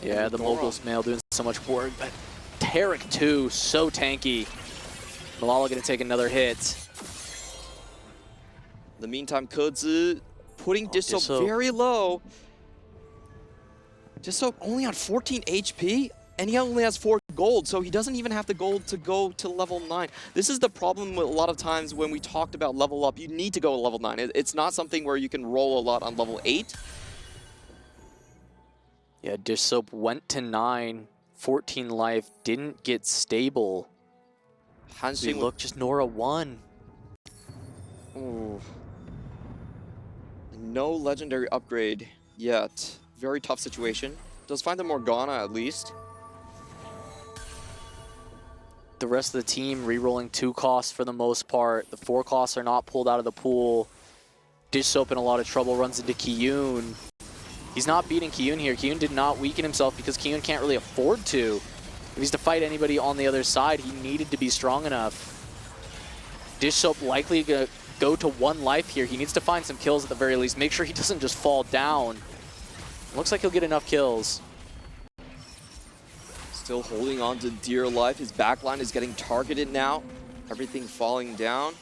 Yeah, the Mogul's Mail doing so much work, but Tarek too, so tanky. Malala gonna take another hit. In the meantime, Kerzy putting Dissoap very low. Dissoap only on 14 HP, and he only has 4 gold, so he doesn't even have the gold to go to level 9. This is the problem with a lot of times when we talked about level up. You need to go to level 9. It's not something where you can roll a lot on level 8. Yeah, Dissoap went to 9, 14 life, didn't get stable. So look, just Nora 1. Ooh. No legendary upgrade yet. Very tough situation. Does find the Morgana at least. The rest of the team re-rolling 2 costs for the most part. The 4 costs are not pulled out of the pool. Dissoap in a lot of trouble, runs into Kiyun. He's not beating Kiyun here. Kiyun did not weaken himself because Kiyun can't really afford to. If he's to fight anybody on the other side, he needed to be strong enough. Dissoap likely gonna go to 1 life here. He needs to find some kills at the very least. Make sure he doesn't just fall down. Looks like he'll get enough kills. Still holding on to dear life. His backline is getting targeted now. Everything falling down.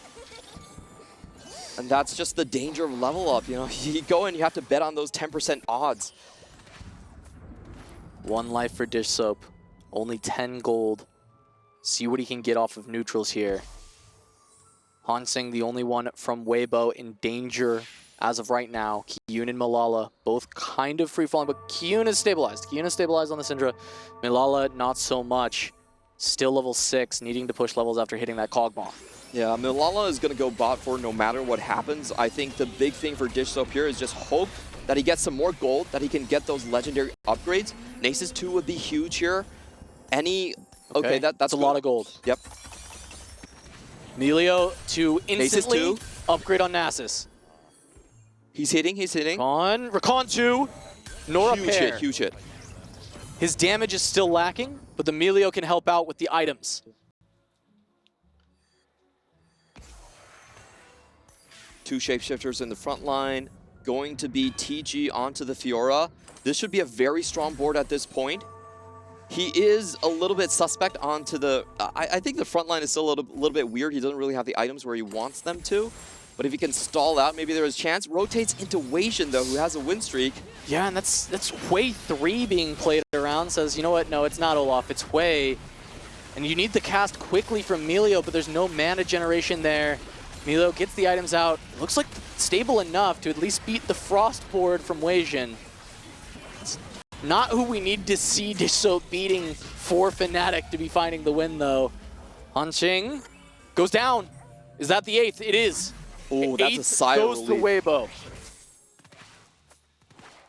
And that's just the danger of level up, you know. You go in, you have to bet on those 10% odds. 1 life for Dissoap. Only 10 gold. See what he can get off of neutrals here. Hansing, the only one from Weibo in danger as of right now. Kiyun and Malala, both kind of free-falling, but Kiyun is stabilized. Kiyun is stabilized on the Syndra. Malala, not so much. Still level 6, needing to push levels after hitting that Cogmaw. Yeah, Malala is going to go bot for no matter what happens. I think the big thing for Dissoap here is just hope that he gets some more gold, that he can get those legendary upgrades. Nasus 2 would be huge here. Okay, that's a lot of gold. Yep. Melio to instantly upgrade on Nasus. He's hitting. Recon 2. Nora huge pair. hit, huge hit. His damage is still lacking, but the Melio can help out with the items. 2 shapeshifters in the front line. Going to be TG onto the Fiora. This should be a very strong board at this point. He is a little bit suspect onto the... I think the front line is still a little bit weird. He doesn't really have the items where he wants them to. But if he can stall out, maybe there is a chance. Rotates into Weijin, though, who has a win streak. Yeah, and that's Hui 3 being played around. Says, you know what? No, it's not Olaf. It's Hui. And you need the cast quickly from Melio, but there's no mana generation there. Melio gets the items out. Looks like stable enough to at least beat the Frost board from Weijin. It's not who we need to see Dissoap beating for FNATIC to be finding the win, though. Hanqing goes down. Is that the 8th? It is. Oh, that's a sigh of relief. Goes to Weibo.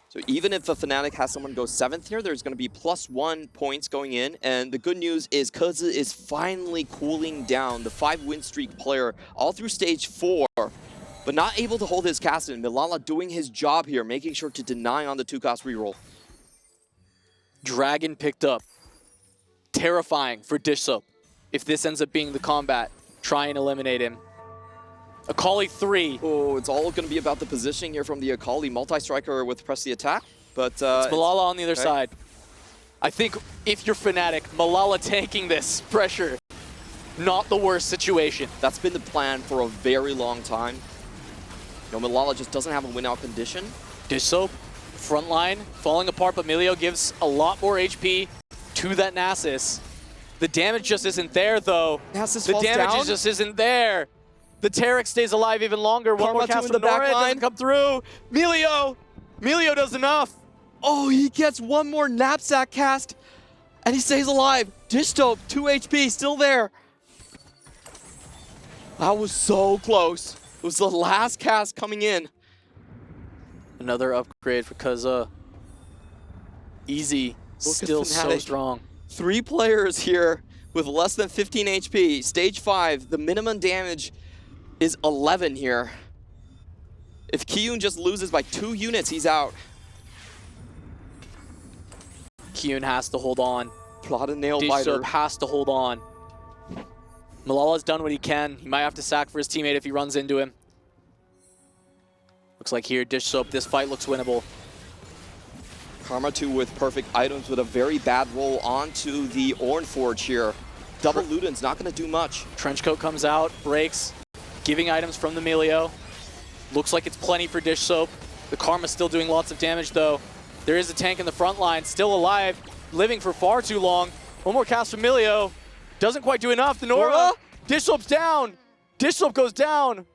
So even if the FNATIC has someone go 7th here, there's going to be +1 points going in. And the good news is Kerzy is finally cooling down, the 5-win streak player, all through stage 4, but not able to hold his cast in. Malala doing his job here, making sure to deny on the 2-cost reroll. Dragon picked up. Terrifying for Dissoap. If this ends up being the combat, try and eliminate him. Akali 3. Oh, it's all going to be about the positioning here from the Akali. Multi-striker with press the attack, but... it's Malala on the other side. I think if you're FNATIC, Malala tanking this pressure, not the worst situation. That's been the plan for a very long time. You know, Malala just doesn't have a win-out condition. Dissoap, front line, falling apart, but Melio gives a lot more HP to that Nasus. The damage just isn't there, though. Nasus the falls damage down. just isn't there. The Taric stays alive even longer. One more cast from Nora, it doesn't come through. Melio does enough. Oh, he gets one more knapsack cast, and he stays alive. Dissoap, 2 HP, still there. That was so close. It was the last cast coming in. Another upgrade for Kerzy. Easy, still so strong. 3 players here with less than 15 HP. Stage 5, the minimum damage is 11 here. If Kiyun just loses by 2 units, he's out. Kiyun has to hold on. Plot a nail biter. Dissoap has to hold on. Malala's done what he can. He might have to sack for his teammate if he runs into him. Looks like here, Dissoap, this fight looks winnable. Karma 2 with perfect items with a very bad roll onto the Ornforge here. Double Luden's not going to do much. Trenchcoat comes out, breaks, giving items from the Melio. Looks like it's plenty for Dish Soap. The Karma's still doing lots of damage though. There is a tank in the front line, still alive, living for far too long. One more cast from Melio. Doesn't quite do enough. The Nora. Dish Soap's down. Dish Soap goes down.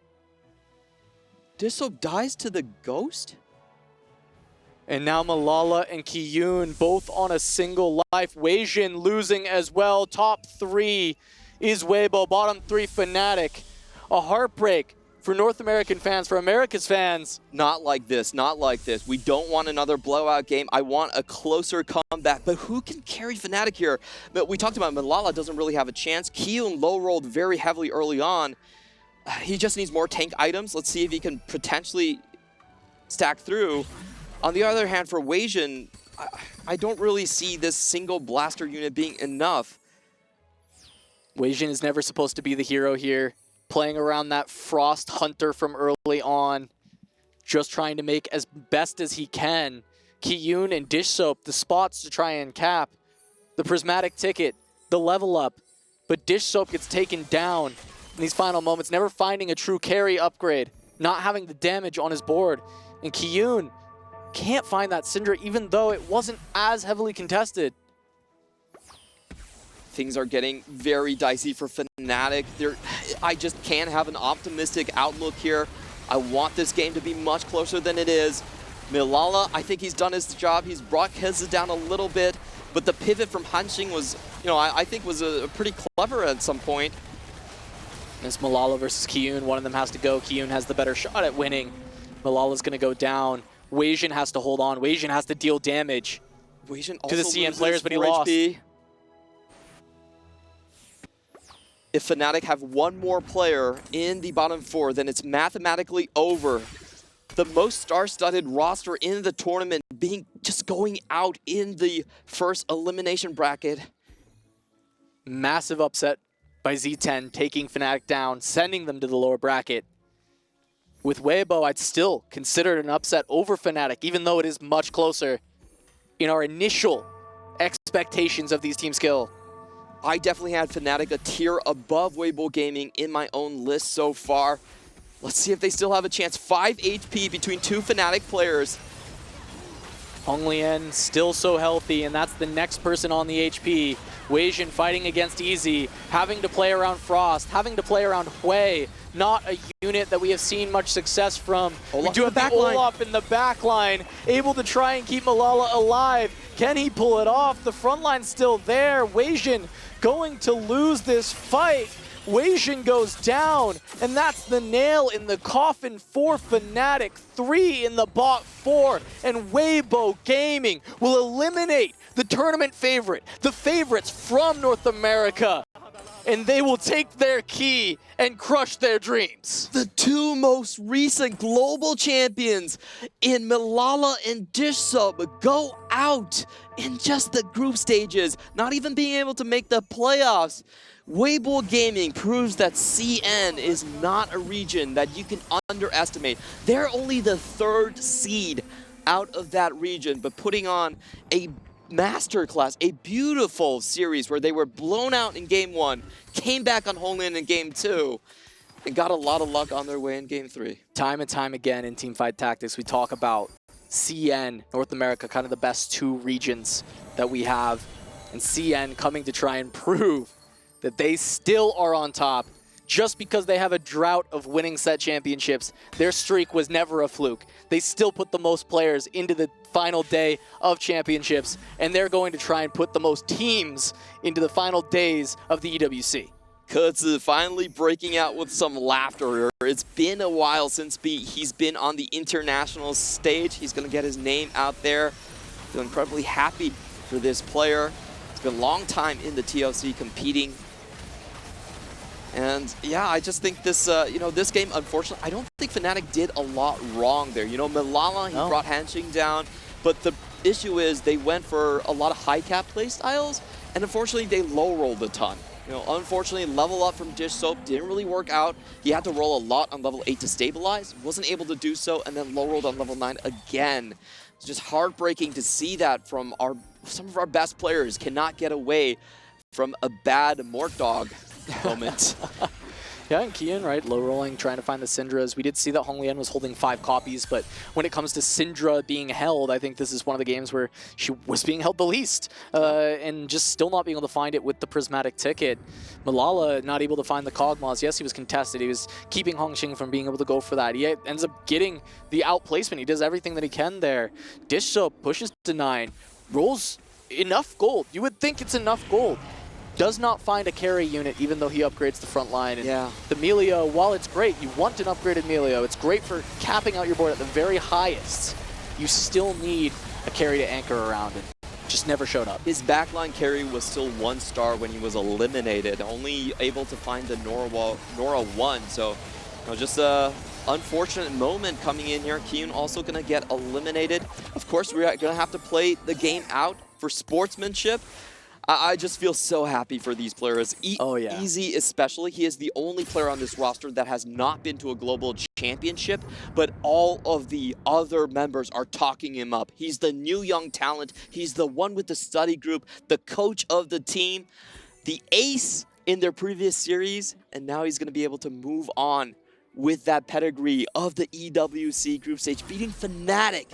Dish Soap dies to the Ghost? And now Malala and Kiyun both on a single life. Weijin losing as well. Top 3 is Weibo. Bottom 3 FNATIC. A heartbreak for North American fans, for America's fans. Not like this, not like this. We don't want another blowout game. I want a closer comeback. But who can carry FNATIC here? But we talked about Malala doesn't really have a chance. Kiyun low-rolled very heavily early on. He just needs more tank items. Let's see if he can potentially stack through. On the other hand, for Weijin, I don't really see this single blaster unit being enough. Weijin is never supposed to be the hero here. Playing around that Frost Hunter from early on. Just trying to make as best as he can. Kiyun and Dish Soap, the spots to try and cap. The Prismatic ticket, the level up. But Dish Soap gets taken down in these final moments, never finding a true carry upgrade. Not having the damage on his board. And Kiyun can't find that Syndra, even though it wasn't as heavily contested. Things are getting very dicey for FNATIC. I just can't have an optimistic outlook here. I want this game to be much closer than it is. Malala, I think he's done his job. He's brought Keza down a little bit, but the pivot from Hanxing was, I think was pretty clever at some point. It's Malala versus Kiyun. One of them has to go. Kiyun has the better shot at winning. Malala's going to go down. Weijin has to hold on. Weijin has to deal damage to the CN players, but he lost. HP. If FNATIC have one more player in the bottom 4, then it's mathematically over. The most star-studded roster in the tournament just going out in the first elimination bracket. Massive upset by Z10, taking FNATIC down, sending them to the lower bracket. With Weibo, I'd still consider it an upset over FNATIC, even though it is much closer in our initial expectations of these team skill. I definitely had FNATIC a tier above Weibo Gaming in my own list so far. Let's see if they still have a chance. 5 HP between 2 FNATIC players. Hong Lien still so healthy, and that's the next person on the HP. Weijin fighting against Easy, having to play around Frost, having to play around Hui. Not a unit that we have seen much success from. We do have the Olaf in the back line, able to try and keep Malala alive. Can he pull it off? The front line's still there. Weijin going to lose this fight. Weijin goes down, and that's the nail in the coffin for FNATIC. 3 in the bot 4, and Weibo Gaming will eliminate the tournament favorite, the favorites from North America, and they will take their key and crush their dreams. The 2 most recent global champions in Malala and Dish Soap go out in just the group stages, not even being able to make the playoffs. Weibo Gaming proves that CN is not a region that you can underestimate. They're only the 3rd seed out of that region, but putting on a masterclass, a beautiful series where they were blown out in Game 1, came back on Hong Lien in Game 2, and got a lot of luck on their way in Game 3. Time and time again in Teamfight Tactics, we talk about CN, North America, kind of the best 2 regions that we have, and CN coming to try and prove that they still are on top. Just because they have a drought of winning set championships, their streak was never a fluke. They still put the most players into the final day of championships, and they're going to try and put the most teams into the final days of the EWC. Kezi finally breaking out with some laughter. It's been a while since he's been on the international stage. He's going to get his name out there. Feel incredibly happy for this player. It's been a long time in the TLC competing. And yeah, I just think this, this game, unfortunately, I don't think FNATIC did a lot wrong there. Malala, he brought Hanxing down, but the issue is they went for a lot of high cap play styles, and unfortunately they low rolled a ton. Unfortunately, level up from Dish Soap didn't really work out. He had to roll a lot on level 8 to stabilize, wasn't able to do so, and then low rolled on level 9 again. It's just heartbreaking to see that from some of our best players cannot get away from a bad Mork Dog moment. Yeah, and Kian, right, low rolling, trying to find the Syndras. We did see that Hong Lian was holding 5 copies, but when it comes to Syndra being held, I think this is one of the games where she was being held the least, and just still not being able to find it with the Prismatic ticket. Malala not able to find the Kog'Maws. Yes, he was contested. He was keeping Hongxing from being able to go for that. He ends up getting the outplacement. He does everything that he can there. Dish Soap pushes to 9, rolls enough gold. You would think it's enough gold. Does not find a carry unit, even though he upgrades the front line. And yeah. The Melio, while it's great, you want an upgraded Melio. It's great for capping out your board at the very highest. You still need a carry to anchor around it. Just never showed up. His backline carry was still 1 star when he was eliminated, only able to find the Nora 1. So, just a unfortunate moment coming in here. Kiyun also going to get eliminated. Of course, we're going to have to play the game out for sportsmanship. I just feel so happy for these players. Oh, yeah. Easy especially. He is the only player on this roster that has not been to a global championship, but all of the other members are talking him up. He's the new young talent. He's the one with the study group, the coach of the team, the ace in their previous series, and now he's going to be able to move on with that pedigree of the EWC group stage, beating FNATIC.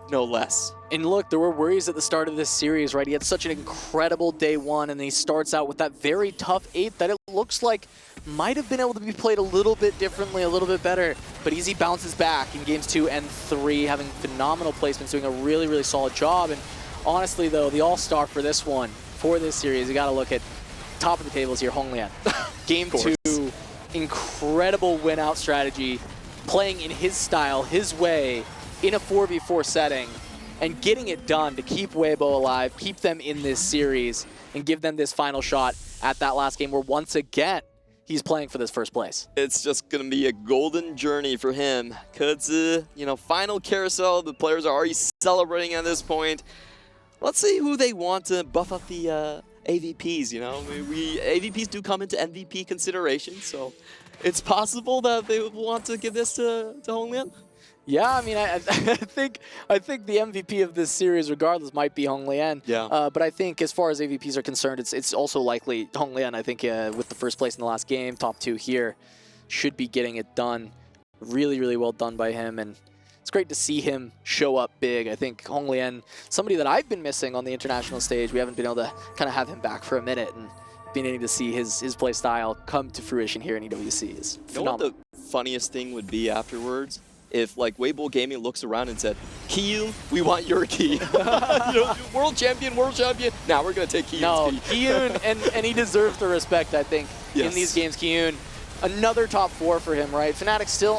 No less. And look, there were worries at the start of this series, right? He had such an incredible day 1, and then he starts out with that very tough 8 that it looks like might have been able to be played a little bit differently, a little bit better. But Easy bounces back in games 2 and 3, having phenomenal placements, doing a really, really solid job. And honestly, though, the all-star for this one, for this series, you got to look at top of the tables here, Hong Lian. Game 2, incredible win-out strategy, playing in his style, his way, in a 4v4 setting, and getting it done to keep Weibo alive, keep them in this series, and give them this final shot at that last game where once again, he's playing for this first place. It's just going to be a golden journey for him. Because, final carousel, the players are already celebrating at this point. Let's see who they want to buff up the AVPs, AVPs do come into MVP consideration, so it's possible that they would want to give this to Hong Lian. Yeah, I mean, I think the MVP of this series, regardless, might be Hong Lian. Yeah. But I think as far as AVPs are concerned, it's also likely Hong Lian. I think with the first place in the last game, top 2 here, should be getting it done. Really, really well done by him, and it's great to see him show up big. I think Hong Lian, somebody that I've been missing on the international stage. We haven't been able to kind of have him back for a minute, and being able to see his play style come to fruition here in EWC is phenomenal. You know what the funniest thing would be afterwards? If Weibo Gaming looks around and said, Kiyun, we want your key. World champion. Now we're going to take Kiyun's key. Kiyun, and he deserves the respect, I think, yes. in these games. Kiyun, another top 4 for him, right? FNATIC still